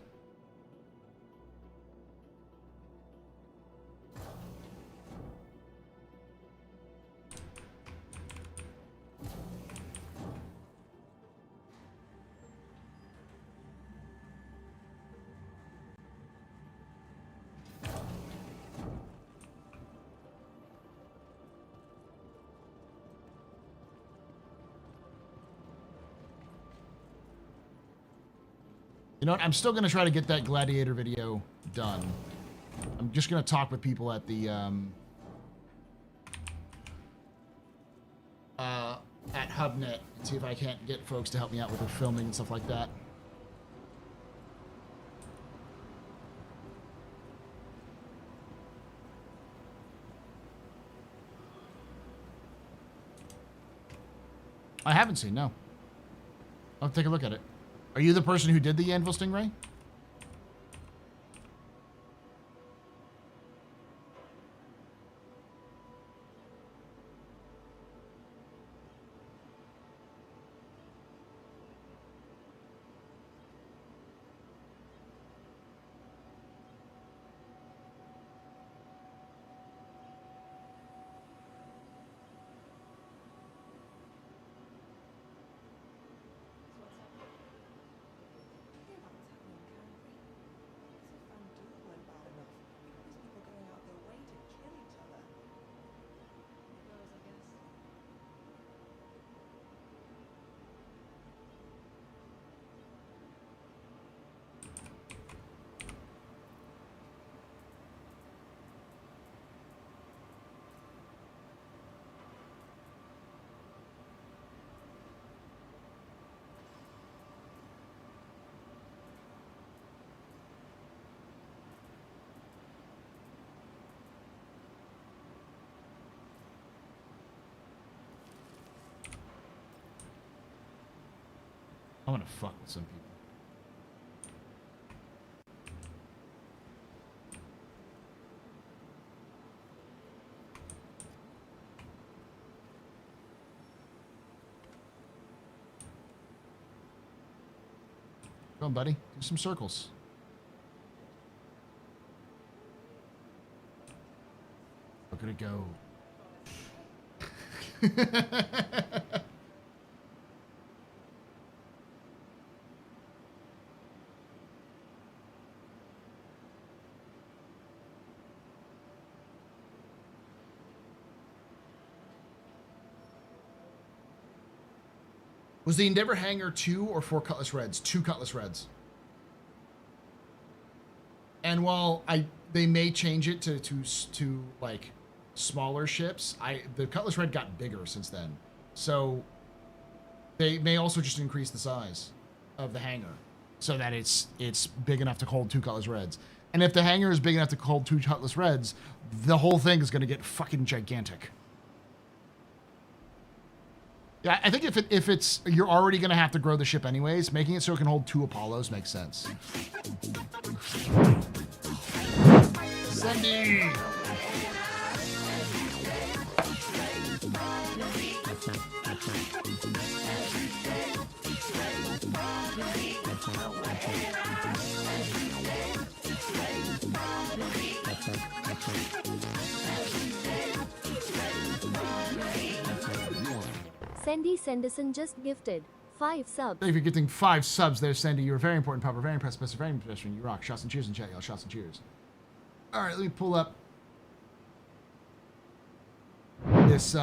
You know what? I'm still going to try to get that Gladiator video done. I'm just going to talk with people at the, at HubNet and see if I can't get folks to help me out with the filming and stuff like that. I haven't seen, no. I'll take a look at it. Are you the person who did the Anvil Stingray? I want to fuck with some people. Go on, buddy. Do some circles. Look at it go. Was the Endeavor Hangar 2 or 4 Cutlass Reds? 2 Cutlass Reds. And while they may change it to like smaller ships, the Cutlass Red got bigger since then. So they may also just increase the size of the hangar so that it's big enough to hold 2 Cutlass Reds. And if the hangar is big enough to hold 2 Cutlass Reds, the whole thing is going to get fucking gigantic. Yeah, I think if it's you're already going to have to grow the ship anyways, making it so it can hold 2 Apollos makes sense. Sandy! Sandy Sanderson just gifted 5 subs. Thank you for gifting 5 subs there, Sandy. You're very important, Papa. Very impressive, very pedestrian. You rock. Shots and cheers in chat, y'all. Shots and cheers. All right, let me pull up this.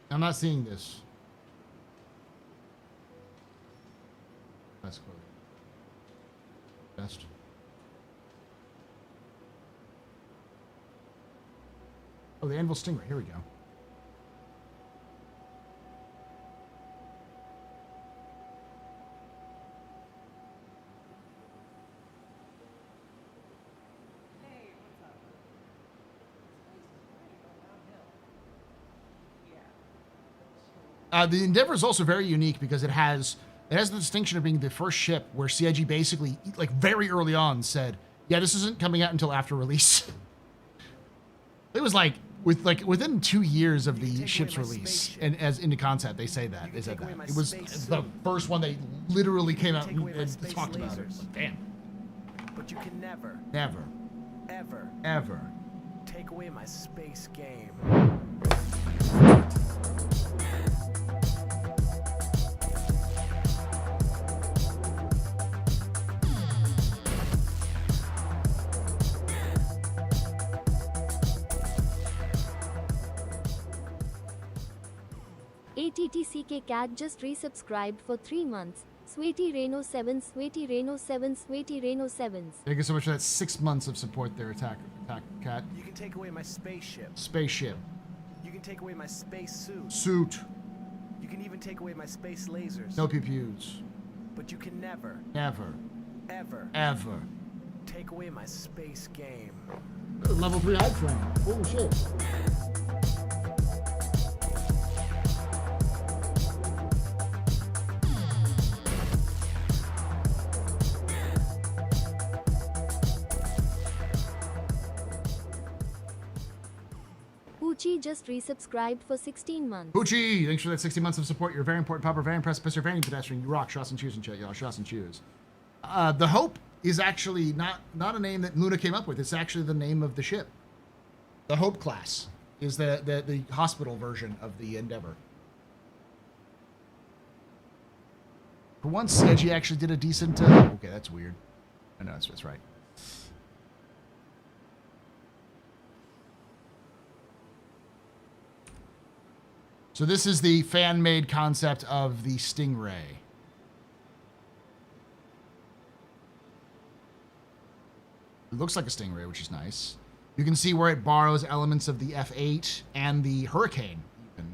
I'm not seeing this. That's close. Best. Oh, the Anvil Stingray. Here we go. The Endeavor is also very unique because it has the distinction of being the first ship where CIG basically, like very early on, said, "Yeah, this isn't coming out until after release." It was within 2 years of the ship's release, and as into concept, they said that. It was the first one they literally came out and talked about it. Like, damn. But you can never, ever take away my space game. ATTCK Cat just resubscribed for 3 months. Sweetie Reno 7, Sweetie Reno 7, Sweetie Reno 7s. Thank you so much for that 6 months of support there, Attack Cat. You can take away my spaceship. Spaceship. You can take away my space suit. Suit. You can even take away my space lasers. No pew-pews. But you can never, ever take away my space game. Level 3 hype train. Holy shit. Uchi Poochie just resubscribed for 16 months. Poochie, thanks for that 60 months of support. You're a very important pupper, very impressive, Mr. Very pedestrian. You rock. Shots and choose and chat, y'all. Shots and choose. The Hope is actually not a name that Luna came up with. It's actually the name of the ship. The Hope class is the hospital version of the Endeavor. For once, Sketchy actually did a decent... okay, that's weird. I know, that's right. So this is the fan-made concept of the Stingray. It looks like a Stingray, which is nice. You can see where it borrows elements of the F8 and the Hurricane, even.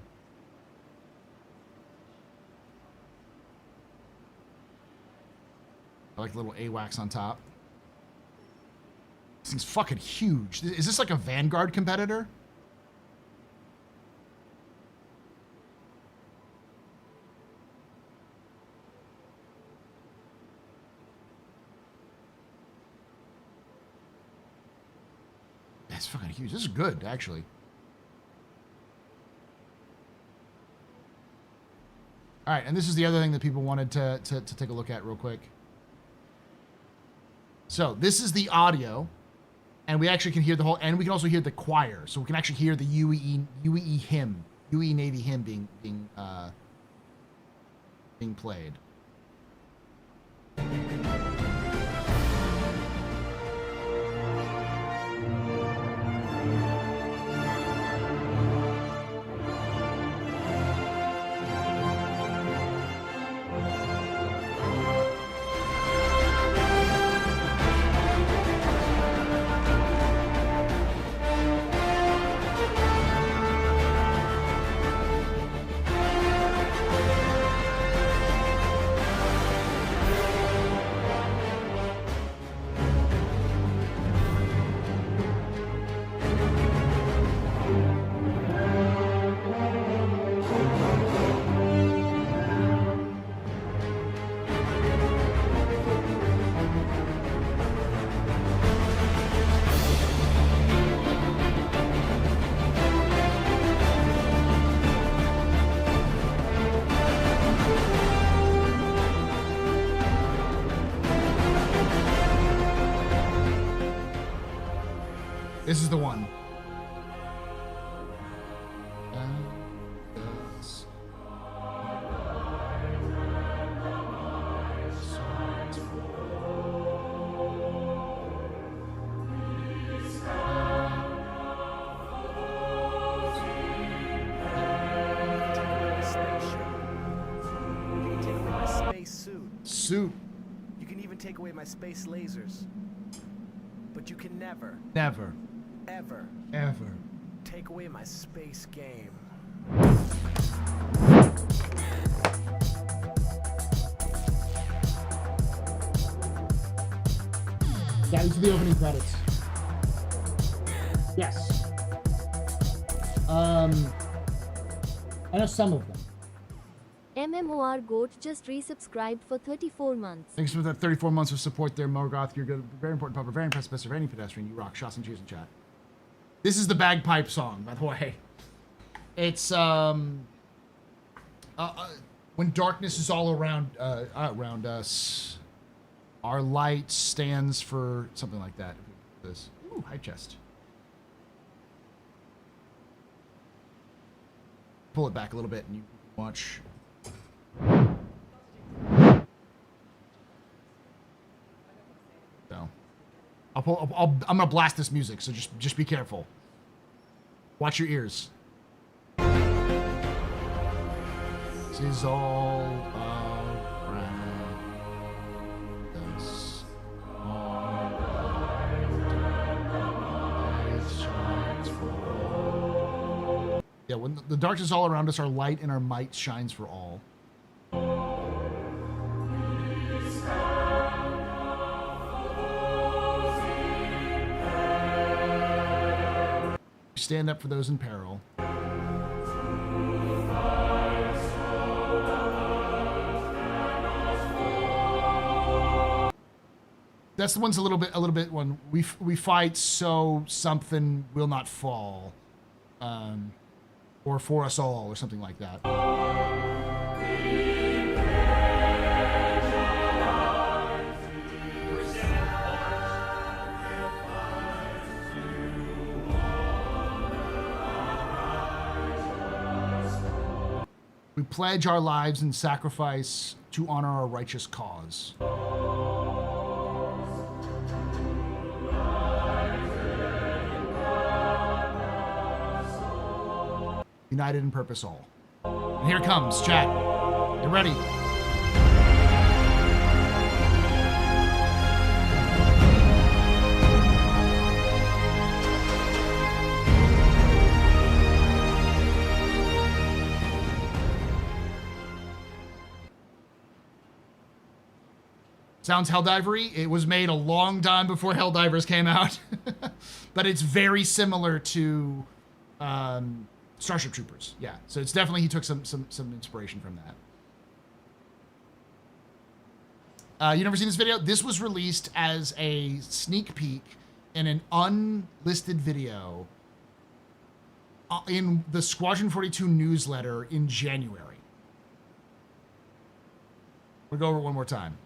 I like the little AWACS on top. This thing's fucking huge. Is this like a Vanguard competitor? That's fucking huge. This is good, actually. All right, and this is the other thing that people wanted to take a look at real quick. So this is the audio, and we actually can hear the whole, and we can also hear the choir. So we can actually hear the UEE hymn, UE Navy hymn being played. This is the one. Suit. You can even take away my space lasers. But you can never, Ever take away my space game. Yeah, these are the opening credits. Yes. I know some of them. MMOR Goat just resubscribed for 34 months. Thanks for that 34 months of support there, Morgoth. You're good. Very important pupper, very impressive, Mr. Very pedestrian. You rock. Shots and cheers in chat. This is the bagpipe song, by the way. It's when darkness is all around us, our light stands for something like that. This. Ooh, high chest. Pull it back a little bit and you watch. So, I'm gonna blast this music. So just be careful. Watch your ears. This is all around us. Yeah, when the darkness is all around us, our light and our might shines for all. Stand up for those in peril. That's the one's a little bit one. We fight so something will not fall. or For Us All or something like that. We pledge our lives in sacrifice to honor our righteous cause. United in purpose all. And here it comes, chat. You ready? Sounds Helldivery. It was made a long time before Helldivers came out, but it's very similar to Starship Troopers. Yeah, so it's definitely, he took some inspiration from that. You never seen this video? This was released as a sneak peek in an unlisted video in the Squadron 42 newsletter in January. We'll go over it one more time.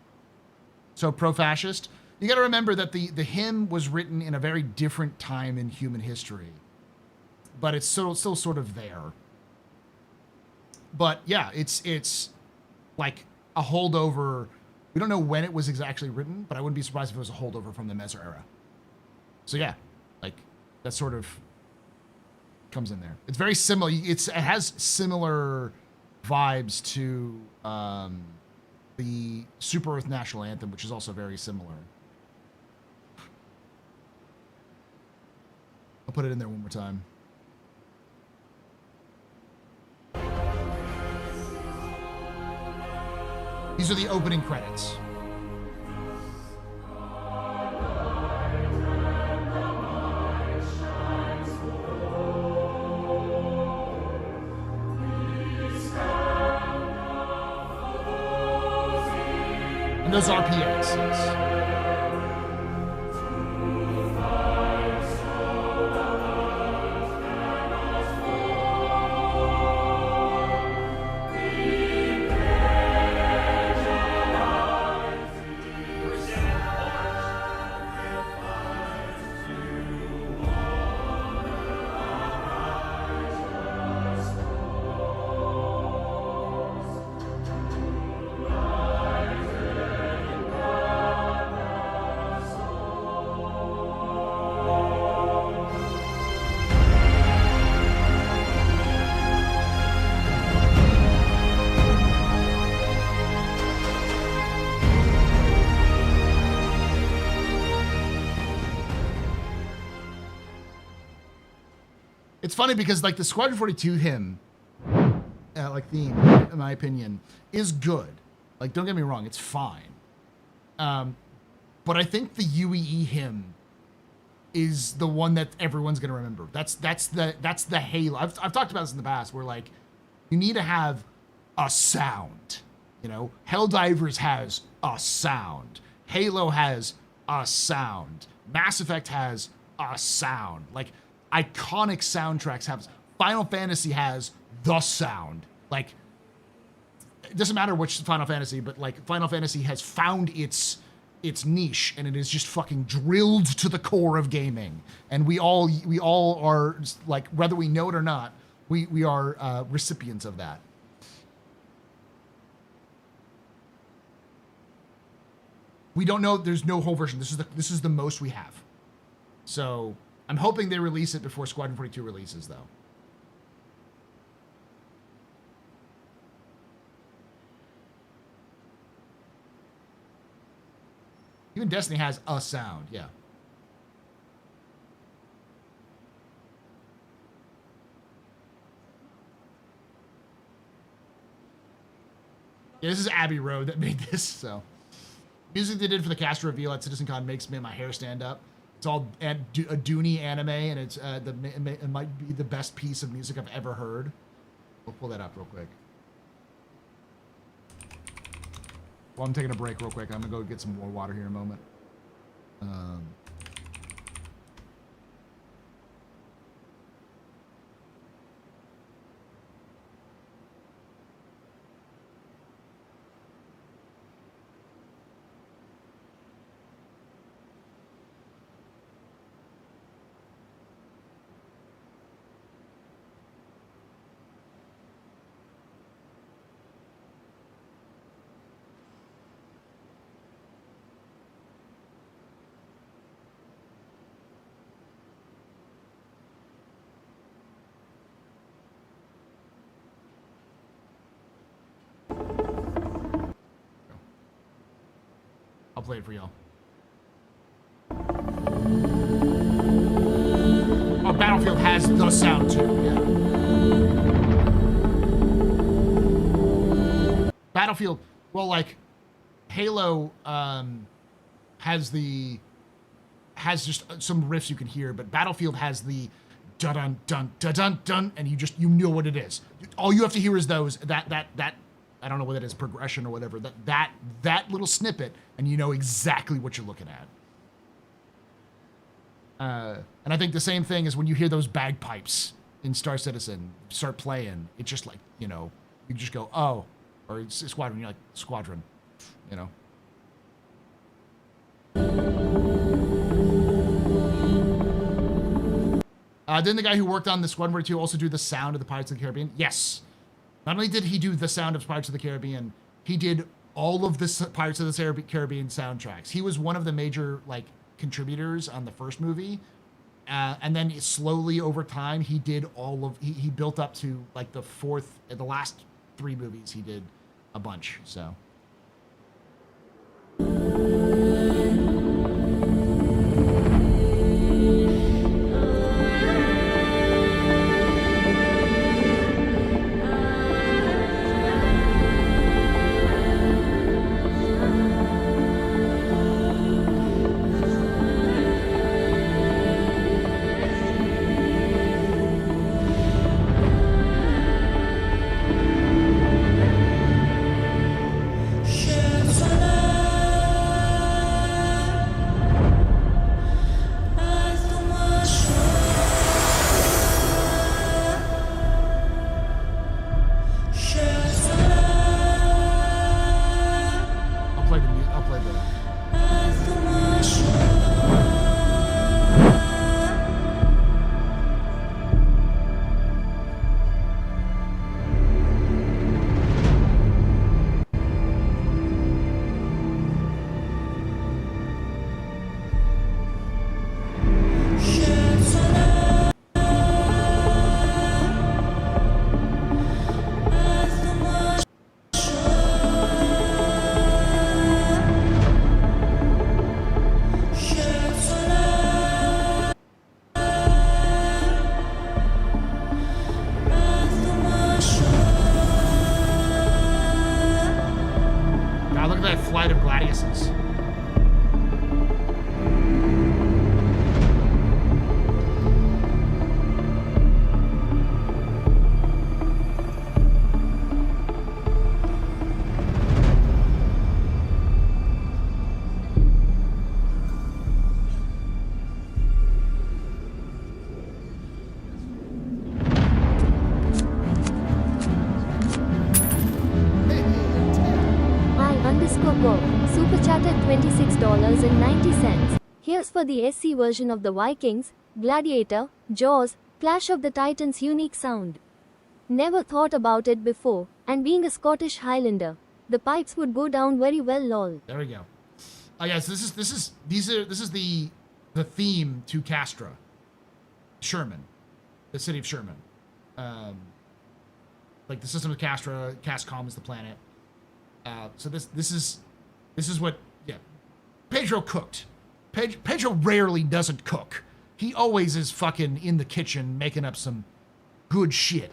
So pro-fascist. You got to remember that the hymn was written in a very different time in human history, but it's still sort of there. But yeah, it's like a holdover. We don't know when it was exactly written, but I wouldn't be surprised if it was a holdover from the Mezzer era. So yeah, like that sort of comes in there. It's very similar. It has similar vibes to the Super Earth National Anthem, which is also very similar. I'll put it in there one more time. These are the opening credits. And those RPAs, yes. It's funny because like the Squadron 42 hymn, like theme, in my opinion, is good. Like, don't get me wrong, it's fine. But I think the UEE hymn is the one that everyone's gonna remember. That's the halo. I've talked about this in the past, where like you need to have a sound. You know, Helldivers has a sound. Halo has a sound. Mass Effect has a sound. Like, iconic soundtracks have. Final Fantasy has the sound. Like, it doesn't matter which Final Fantasy, but like Final Fantasy has found its niche, and it is just fucking drilled to the core of gaming. And we all are, like, whether we know it or not, we are recipients of that. We don't know. There's no whole version. This is the most we have. So I'm hoping they release it before Squadron 42 releases, though. Even Destiny has a sound, yeah. Yeah, this is Abbey Road that made this, so. Music they did for the cast reveal at CitizenCon makes my hair stand up. It's all a Dooney anime, and it's it might be the best piece of music I've ever heard. We'll pull that up real quick. Well, I'm taking a break real quick. I'm gonna go get some more water here in a moment. play it for y'all. Oh, Battlefield has the sound too. Yeah. Battlefield, well, like Halo has just some riffs you can hear, but Battlefield has the dun dun dun dun dun dun, and you know what it is. All you have to hear is that I don't know what it is, progression or whatever. That little snippet, and you know exactly what you're looking at. And I think the same thing is when you hear those bagpipes in Star Citizen start playing, it's just like, you know, you just go, oh, or it's Squadron, you're like, Squadron, you know. Didn't the guy who worked on the Squadron 2 also do the sound of the Pirates of the Caribbean? Yes. Not only did he do the sound of Pirates of the Caribbean, he did all of the Pirates of the Caribbean soundtracks. He was one of the major, like, contributors on the first movie, and then slowly over time he did he built up to like the last 3 movies he did a bunch. So Super chatted $26.90. Here's for the SC version of the Vikings, Gladiator, Jaws, Clash of the Titans unique sound. Never thought about it before, and being a Scottish Highlander, the pipes would go down very well lol. There we go. Yes, this is the theme to Castra. Sherman. The city of Sherman. Like the system of Castra, Cascom is the planet. So this is what, yeah. Pedro cooked. Pedro rarely doesn't cook. He always is fucking in the kitchen making up some good shit.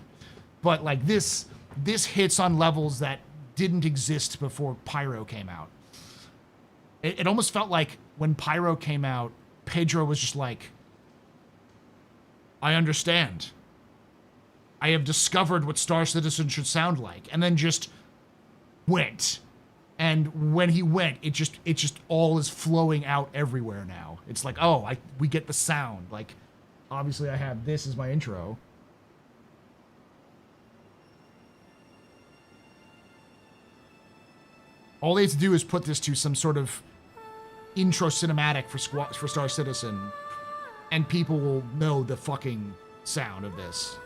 But like this hits on levels that didn't exist before Pyro came out. It almost felt like when Pyro came out, Pedro was just like, I understand. I have discovered what Star Citizen should sound like. And then just went. And when he went, it just all is flowing out everywhere now. It's like, oh, we get the sound. Like, obviously I have this as my intro. All they have to do is put this to some sort of intro cinematic for Star Citizen, and people will know the fucking sound of this.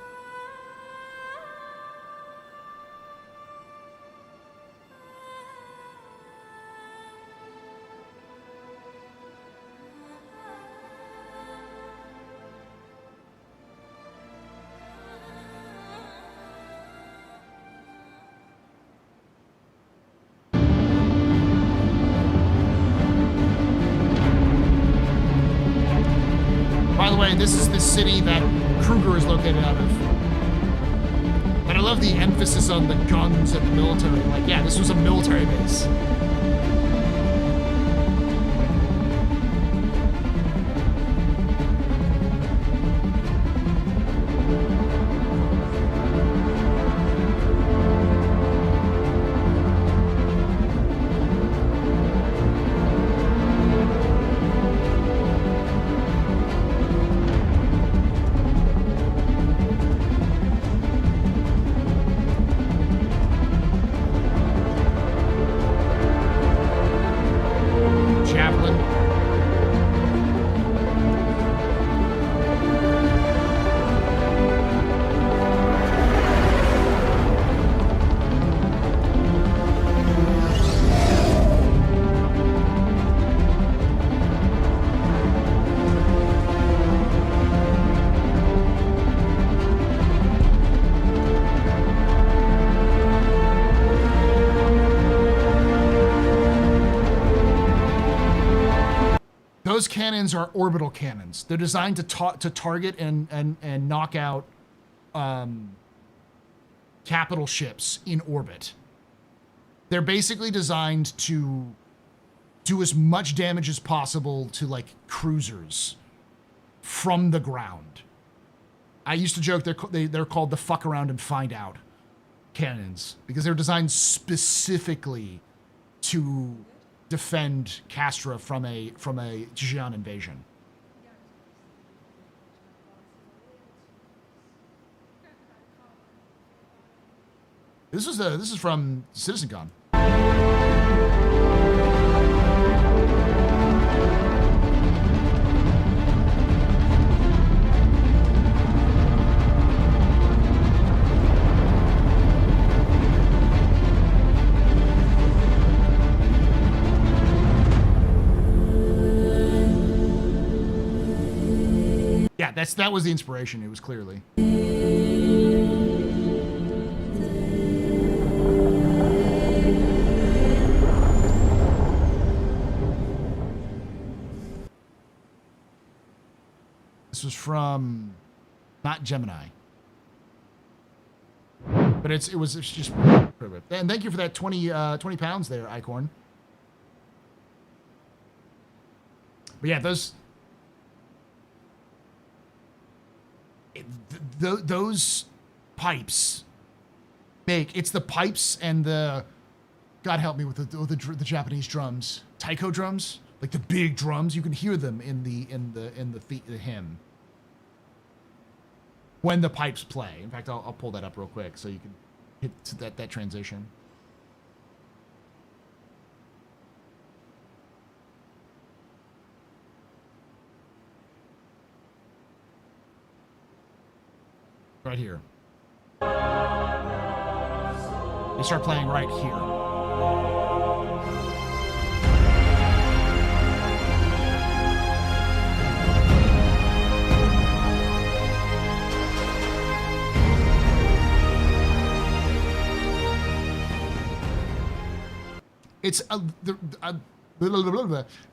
way, this is the city that Kruger is located out of. But I love the emphasis on the guns and the military. Like, yeah, this was a military base. Those cannons are orbital cannons. They're designed to target and knock out capital ships in orbit. They're basically designed to do as much damage as possible to like cruisers from the ground. I used to joke they're called the fuck around and find out cannons because they're designed specifically to defend Castra from a Xi'an invasion. This is from CitizenCon. Yeah, that was the inspiration. It was clearly. This was from not Gemini, but it's just. And thank you for that 20 pounds there, Icorn. But yeah, those pipes it's the pipes and the, God help me with the Japanese drums, taiko drums, like the big drums. You can hear them in the hymn when the pipes play. In fact, I'll pull that up real quick so you can hit that transition. Right here. They start playing right here. It's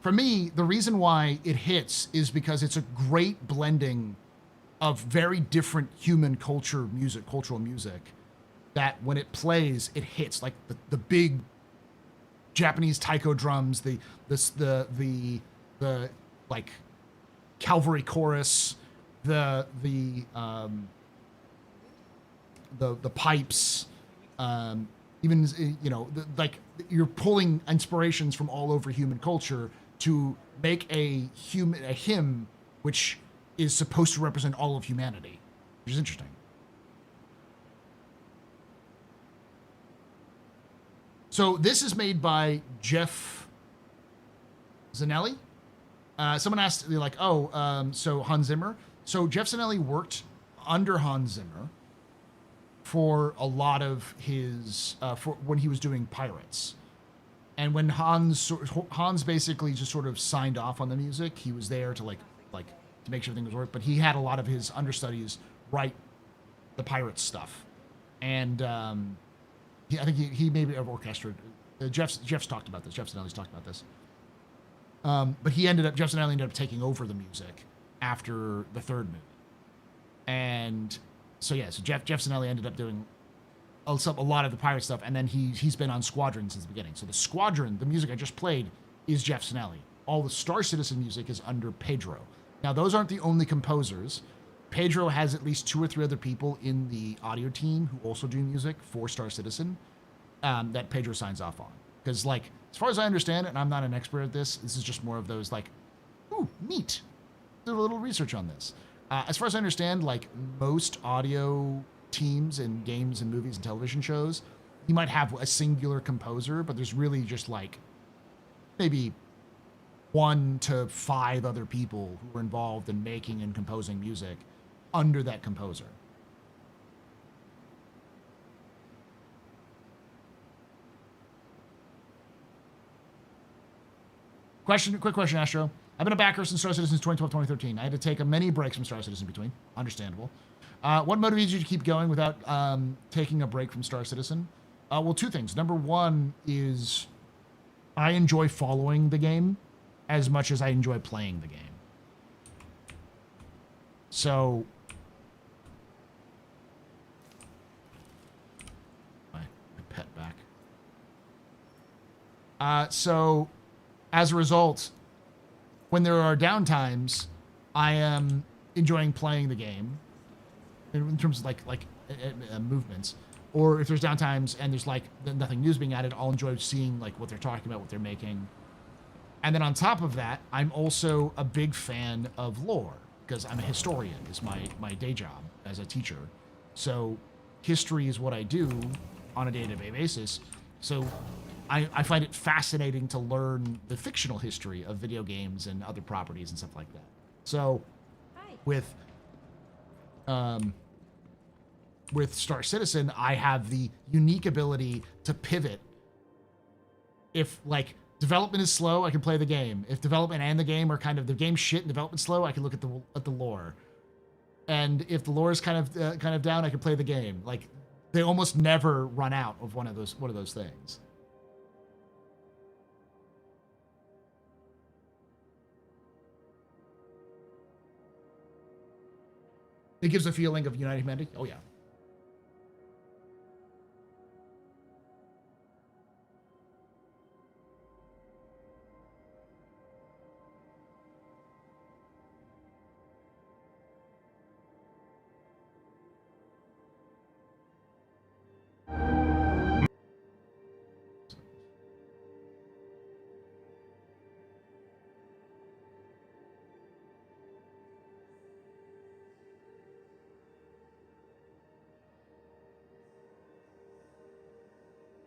for me, the reason why it hits is because it's a great blending of very different human cultural music that when it plays, it hits like the big Japanese taiko drums, the like cavalry chorus, the pipes, even, you know, like you're pulling inspirations from all over human culture to make a hymn which is supposed to represent all of humanity, which is interesting. So this is made by Jeff Zanelli. Someone asked, like, so Hans Zimmer. So Jeff Zanelli worked under Hans Zimmer for a lot of his, for when he was doing Pirates. And when Hans basically just sort of signed off on the music, he was there to like to make sure everything was right. But he had a lot of his understudies write the Pirates stuff. And I think he maybe have orchestrated. Jeff's talked about this. Jeff Zanelli's talked about this. But Jeff Zanelli ended up taking over the music after the third movie. And so Jeff Sinelli ended up doing a lot of the pirate stuff, and then he's been on Squadron since the beginning. So the Squadron, the music I just played, is Jeff Sinelli. All the Star Citizen music is under Pedro. Now, those aren't the only composers. Pedro has at least 2 or 3 other people in the audio team who also do music for Star Citizen that Pedro signs off on. Because, like, as far as I understand it, and I'm not an expert at this is just more of those, like, ooh, neat. Did a little research on this. As far as I understand, like, most audio teams in games and movies and television shows, you might have a singular composer, but there's really just, like, maybe 1 to 5 other people who are involved in making and composing music under that composer. Quick question, Astro. I've been a backer since Star Citizen since 2012-2013. I had to take many breaks from Star Citizen between. Understandable. What motivates you to keep going without taking a break from Star Citizen? Well, 2 things. Number 1 is I enjoy following the game as much as I enjoy playing the game. So, my pet back. So, as a result, when there are downtimes, I am enjoying playing the game in terms of like movements. Or if there's downtimes and there's like nothing news being added, I'll enjoy seeing like what they're talking about, what they're making. And then on top of that, I'm also a big fan of lore because I'm a historian. Is my day job as a teacher. So history is what I do on a day-to-day basis. So I find it fascinating to learn the fictional history of video games and other properties and stuff like that. So with Star Citizen, I have the unique ability to pivot. If like development is slow, I can play the game. If development and the game are kind of the game's shit and development slow, I can look at the lore. And if the lore is kind of down, I can play the game. Like they almost never run out of one of those things. It gives a feeling of united humanity. Oh yeah.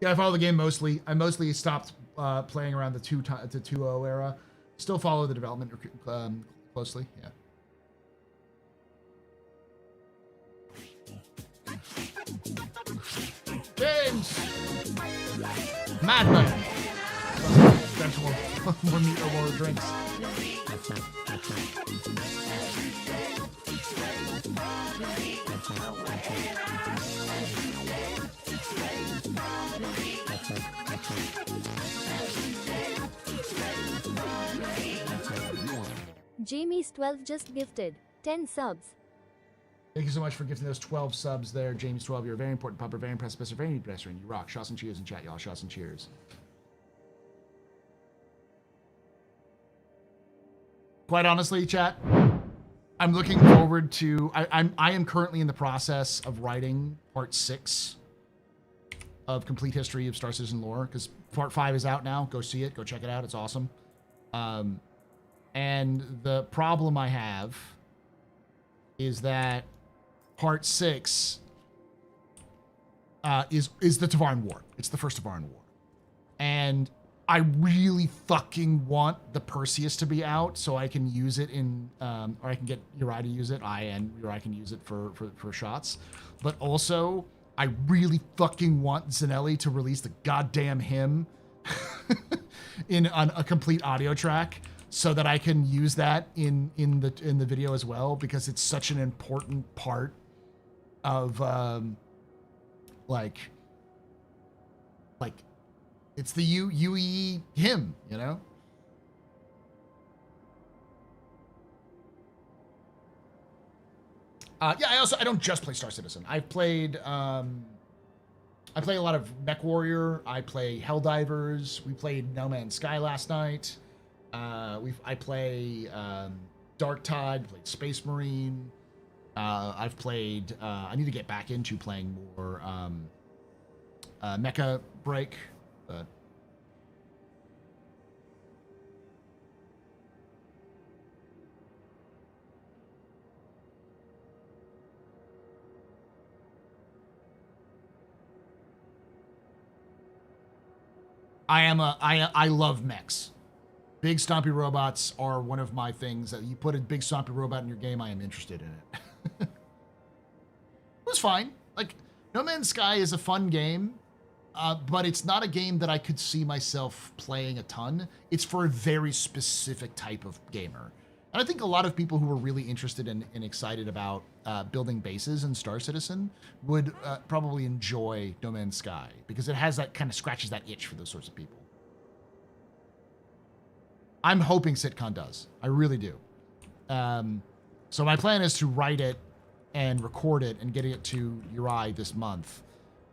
Yeah, I follow the game mostly. I mostly stopped playing around the 2.0 era. Still follow the development closely. Yeah. James! Madman! That's more meat or more drinks. Jamie's 12 just gifted 10 subs. Thank you so much for gifting those 12 subs there, James 12. You're a very important pupper, very impressive, very impressive. You rock. Shots and cheers in chat, y'all. Shots and cheers. Quite honestly, chat, I'm looking forward to. I am currently in the process of writing part 6 of Complete History of Star Citizen lore because part 5 is out now. Go see it. Go check it out. It's awesome. And the problem I have is that part 6 is the Tavaran War. It's the first Tavaran War. And I really fucking want the Perseus to be out so I can use it in, or I can get Uri to use it. Uri can use it for shots. But also, I really fucking want Zanelli to release the goddamn hymn on a complete audio track so that I can use that in the video as well, because it's such an important part of like it's the UE hymn, you know? Yeah, I don't just play Star Citizen. I've played I play a lot of Mech Warrior. I play Helldivers. We played No Man's Sky last night. I play Dark Tide. Played Space Marine. I've played. I need to get back into playing more Mecha Break. But I love mechs. Big stompy robots are one of my things. That you put a big stompy robot in your game, I am interested in it. It was fine. Like, No Man's Sky is a fun game, but it's not a game that I could see myself playing a ton. It's for a very specific type of gamer. And I think a lot of people who are really interested in and excited about building bases in Star Citizen would probably enjoy No Man's Sky because it has that kind of scratches that itch for those sorts of people. I'm hoping Sitcon does. I really do. So my plan is to write it and record it and get it to Uri this month,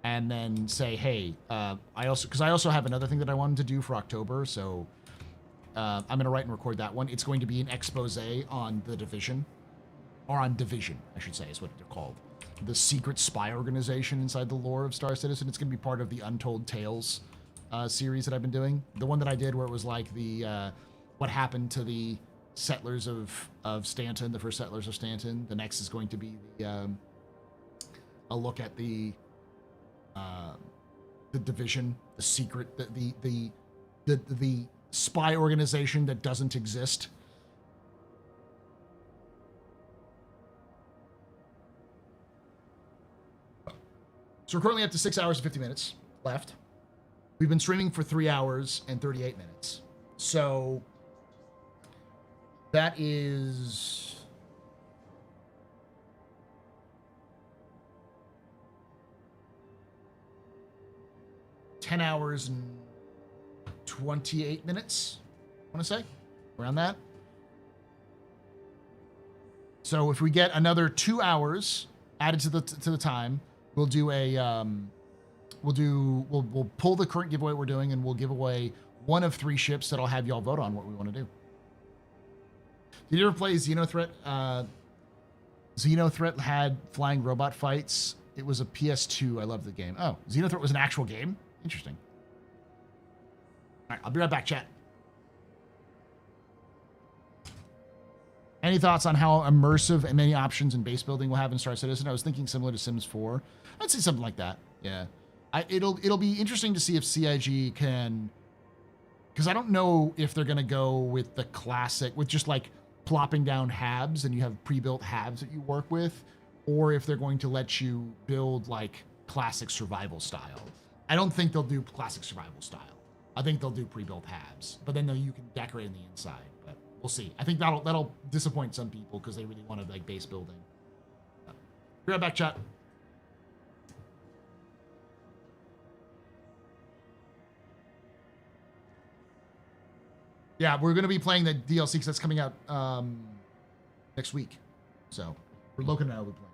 and then say, hey, I also have another thing that I wanted to do for October, so I'm going to write and record that one. It's going to be an expose on the Division, or on Division, I should say, is what they're called. The secret spy organization inside the lore of Star Citizen. It's going to be part of the Untold Tales series that I've been doing. The one that I did where it was like the what happened to the settlers of Stanton, the first settlers of Stanton. The next is going to be a look at the Division, the secret, the spy organization that doesn't exist. So we're currently up to 6 hours and 50 minutes left. We've been streaming for 3 hours and 38 minutes. So that is 10 hours and 28 minutes, I want to say, around that. So if we get another 2 hours added to the time, we'll do a we'll pull the current giveaway we're doing, and we'll give away one of 3 ships that I'll have y'all vote on what we want to do. Did you ever play Xenothreat? Xenothreat had flying robot fights. It was a PS2. I love the game. Oh, Xenothreat was an actual game? Interesting. All right, I'll be right back, chat. Any thoughts on how immersive and many options in base building we'll have in Star Citizen? I was thinking similar to Sims 4. I'd say something like that. Yeah. It'll be interesting to see if CIG can, because I don't know if they're going to go with the classic, with just like plopping down habs and you have pre-built habs that you work with, or if they're going to let you build like classic survival style. I don't think they'll do classic survival style. I think they'll do pre-built habs, but then you can decorate in the inside. But we'll see. I think that'll disappoint some people because they really want to like base building. Be right back, chat. Yeah, we're gonna be playing the DLC because that's coming out next week. So we're Logan and I will be playing.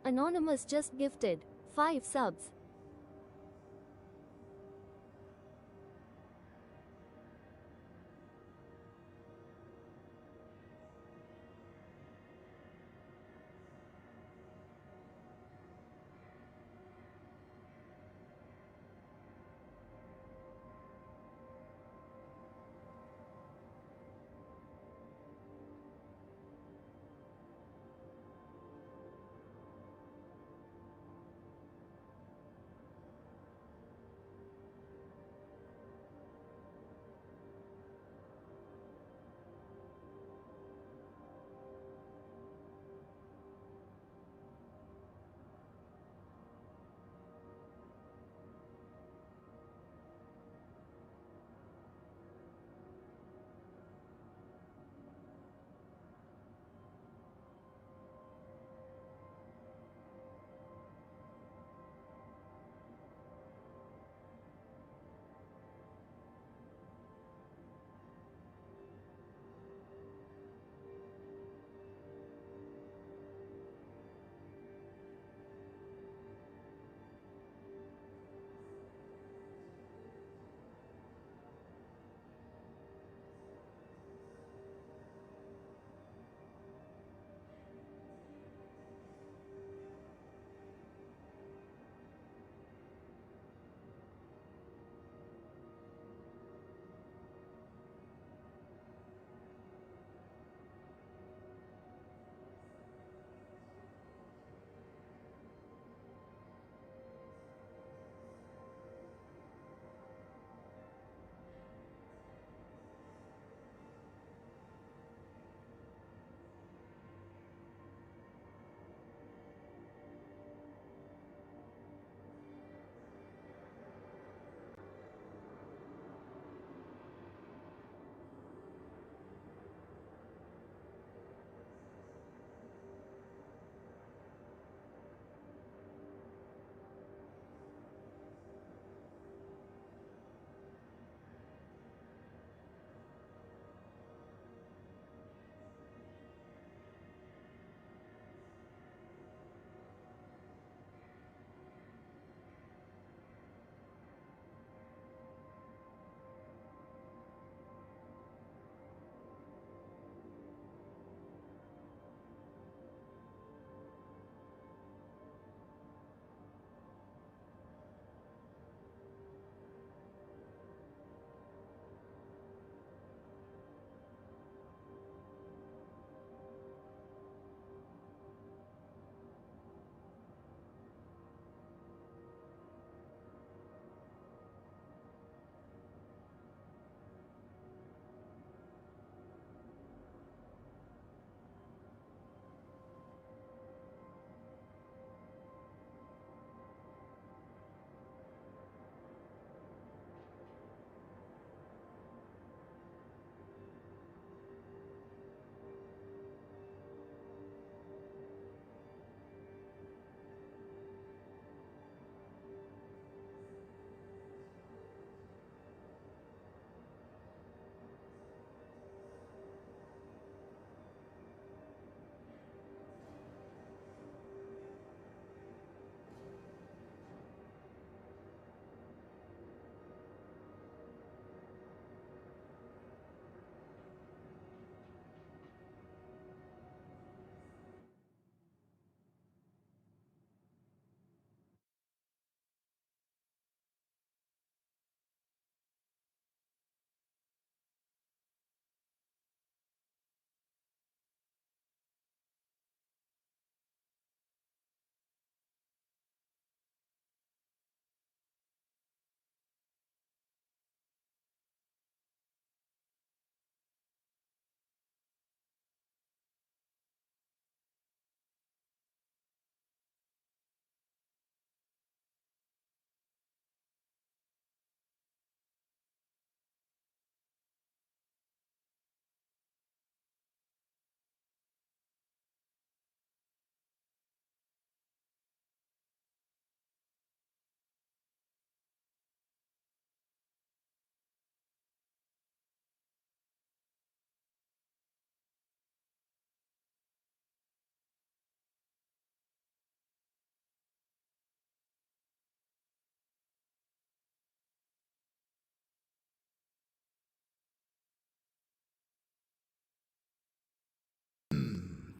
Anonymous just gifted 5 subs.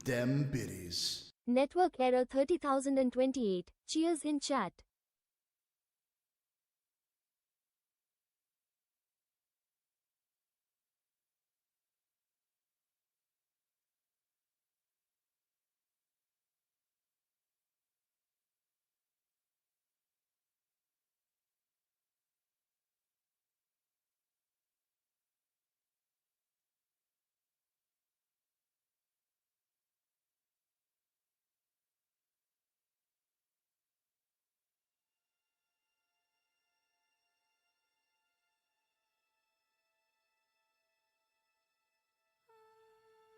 Dem biddies. Network error 30,028. Cheers in chat.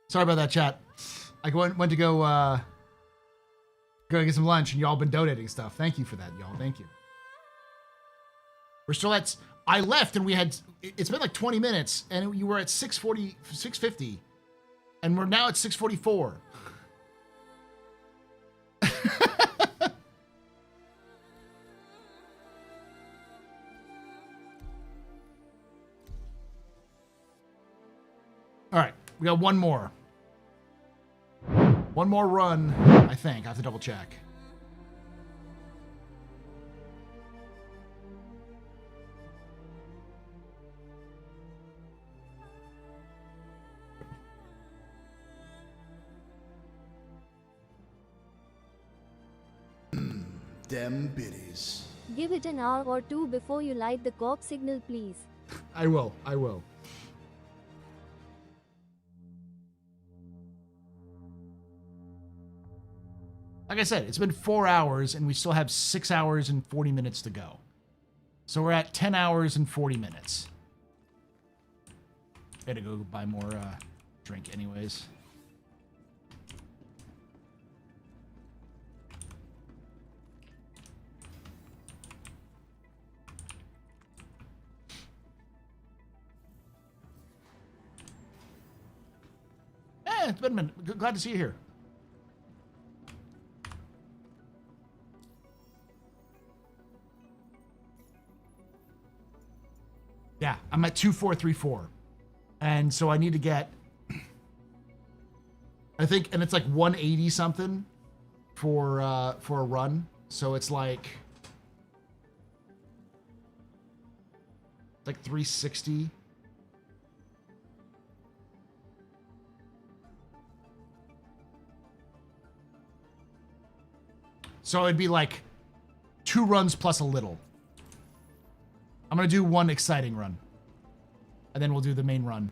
Sorry about that, chat. I went to go get some lunch, and y'all been donating stuff. Thank you for that, y'all. Thank you. We're still at. I left, and we had. It's been like 20 minutes, and you were at 6:40, 6:50, and we're now at 6:44. All right, we got one more. One more run, I think. I have to double check. Dem biddies. Give it an hour or two before you light the corp signal, please. I will. I will. Like I said, it's been 4 hours, and we still have 6 hours and 40 minutes to go. So we're at 10 hours and 40 minutes. Gotta go buy more drink anyways. It's been a minute. Glad to see you here. Yeah, I'm at 2434. And so I need to get, I think, and it's like 180 something for a run. So it's like 360. So it'd be like 2 runs plus a little. I'm going to do one exciting run. And then we'll do the main run.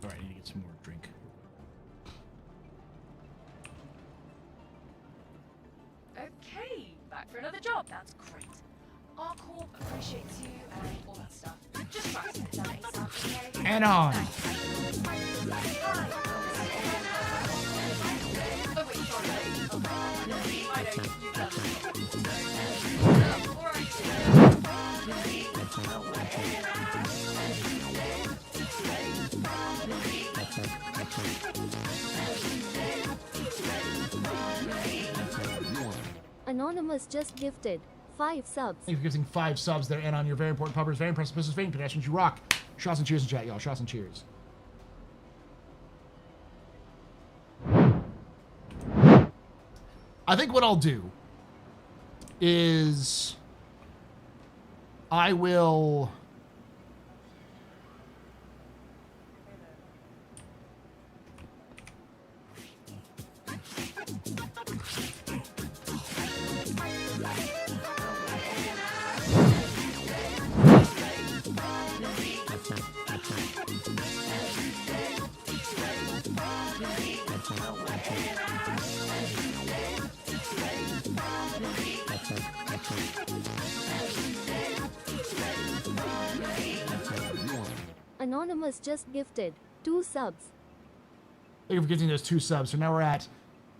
All right, I need to get some more drink. Okay, back for another job. That's great. Our corp appreciates you and all that stuff. Just trust it. That makes sense, okay? And on. Hi. Oh, wait, sorry. I know you've done it. All Anonymous just gifted 5 subs. Thank you for giving 5 subs there, and on your very important pubbers, very impressive business, fame, pedestrians, you rock. Shots and cheers in chat, y'all. Shots and cheers. I think what I'll do is I will... Anonymous just gifted 2 subs. Thank you for giving those 2 subs. So now we're at,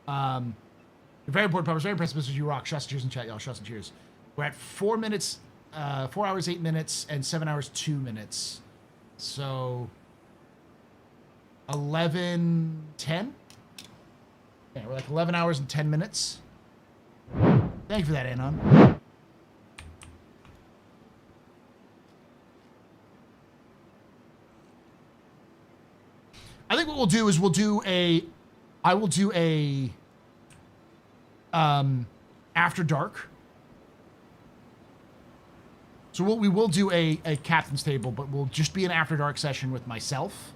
very important, Pub. Very impressed, Mr. You rock. Shots and cheers in chat, y'all. Shots and cheers. We're at 4 minutes, 4 hours, 8 minutes, and 7 hours, 2 minutes. So 11:10. Yeah, we're like 11 hours and 10 minutes. Thank you for that, Anon. I think what we'll do is I will do a after dark. So we will do a captain's table, but we'll just be an after dark session with myself.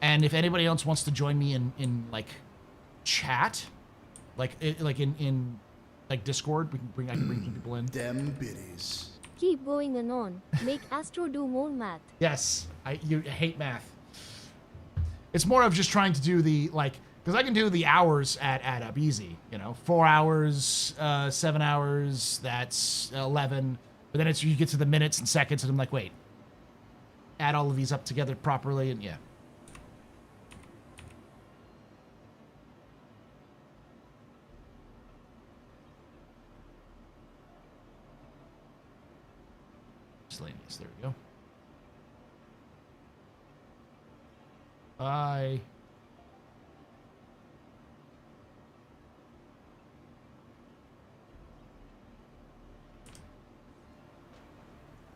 And if anybody else wants to join me in like chat, like in like Discord, I can bring some people in. Dem biddies. Keep going Anon. Make Astro do more math. Yes, you hate math. It's more of just trying to do the, like, because I can do the hours add up easy, you know, 4 hours, 7 hours, that's 11. But then you get to the minutes and seconds, and I'm like, wait, add all of these up together properly, and yeah. Miscellaneous, there we go. Bye.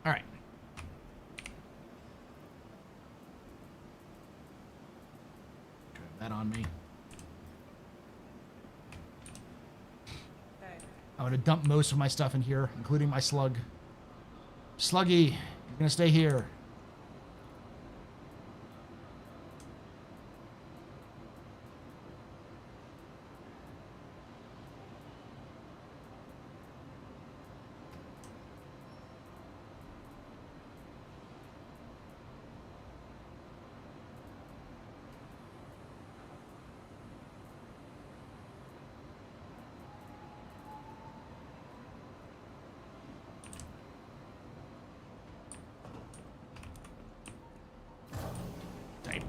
All right. Turn that on me. I'm gonna dump most of my stuff in here, including my slug. Sluggy, you're gonna stay here.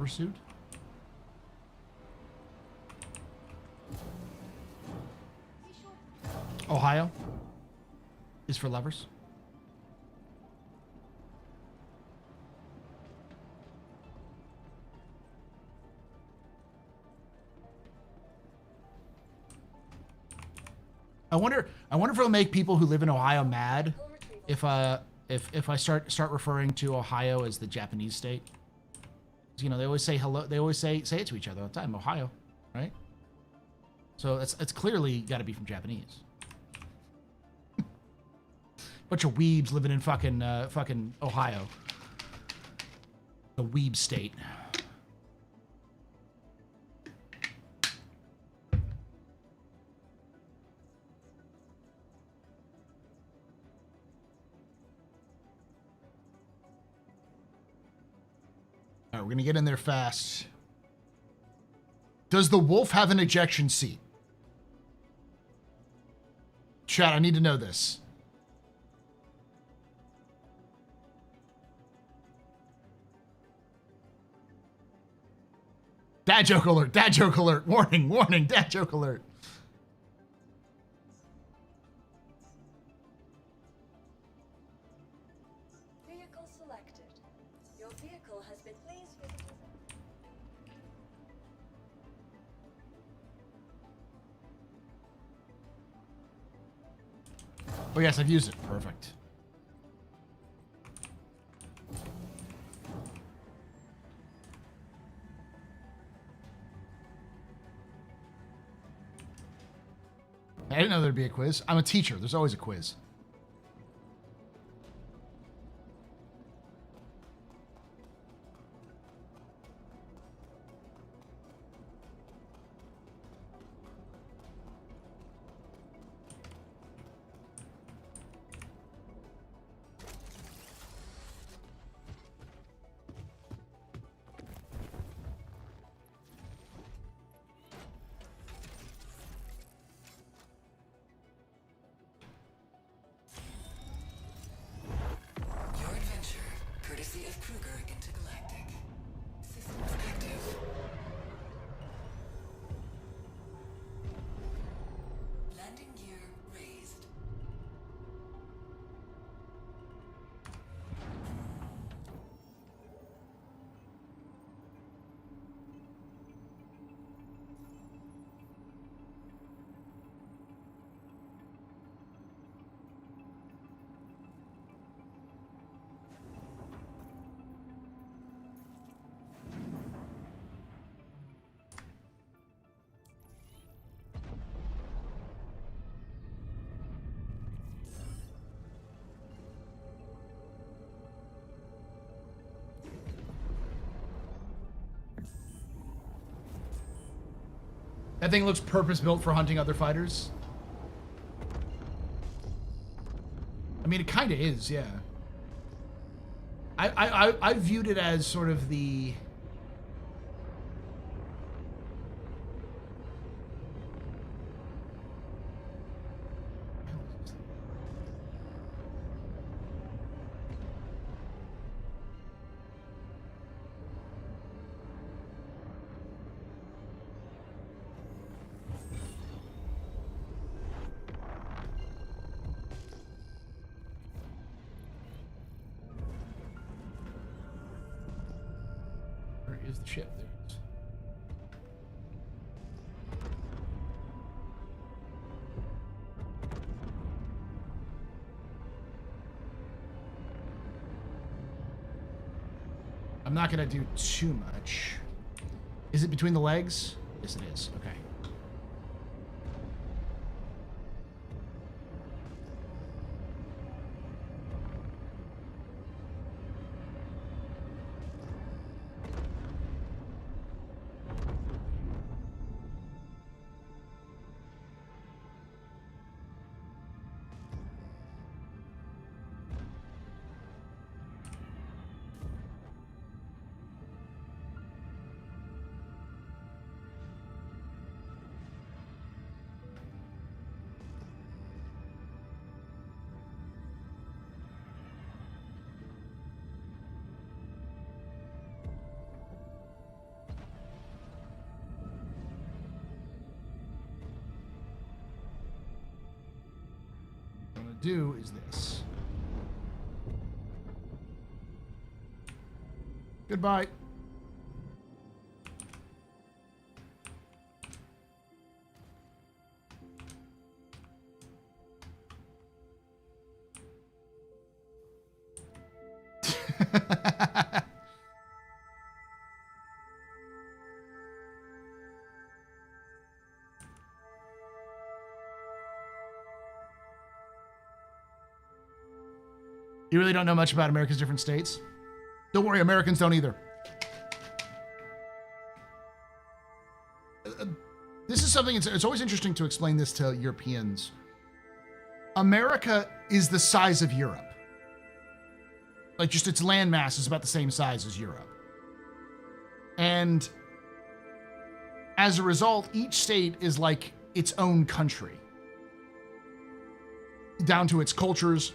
Suit. Ohio is for lovers. I wonder if it'll make people who live in Ohio mad if I start referring to Ohio as the Japanese state. You know, they always say hello. They always say it to each other all the time. Ohio, right? So it's clearly got to be from Japanese. Bunch of weebs living in fucking Ohio, the weeb state. All right, we're gonna get in there fast. Does the wolf have an ejection seat? Chat, I need to know this. Dad joke alert, dad joke alert, warning, warning, dad joke alert. Vehicle selected. Your vehicle has been please visited. Oh yes, I've used it. Perfect. I didn't know there'd be a quiz. I'm a teacher. There's always a quiz. That thing looks purpose-built for hunting other fighters. I mean, it kind of is, yeah. I viewed it as sort of the... Where is the ship? There it is. I'm not gonna do too much. Is it between the legs? Yes, it is. Okay. Do is this. Goodbye. You really don't know much about America's different states? Don't worry, Americans don't either. This is something, it's always interesting to explain this to Europeans. America is the size of Europe. Like, just its landmass is about the same size as Europe. And as a result, each state is like its own country. Down to its cultures,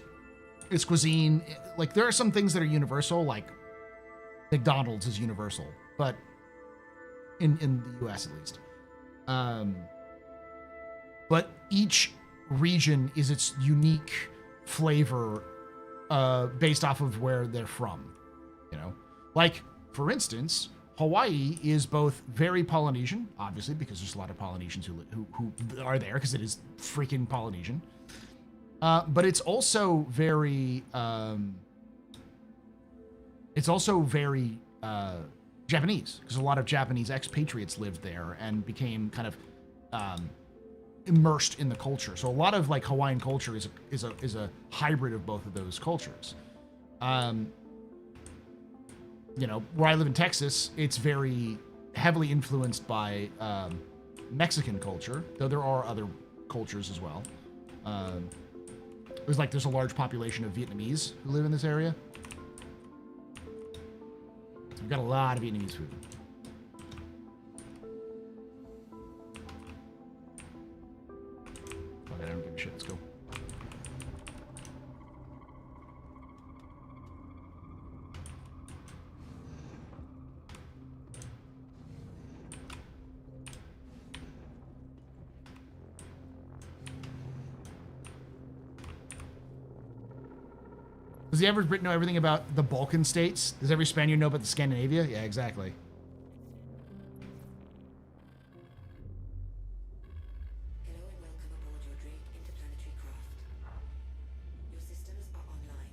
its cuisine. Like, there are some things that are universal, like McDonald's is universal, but in the US at least. But each region is its unique flavor based off of where they're from, you know? Like, for instance, Hawaii is both very Polynesian, obviously, because there's a lot of Polynesians who are there because it is freaking Polynesian. But it's also very Japanese, because a lot of Japanese expatriates lived there and became kind of immersed in the culture. So a lot of like Hawaiian culture is a hybrid of both of those cultures. You know, where I live in Texas, it's very heavily influenced by Mexican culture, though there are other cultures as well. There's a large population of Vietnamese who live in this area. We've got a lot of Vietnamese food. Okay, I don't give a shit. Let's go. Does the average Brit know everything about the Balkan states? Does every Spaniard know about the Scandinavia? Yeah, exactly. Hello and welcome aboard your Drake interplanetary craft. Your systems are online.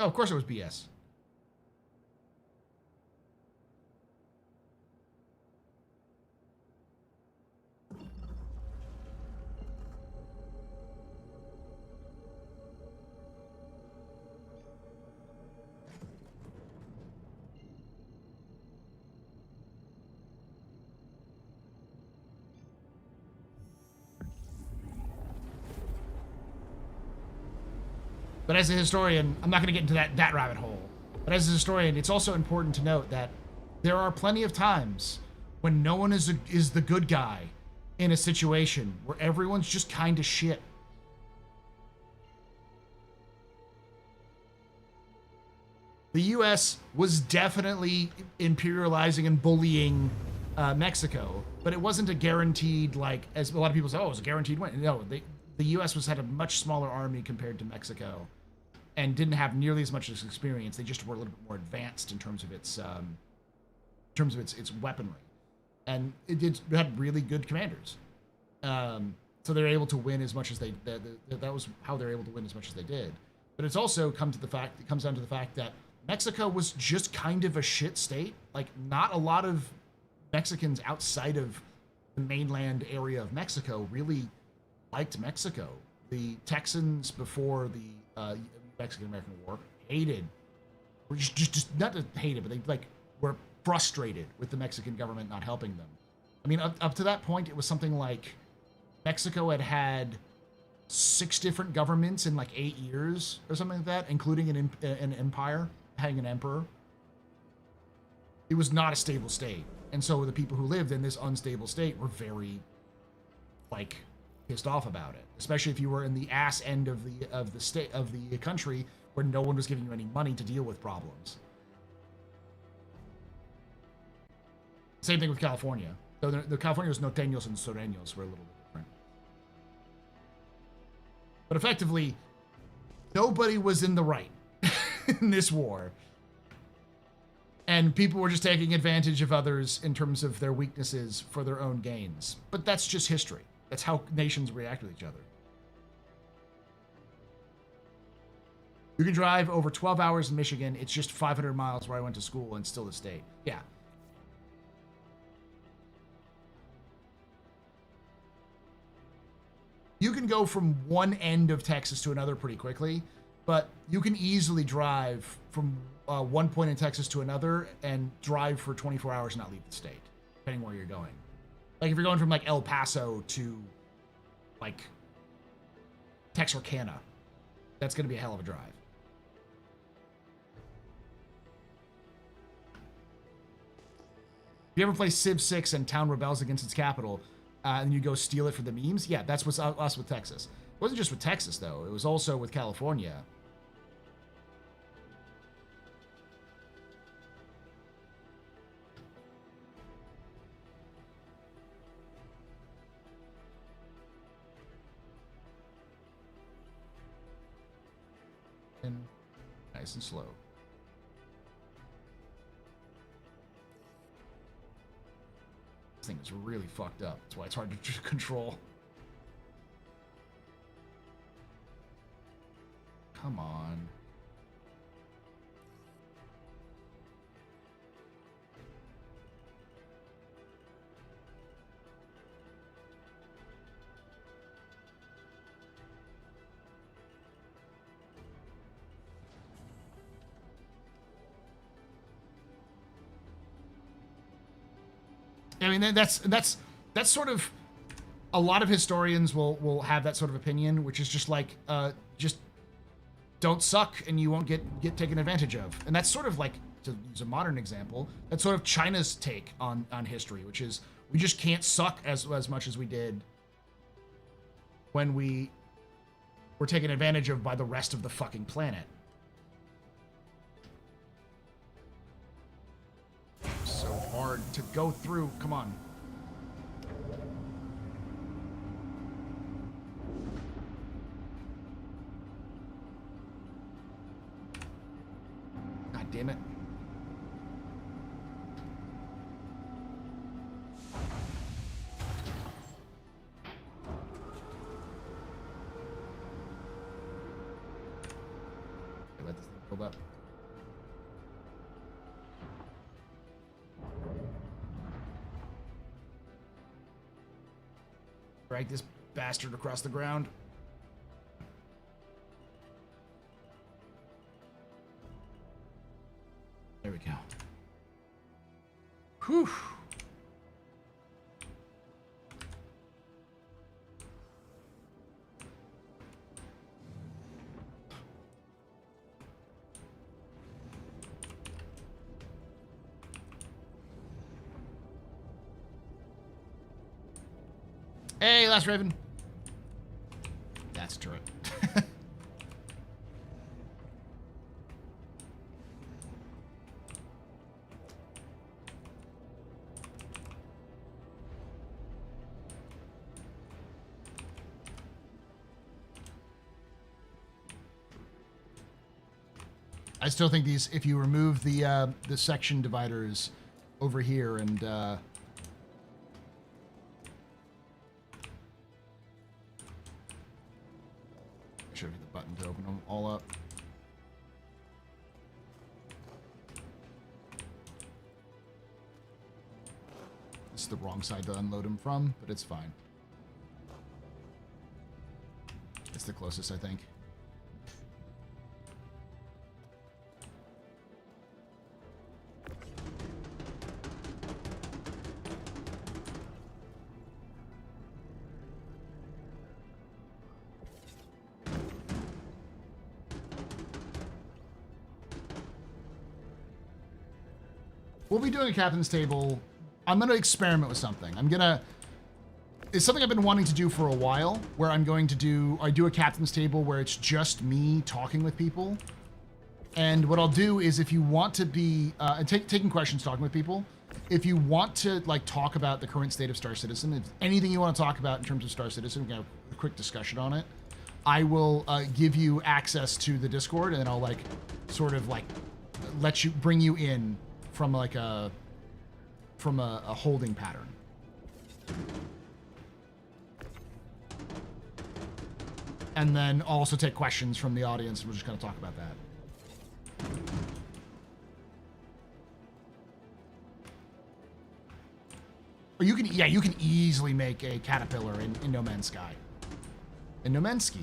Oh, of course it was BS. But as a historian, I'm not going to get into that rabbit hole. But as a historian, it's also important to note that there are plenty of times when no one is the good guy in a situation where everyone's just kind of shit. The U.S. was definitely imperializing and bullying Mexico, but it wasn't a guaranteed, like, as a lot of people say, oh, it was a guaranteed win. No, the U.S. had a much smaller army compared to Mexico and didn't have nearly as much experience. They just were a little bit more advanced in terms of its weaponry. And it had really good commanders. So they're able to win as much as that was how they're able to win as much as they did. But it's also it comes down to the fact that Mexico was just kind of a shit state. Like, not a lot of Mexicans outside of the mainland area of Mexico really liked Mexico. The Texans before the Mexican-American War were just not to hate it, but they were frustrated with the Mexican government not helping them. I mean, up to that point, it was something like Mexico had 6 different governments in 8 years or something like that, including an empire, having an emperor. It was not a stable state. And so the people who lived in this unstable state were very, pissed off about it. Especially if you were in the ass end of the country where no one was giving you any money to deal with problems. Same thing with California. So the Californios, norteños, and sureños were a little bit different. But effectively, nobody was in the right in this war. And people were just taking advantage of others in terms of their weaknesses for their own gains. But that's just history. That's how nations react with each other. You can drive over 12 hours in Michigan. It's just 500 miles where I went to school and still the state. Yeah. You can go from one end of Texas to another pretty quickly, but you can easily drive from one point in Texas to another and drive for 24 hours and not leave the state, depending where you're going. Like if you're going from El Paso to Texarkana, that's going to be a hell of a drive. If you ever play Civ 6 and town rebels against its capital, and you go steal it for the memes, yeah, that's what's us with Texas. It wasn't just with Texas, though. It was also with California. And nice and slow. This thing is really fucked up. That's why it's hard to control. Come on. I mean, that's sort of, a lot of historians will have that sort of opinion, which is just just don't suck and you won't get taken advantage of. And that's sort of to use a modern example, that's sort of China's take on history, which is we just can't suck as much as we did when we were taken advantage of by the rest of the fucking planet. So hard to go through. Come on. God damn it. Okay, let this thing build up. Drag this bastard across the ground. There we go. Whew. Hey, Last Raven. That's a turret. I still think these, if you remove the section dividers over here and I should have hit the button to open them all up. This is the wrong side to unload them from, but it's fine. It's the closest, I think. We'll be doing a captain's table. I'm going to experiment with something. It's something I've been wanting to do for a while, where I do a captain's table where it's just me talking with people. And what I'll do is, if you want to be, taking questions, talking with people, if you want to like talk about the current state of Star Citizen, if anything you want to talk about in terms of Star Citizen, we can have a quick discussion on it. I will give you access to the Discord, and then I'll like sort of like bring you in from like a holding pattern. And then I'll also take questions from the audience, and we're just going to talk about that. Or you can easily make a caterpillar in No Man's Sky. In No Man's Ski.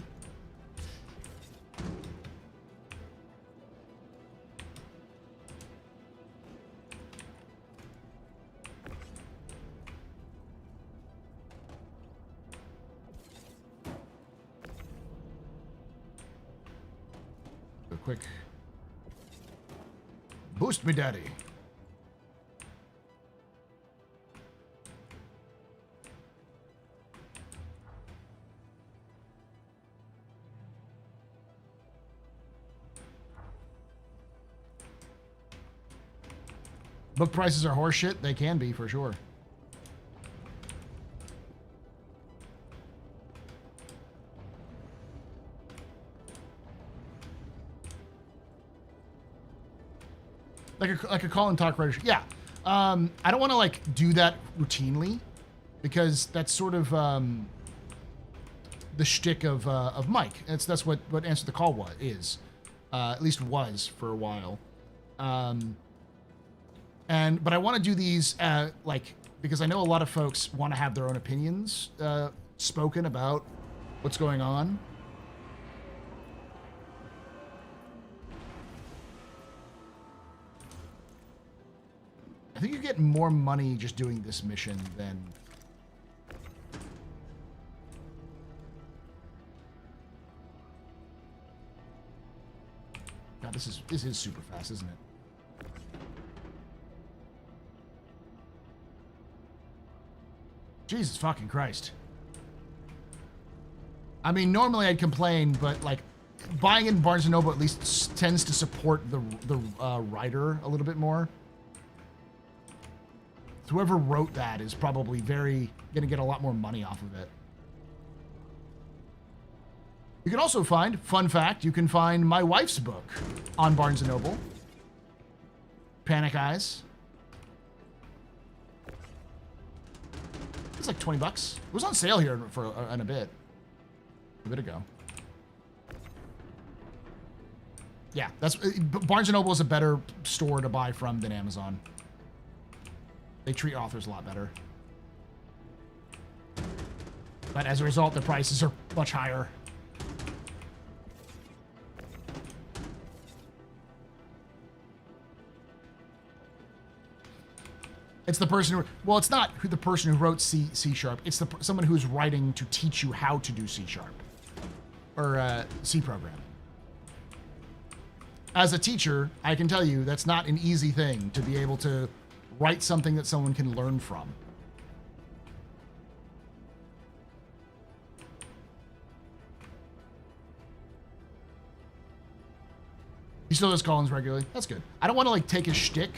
Quick. Boost me, daddy. Book prices are horseshit. They can be, for sure. Like a call and talk writer. Yeah. I don't want to like do that routinely, because that's sort of the shtick of Mike. That's what Answer the Call is. At least was for a while. But I want to do these like, because I know a lot of folks want to have their own opinions spoken about what's going on. I think you get more money just doing this mission than... God, this is super fast, isn't it? Jesus fucking Christ. I mean, normally I'd complain, but like buying in Barnes & Noble at least tends to support the writer a little bit more. Whoever wrote that is probably going to get a lot more money off of it. You can also find, fun fact, you can find my wife's book on Barnes & Noble. Panic Eyes. It's like 20 bucks. It was on sale here in a bit ago. Yeah, Barnes & Noble is a better store to buy from than Amazon. They treat authors a lot better. But as a result, the prices are much higher. It's the person who... Well, it's not the person who wrote C#. It's someone who's writing to teach you how to do C#. Or C program. As a teacher, I can tell you that's not an easy thing to be able to write something that someone can learn from. He still does call-ins regularly. That's good. I don't want to like take his shtick,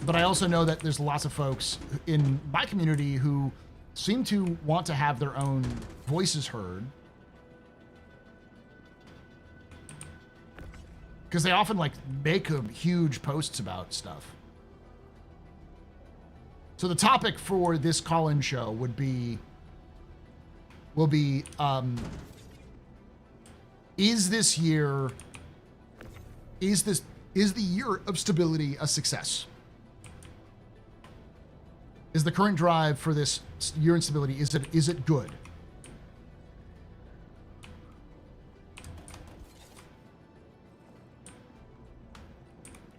but I also know that there's lots of folks in my community who seem to want to have their own voices heard. Because they often like make huge posts about stuff. So the topic for this call-in show will be is the year of stability a success? Is the current drive for this year in stability, is it good?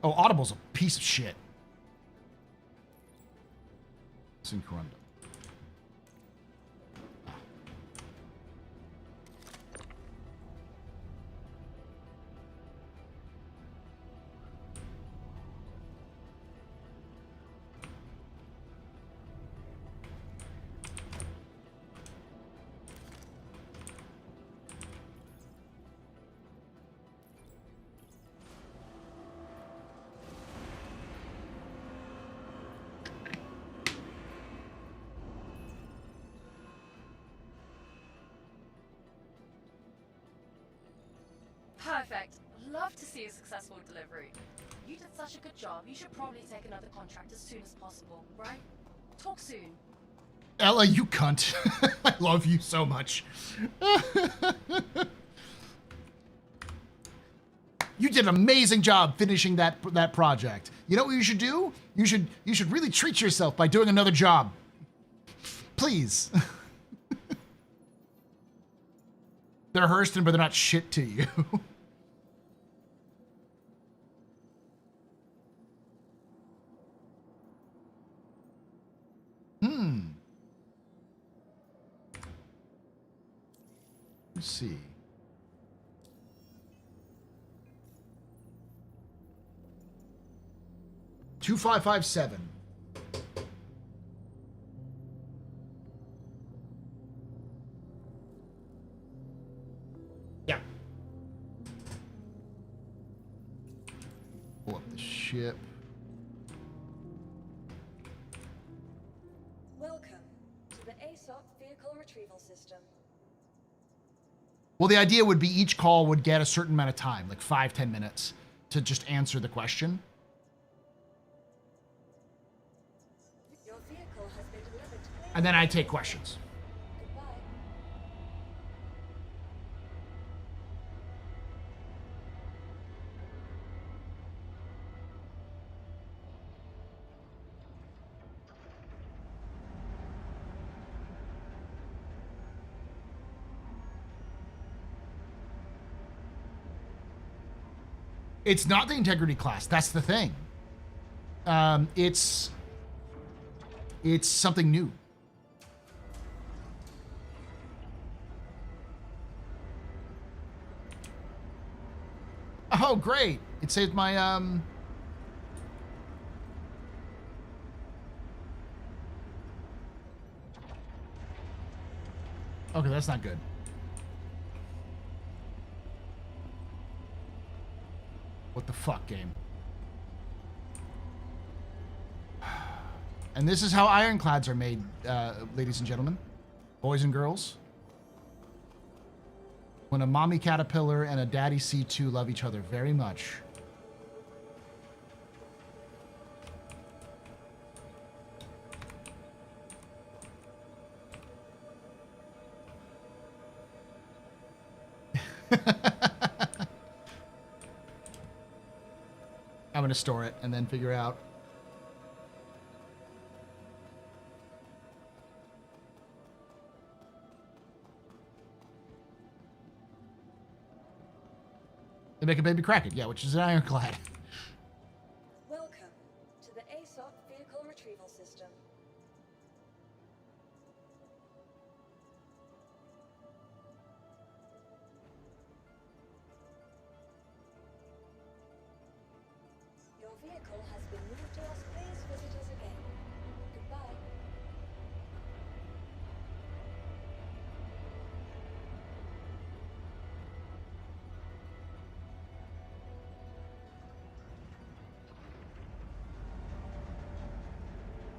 Oh, Audible's a piece of shit. Synchronda. Perfect. Love to see a successful delivery. You did such a good job. You should probably take another contract as soon as possible, right? Talk soon. Ella, you cunt. I love you so much. You did an amazing job finishing that project. You know what you should do? You should really treat yourself by doing another job. Please. They're Hurston, but they're not shit to you. Let's see. Two 557. Yeah. Pull up the ship. Welcome to the ASOP vehicle retrieval system. Well, the idea would be each call would get a certain amount of time, like 5-10 minutes, to just answer the question. Your vehicle has been delivered to And then I take questions. Goodbye. It's not the integrity class. That's the thing. It's something new. Oh, great. It saved my, Okay, that's not good. What the fuck, game? And this is how ironclads are made, ladies and gentlemen, boys and girls. When a mommy caterpillar and a daddy C2 love each other very much. I'm going to store it and then figure out. They make a baby Kraken, yeah, which is an ironclad. Welcome to the ASOP vehicle retrieval system. Your vehicle has been moved to us. Please visit us again. Goodbye.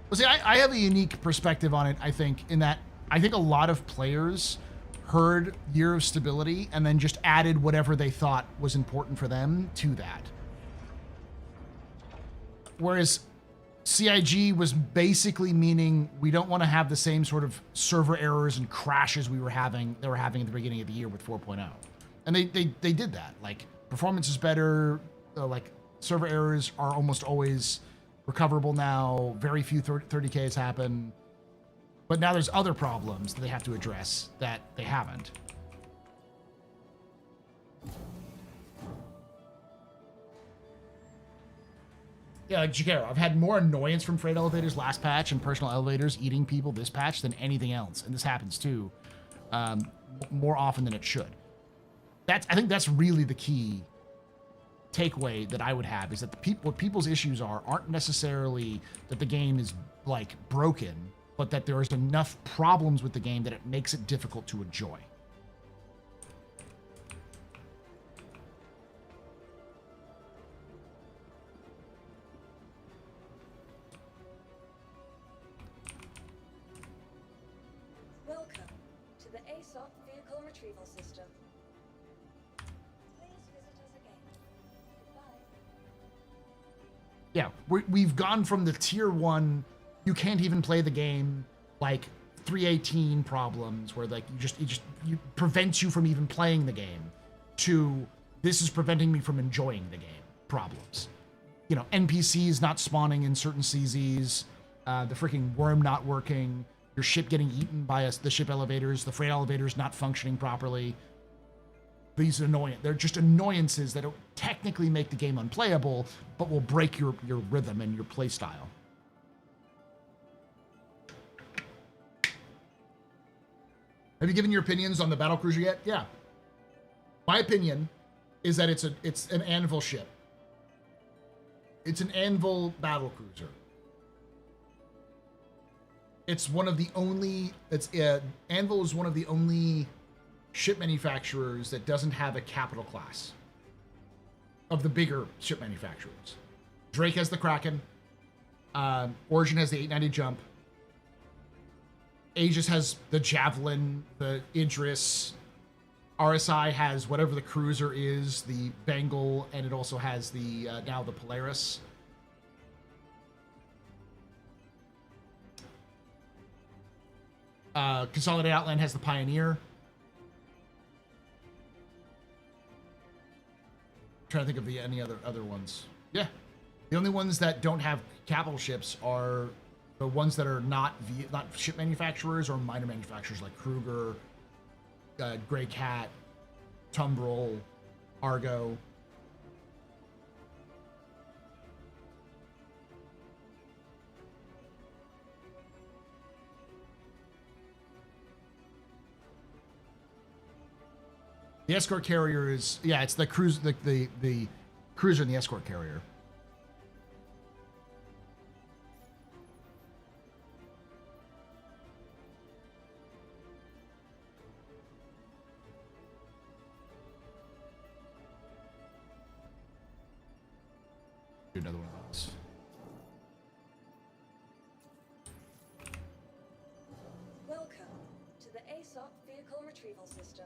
Well, see, I have a unique perspective on it, I think, in that I think a lot of players heard Year of Stability and then just added whatever they thought was important for them to that. Whereas CIG was basically meaning we don't want to have the same sort of server errors and crashes they were having at the beginning of the year with 4.0. And they did that. Like, performance is better, like server errors are almost always recoverable now. Very few 30Ks happen. But now there's other problems that they have to address that they haven't. Yeah, like Jacaro, I've had more annoyance from freight elevators last patch and personal elevators eating people this patch than anything else. And this happens too, more often than it should. I think that's really the key takeaway that I would have, is that what people's issues aren't necessarily that the game is like broken, but that there is enough problems with the game that it makes it difficult to enjoy. Welcome to the ASOP Vehicle Retrieval System. Please visit us again. Goodbye. Yeah, we've gone from the tier 1, you can't even play the game, like 318 problems where like you prevents you from even playing the game, to this is preventing me from enjoying the game problems. You know, NPCs not spawning in certain CZs, the freaking worm not working, your ship getting eaten by the ship elevators, the freight elevators not functioning properly. These they're just annoyances that don't technically make the game unplayable, but will break your rhythm and your play style. Have you given your opinions on the battlecruiser yet? Yeah. My opinion is that it's an Anvil ship. It's an Anvil battlecruiser. It's one of the only. Anvil is one of the only ship manufacturers that doesn't have a capital class of the bigger ship manufacturers. Drake has the Kraken. Origin has the 890 jump. Aegis has the Javelin, the Idris. RSI has whatever the cruiser is, the Bengal, and it also has the now the Polaris. Consolidated Outland has the Pioneer. Trying to think of any other ones. Yeah, the only ones that don't have capital ships are the ones that are not ship manufacturers or minor manufacturers like Kruger, Grey Cat, Tumbrel, Argo. The escort carrier is, yeah, it's the cruise, the cruiser and the escort carrier. Do another one of those. Welcome to the ASOP Vehicle Retrieval System.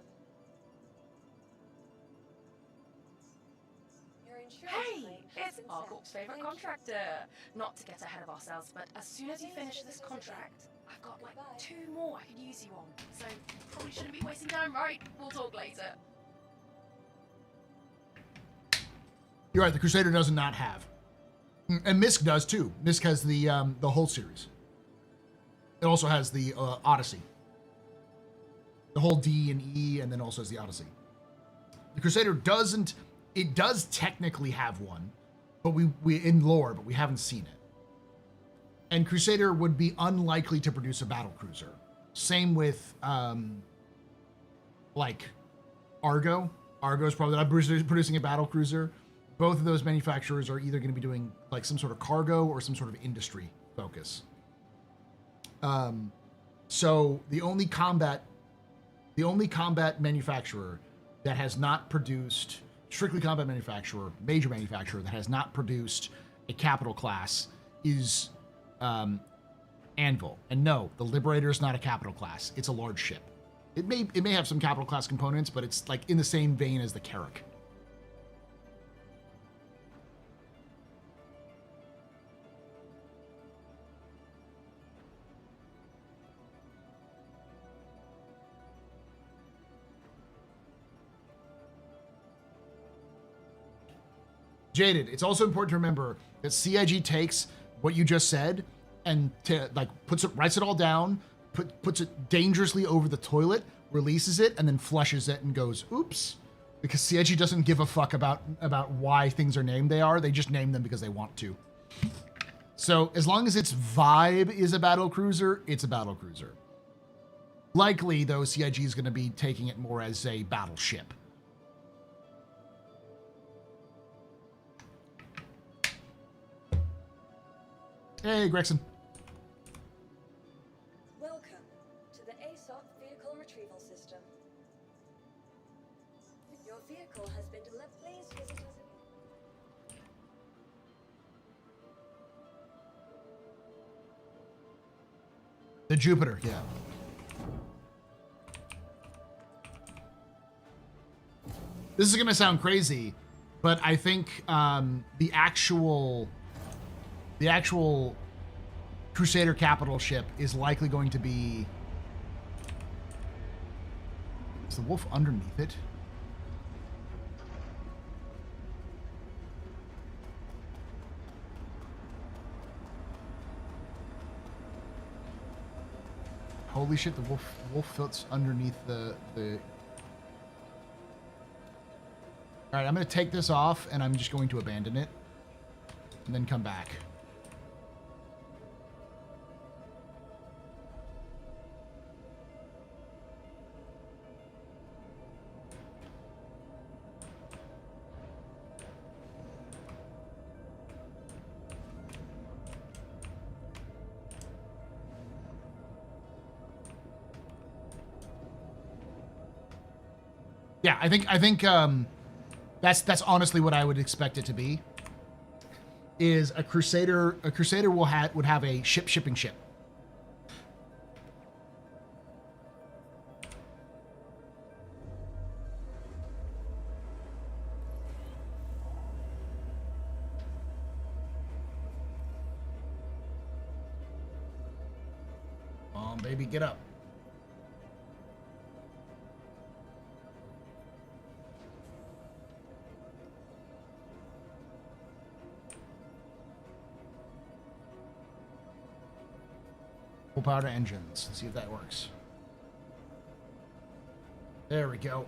Your insurance Hey, claim has it's been Argorp's sent. favourite Thank you. contractor. Not to get ahead of ourselves, but as soon as you finish this contract, I've got like 2 more I could use you on. So probably shouldn't be wasting time, right? We'll talk later. You're right. The Crusader does not have, and Misk does too. Misk has the whole series. It also has the Odyssey, the whole D and E, and then also has the Odyssey. The Crusader doesn't. It does technically have one, but we in lore, but we haven't seen it. And Crusader would be unlikely to produce a battle cruiser. Same with like Argo. Argo is probably not producing a battle cruiser. Both of those manufacturers are either going to be doing like some sort of cargo or some sort of industry focus. So the only combat manufacturer that has not produced, strictly combat manufacturer, major manufacturer that has not produced a capital class is Anvil. And no, the Liberator is not a capital class. It's a large ship. It may have some capital class components, but it's like in the same vein as the Carrack. Jaded, it's also important to remember that CIG takes what you just said and writes it all down, puts it dangerously over the toilet, releases it, and then flushes it and goes, oops. Because CIG doesn't give a fuck about why things are named they are. They just name them because they want to. So as long as its vibe is a battle cruiser, it's a battle cruiser. Likely, though, CIG is going to be taking it more as a battleship. Hey, Gregson. Welcome to the ASOP Vehicle Retrieval System. Your vehicle has been delivered. Please visit us. The Jupiter, yeah. This is going to sound crazy, but I think the actual Crusader capital ship is likely going to be... Is the Wolf underneath it? Holy shit, the Wolf fits underneath the... Alright, I'm going to take this off, and I'm just going to abandon it. And then come back. Yeah, I think that's honestly what I would expect it to be. Is a Crusader would have a shipping ship. Come on, baby, get up. Full power to engines. Let's see if that works. There we go.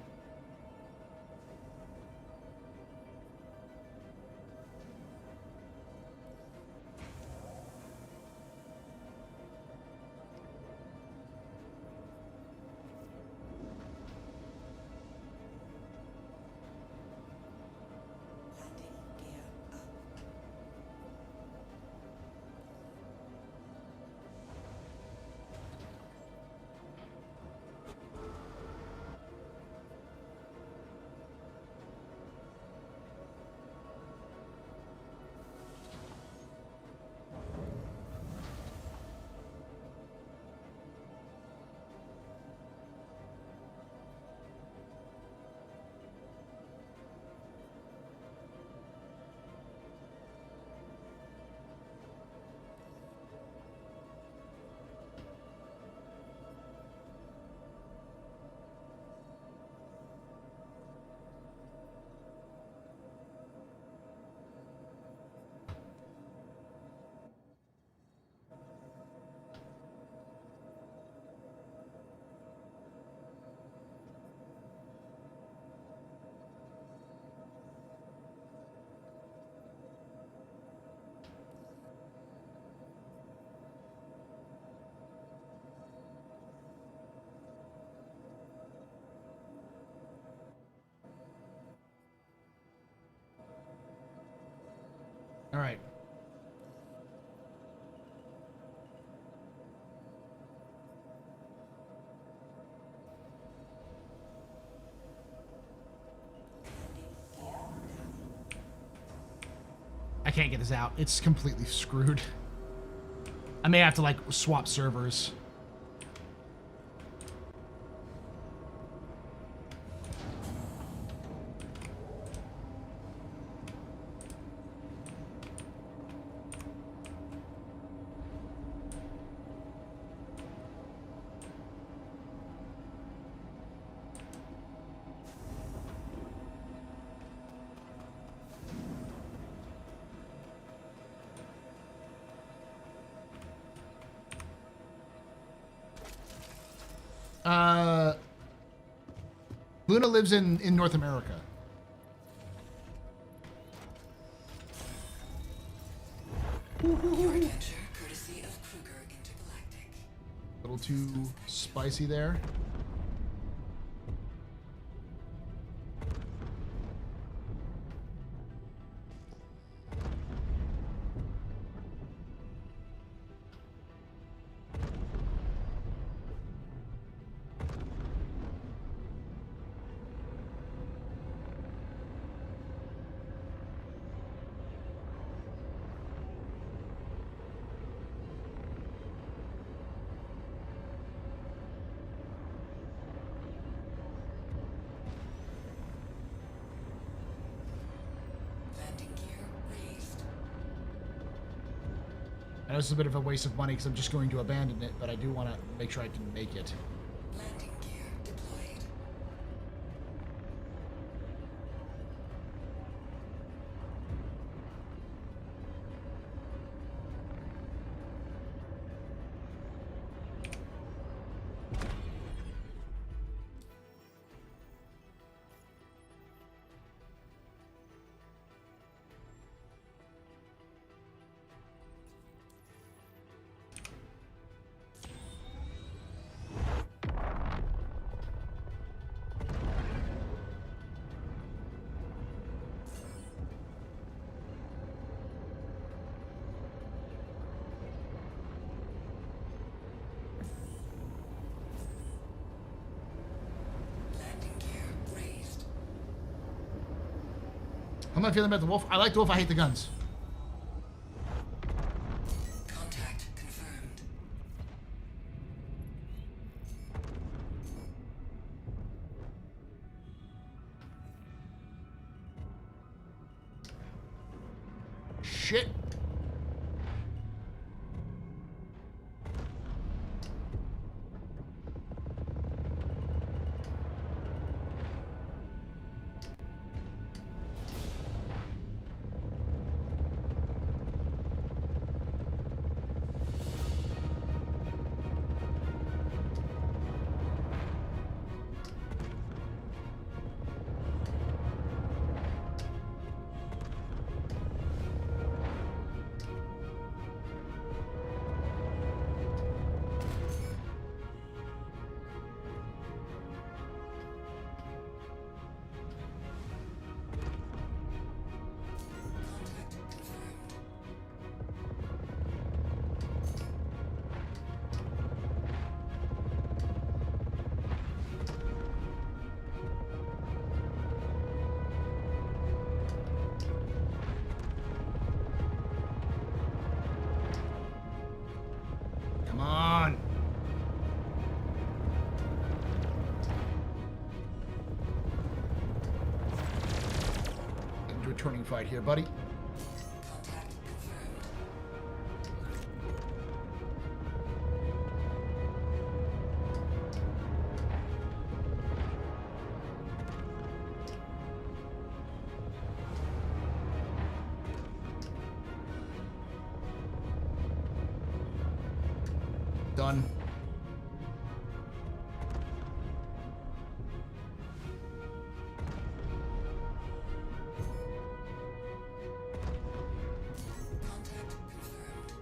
All right. I can't get this out. It's completely screwed. I may have to like swap servers. Luna lives in North America. Your adventure, courtesy of Kruger Intergalactic. A little too spicy there. Landing gear raised. I know this is a bit of a waste of money because I'm just going to abandon it, but I do want to make sure I can make it. Landing gear deployed. Landing gear raised. How am I feeling about the wolf? I like the wolf. I hate the guns. Contact confirmed. Shit. Contact confirmed. Come on. Into a turning fight here, buddy. Contact confirmed. Done. Contact confirmed.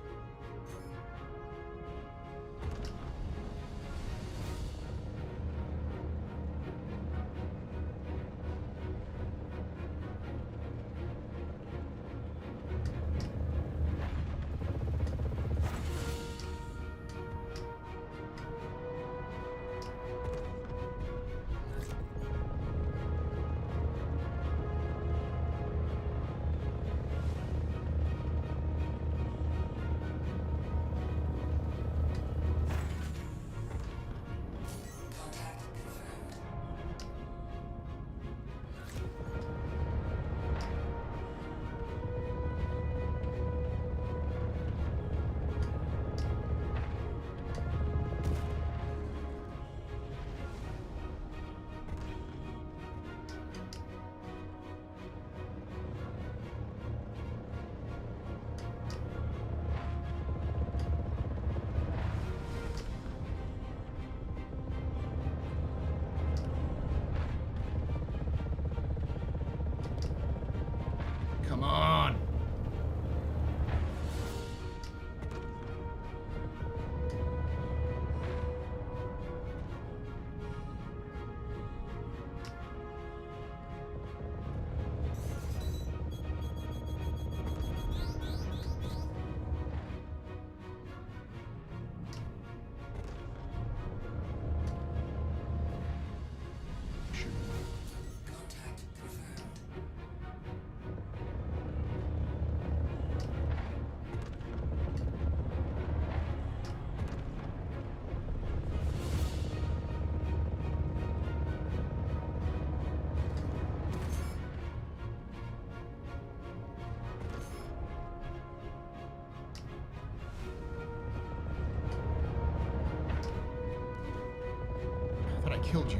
killed you.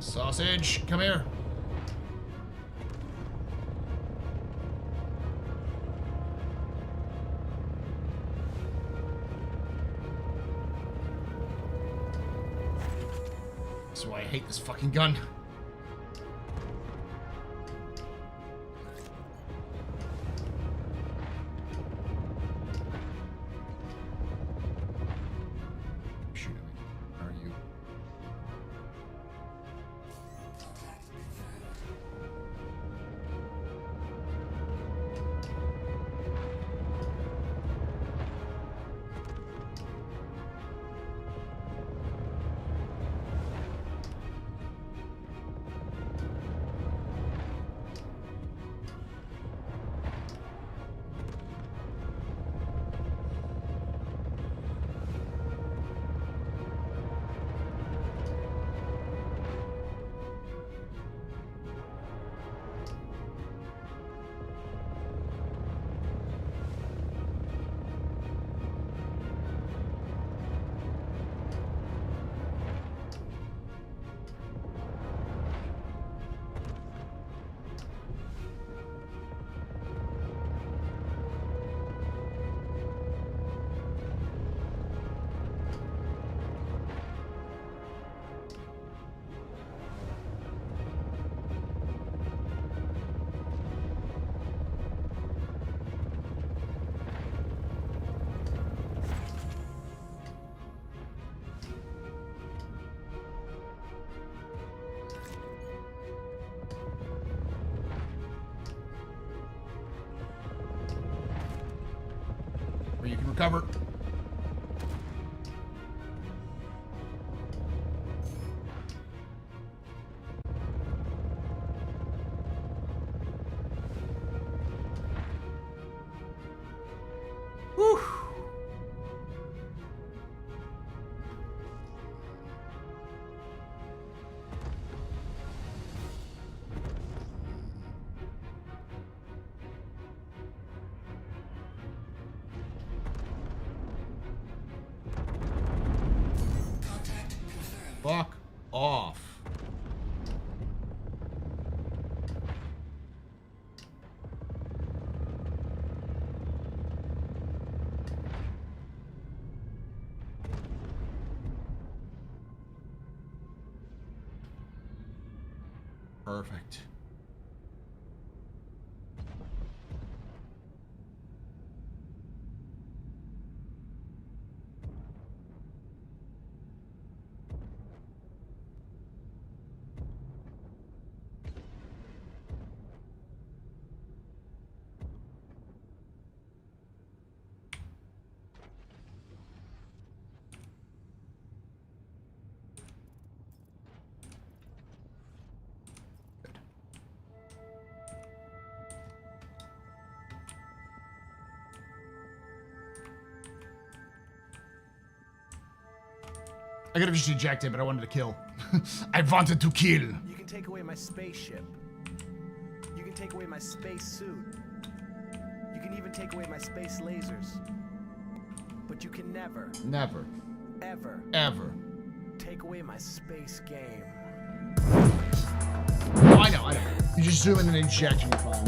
Sausage, come here. That's why I hate this fucking gun. Shoot at me. Where are you? Where you can recover. Whew. Fuck off. Perfect. I could have just ejected, but I wanted to kill. I wanted to kill. You can take away my spaceship. You can take away my space suit. You can even take away my space lasers. But you can never, Never, ever ever. take away my space game. Oh, I know. You just zoom in and eject and you're fine.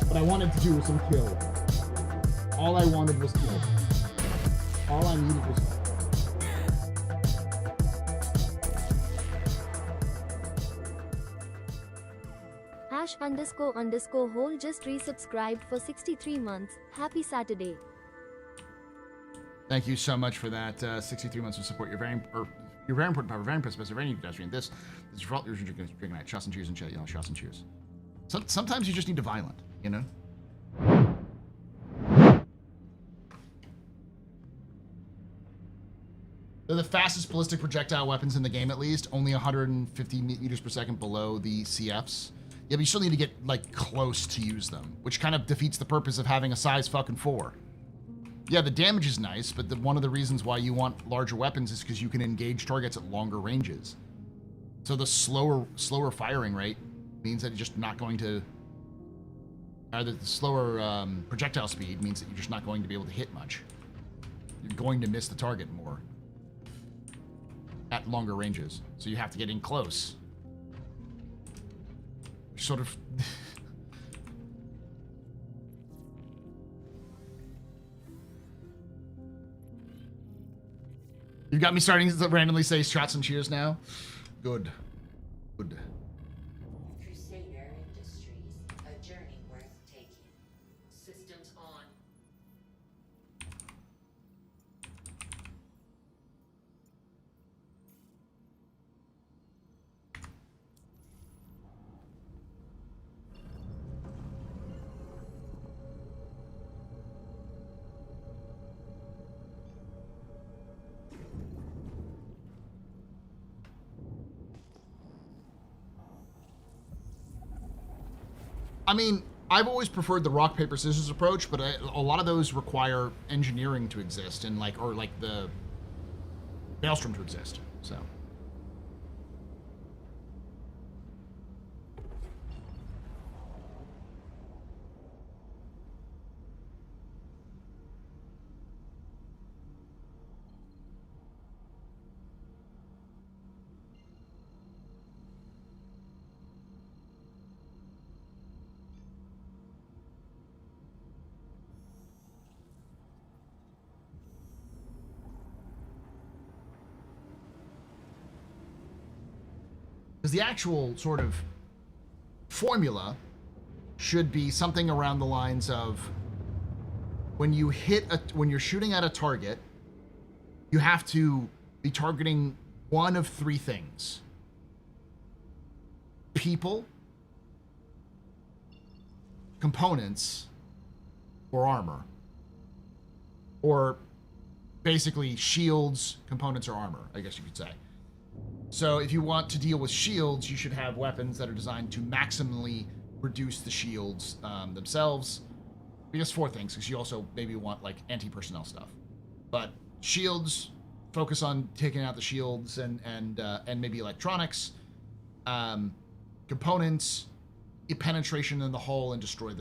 What I wanted to do was some kill. All I wanted was kill. All I needed was kill. Ash___hole just resubscribed for 63 months. Happy Saturday. Thank you so much for that. 63 months of support. You're very important, power, very impressive, very new pedestrian. This is for all you're drinking tonight. Shots and cheers and chat, you know, shots and cheers. Sometimes you just need to violent, you know? They're the fastest ballistic projectile weapons in the game, at least. Only 150 meters per second below the CFs. Yeah, but you still need to get, like, close to use them, which kind of defeats the purpose of having a size fucking 4. Yeah, the damage is nice, but one of the reasons why you want larger weapons is because you can engage targets at longer ranges. So the slower firing rate means that you're just not going to... Either the slower projectile speed means that you're just not going to be able to hit much. You're going to miss the target more at longer ranges. So you have to get in close. Sort of... You got me starting to randomly say shots and cheers now? Good. Good. Crusader Industries, a journey worth taking. Systems on. I mean, I've always preferred the rock, paper, scissors approach, but a lot of those require engineering to exist and like the Maelstrom to exist. So. Because the actual sort of formula should be something around the lines of when you're shooting at a target, you have to be targeting one of 3 things: people, components, or armor. Or basically shields, components, or armor, I guess you could say. So if you want to deal with shields, you should have weapons that are designed to maximally reduce the shields themselves. I guess 4 things, because you also maybe want like anti-personnel stuff. But shields, focus on taking out the shields and maybe electronics. Components, penetration in the hull and destroy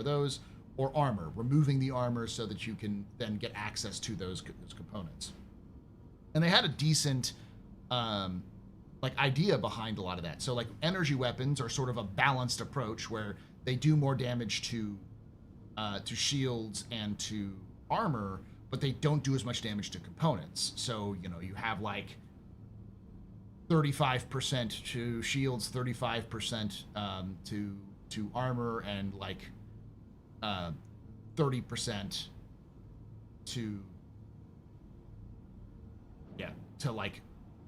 those. Or armor, removing the armor so that you can then get access to those components. And they had a decent idea behind a lot of that. So like energy weapons are sort of a balanced approach where they do more damage to shields and to armor, but they don't do as much damage to components. So, you know, you have like 35% to shields, 35% to armor, and like 30%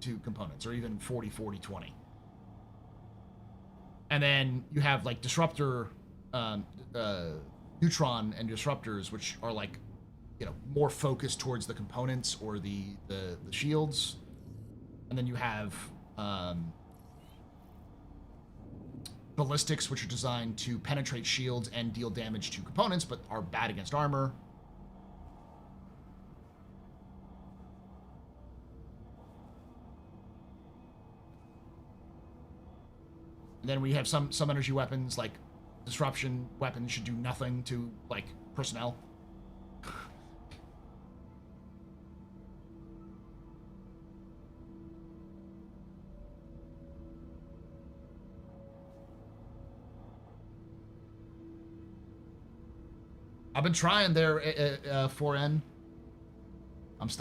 to components, or even 40-40-20. And then you have like disruptor, neutron and disruptors, which are like, you know, more focused towards the components or the shields. And then you have ballistics, which are designed to penetrate shields and deal damage to components, but are bad against armor. And then we have some energy weapons, like disruption weapons should do nothing to like personnel. I've been trying there, 4N.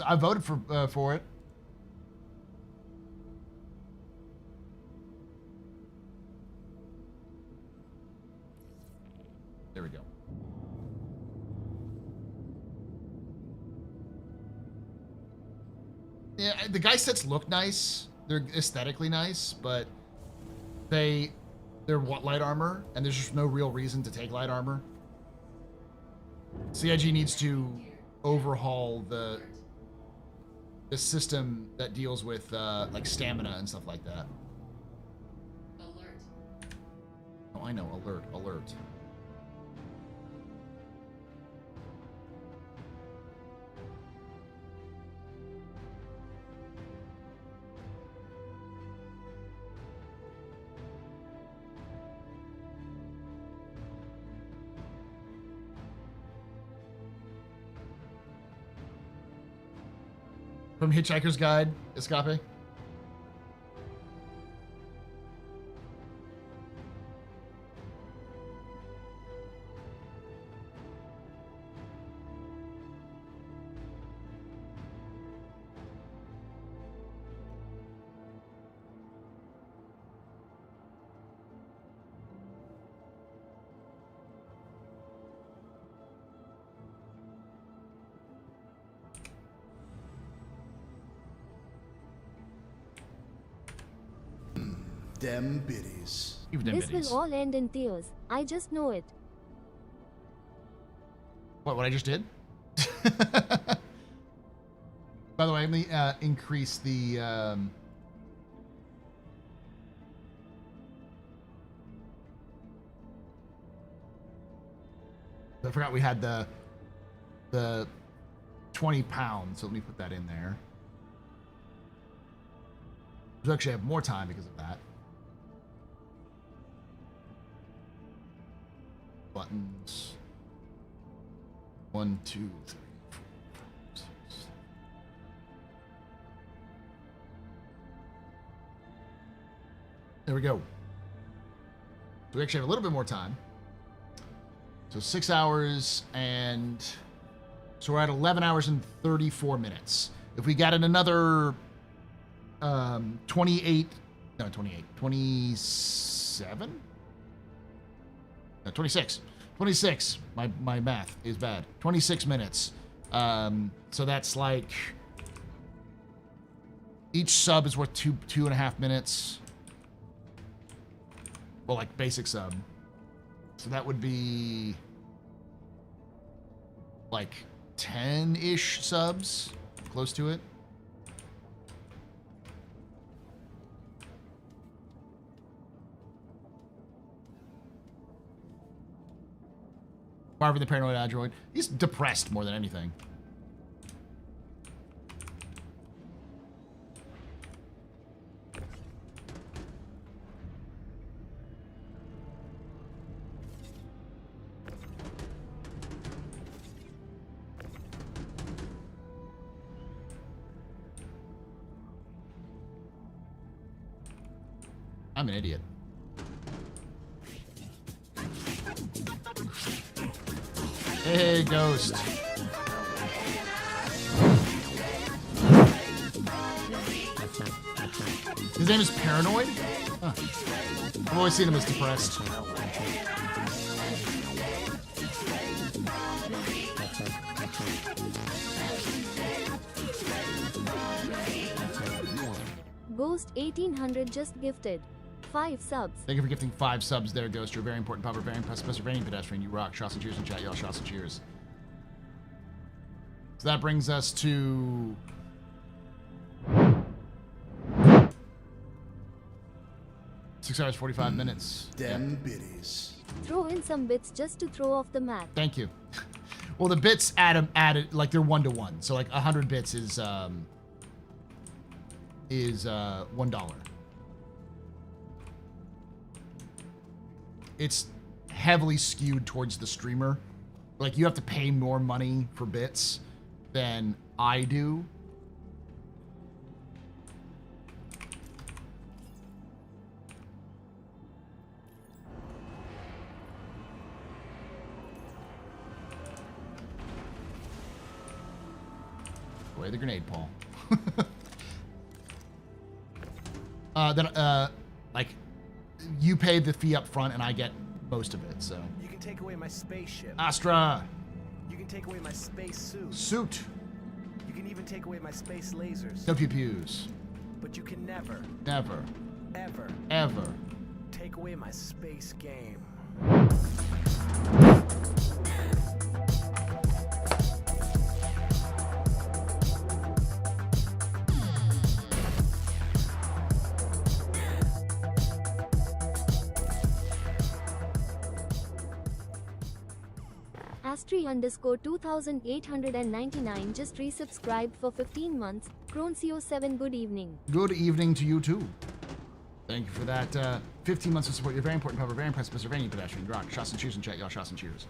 I voted for it. There we go. Yeah, the guy sets look nice. They're aesthetically nice, but they're light armor, and there's just no real reason to take light armor. CIG needs to overhaul this system that deals with like stamina and stuff like that. Alert. Oh, I know. Alert, alert. From Hitchhiker's Guide, Escape. Dem biddies. Even them This biddies. will all end in tears. I just know it. What I just did? By the way, let me increase the I forgot we had the 20 pounds, so let me put that in there. We actually have more time because of that. Buttons. 1, 2, 3, 4, 5, 6. There we go. So we actually have a little bit more time. So 6 hours and so we're at 11 hours and 34 minutes. If we got in another 27? No, 26. 26. My math is bad. 26 minutes. So that's like each sub is worth two and a half minutes. Well, like basic sub. So that would be like 10-ish subs, close to it. Marvin the Paranoid Android. He's depressed more than anything. I'm an idiot. Hey, Ghost. His name is Paranoid? Huh. I've always seen him as depressed. Ghost 1800 just gifted 5 subs. Thank you for gifting 5 subs there, Ghost. You're a very important pupper, very impressive, Pennsylvania pedestrian. You rock. Shots and cheers in chat, y'all. Shots and cheers. So that brings us to 6 hours, 45 minutes. Dem biddies. Throw in some bits just to throw off the math. Thank you. Well, the bits added like they're 1-to-1. So like 100 bits is $1. It's heavily skewed towards the streamer. Like you have to pay more money for bits than I do. Away the grenade, Paul. Like you pay the fee up front and I get most of it, so. You can take away my spaceship. Astra. You can take away my space suit. Suit. You can even take away my space lasers. No pew-pews. But you can never, Never. ever Ever. take away my space game. Mystery_2899 just resubscribed for 15 months. Croncio7, good evening. Good evening to you too. Thank you for that 15 months of support. You're very important, Pub-A, very impressive, Mr. Vanny Pedestrian. Rock, shots and cheers in chat, y'all. Shots and cheers.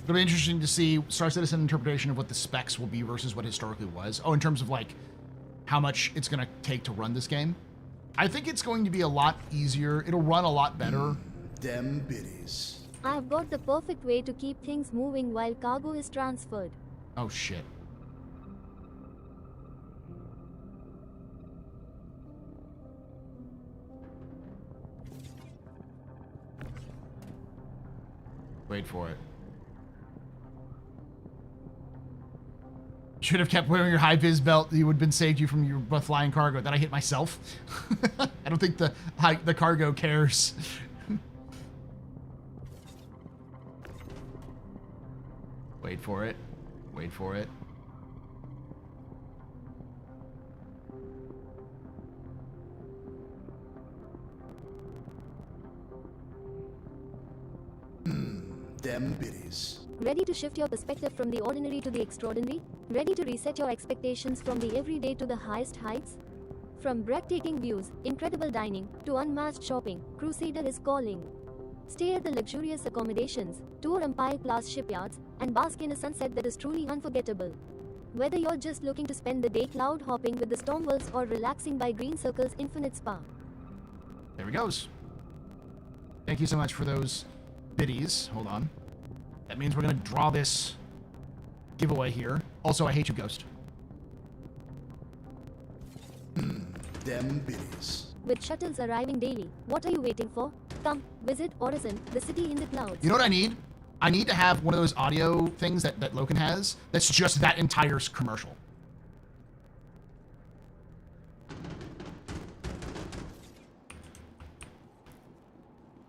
It'll be interesting to see Star Citizen interpretation of what the specs will be versus what historically was. Oh, in terms of like how much it's going to take to run this game. I think it's going to be a lot easier. It'll run a lot better. Them biddies. I've got the perfect way to keep things moving while cargo is transferred. Oh, shit. Wait for it. Should have kept wearing your high-vis belt. You would have been saved you from your flying cargo. That I hit myself. I don't think the cargo cares. Wait for it. Wait for it. Them biddies. Ready to shift your perspective from the ordinary to the extraordinary? Ready to reset your expectations from the everyday to the highest heights? From breathtaking views, incredible dining, to unmatched shopping, Crusader is calling. Stay at the luxurious accommodations, tour Empire-class shipyards, and bask in a sunset that is truly unforgettable. Whether you're just looking to spend the day cloud hopping with the Stormwolves or relaxing by Green Circle's infinite spa. There he goes. Thank you so much for those biddies. Hold on. That means we're going to draw this giveaway here. Also, I hate you, Ghost. Them biddies. With shuttles arriving daily, what are you waiting for? Come, visit Horizon, the city in the clouds. You know what I need? I need to have one of those audio things that Loken has that's just that entire commercial.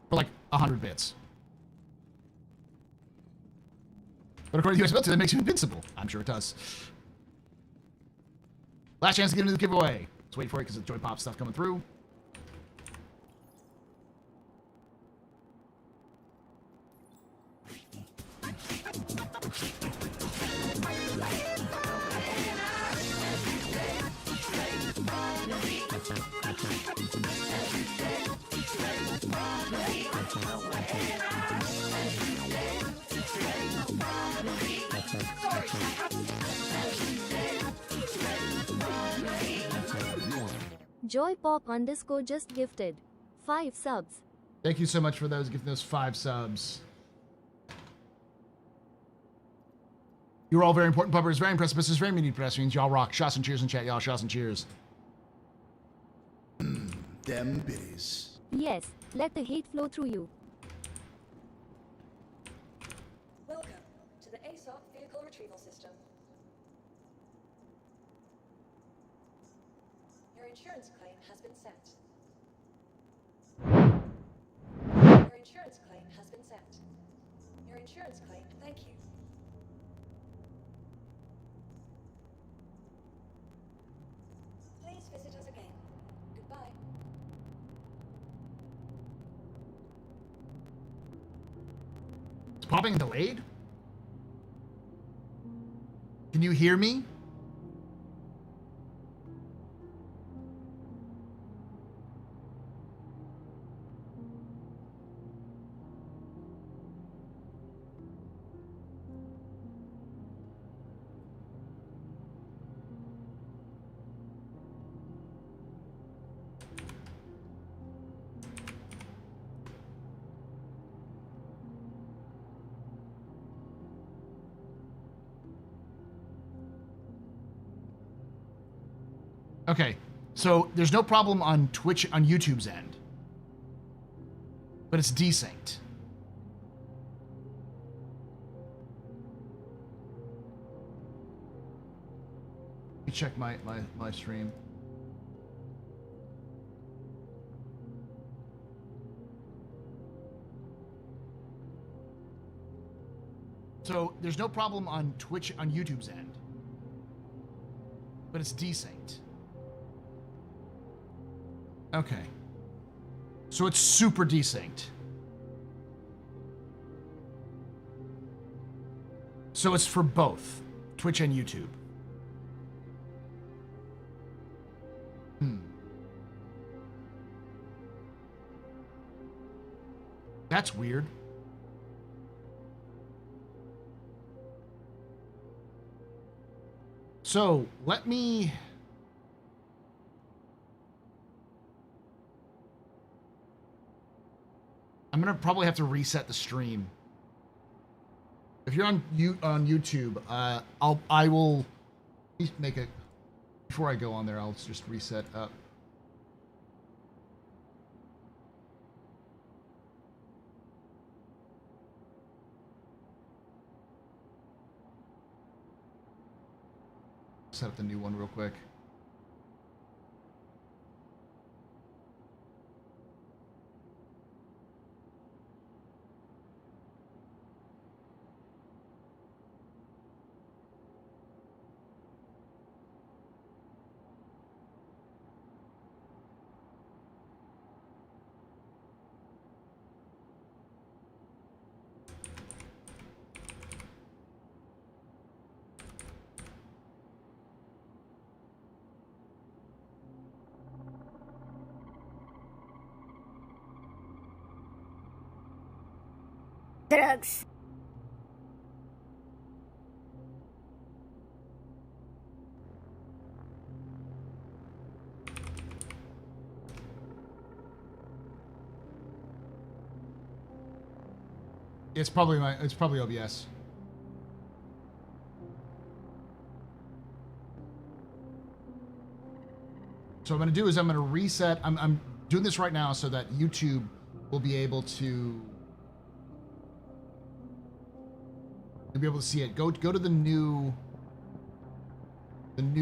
For like 100 bits. But according to US Military, that makes you invincible. I'm sure it does. Last chance to get into the giveaway. Let's wait for it because the Joy Pop stuff coming through. Joypop_ just gifted 5 subs. Thank you so much for those giving those 5 subs. You're all very important, puppers. Very impressive. This is very many pedestrians. Y'all rock. Shots and cheers in chat. Y'all shots and cheers. Them biddies. Yes, let the hate flow through you. Welcome to the ASOP Vehicle Retrieval System. Your insurance claim has been sent. Your insurance claim has been sent. Your insurance claim, thank you. Please visit us again. Goodbye. Is popping delayed? Can you hear me? Okay, So there's no problem on Twitch, on YouTube's end. But it's desynced. Let me check my stream. So there's no problem on Twitch, on YouTube's end. But it's desynced. Okay. So it's super desynced. So it's for both Twitch and YouTube. That's weird. So let me... I'm gonna probably have to reset the stream. If you're on YouTube, I will make a... Before I go on there, I'll just reset up. Set up the new one real quick. Drugs. It's probably OBS. So what I'm going to do is I'm going to reset. I'm doing this right now so that YouTube will be able to see it. Go to the new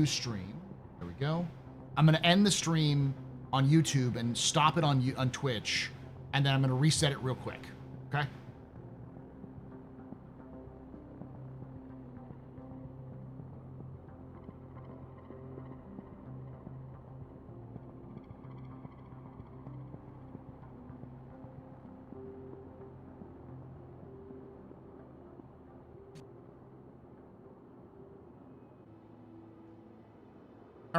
stream. There we go. I'm going to end the stream on YouTube and stop it on Twitch, and then I'm going to reset it real quick. Okay.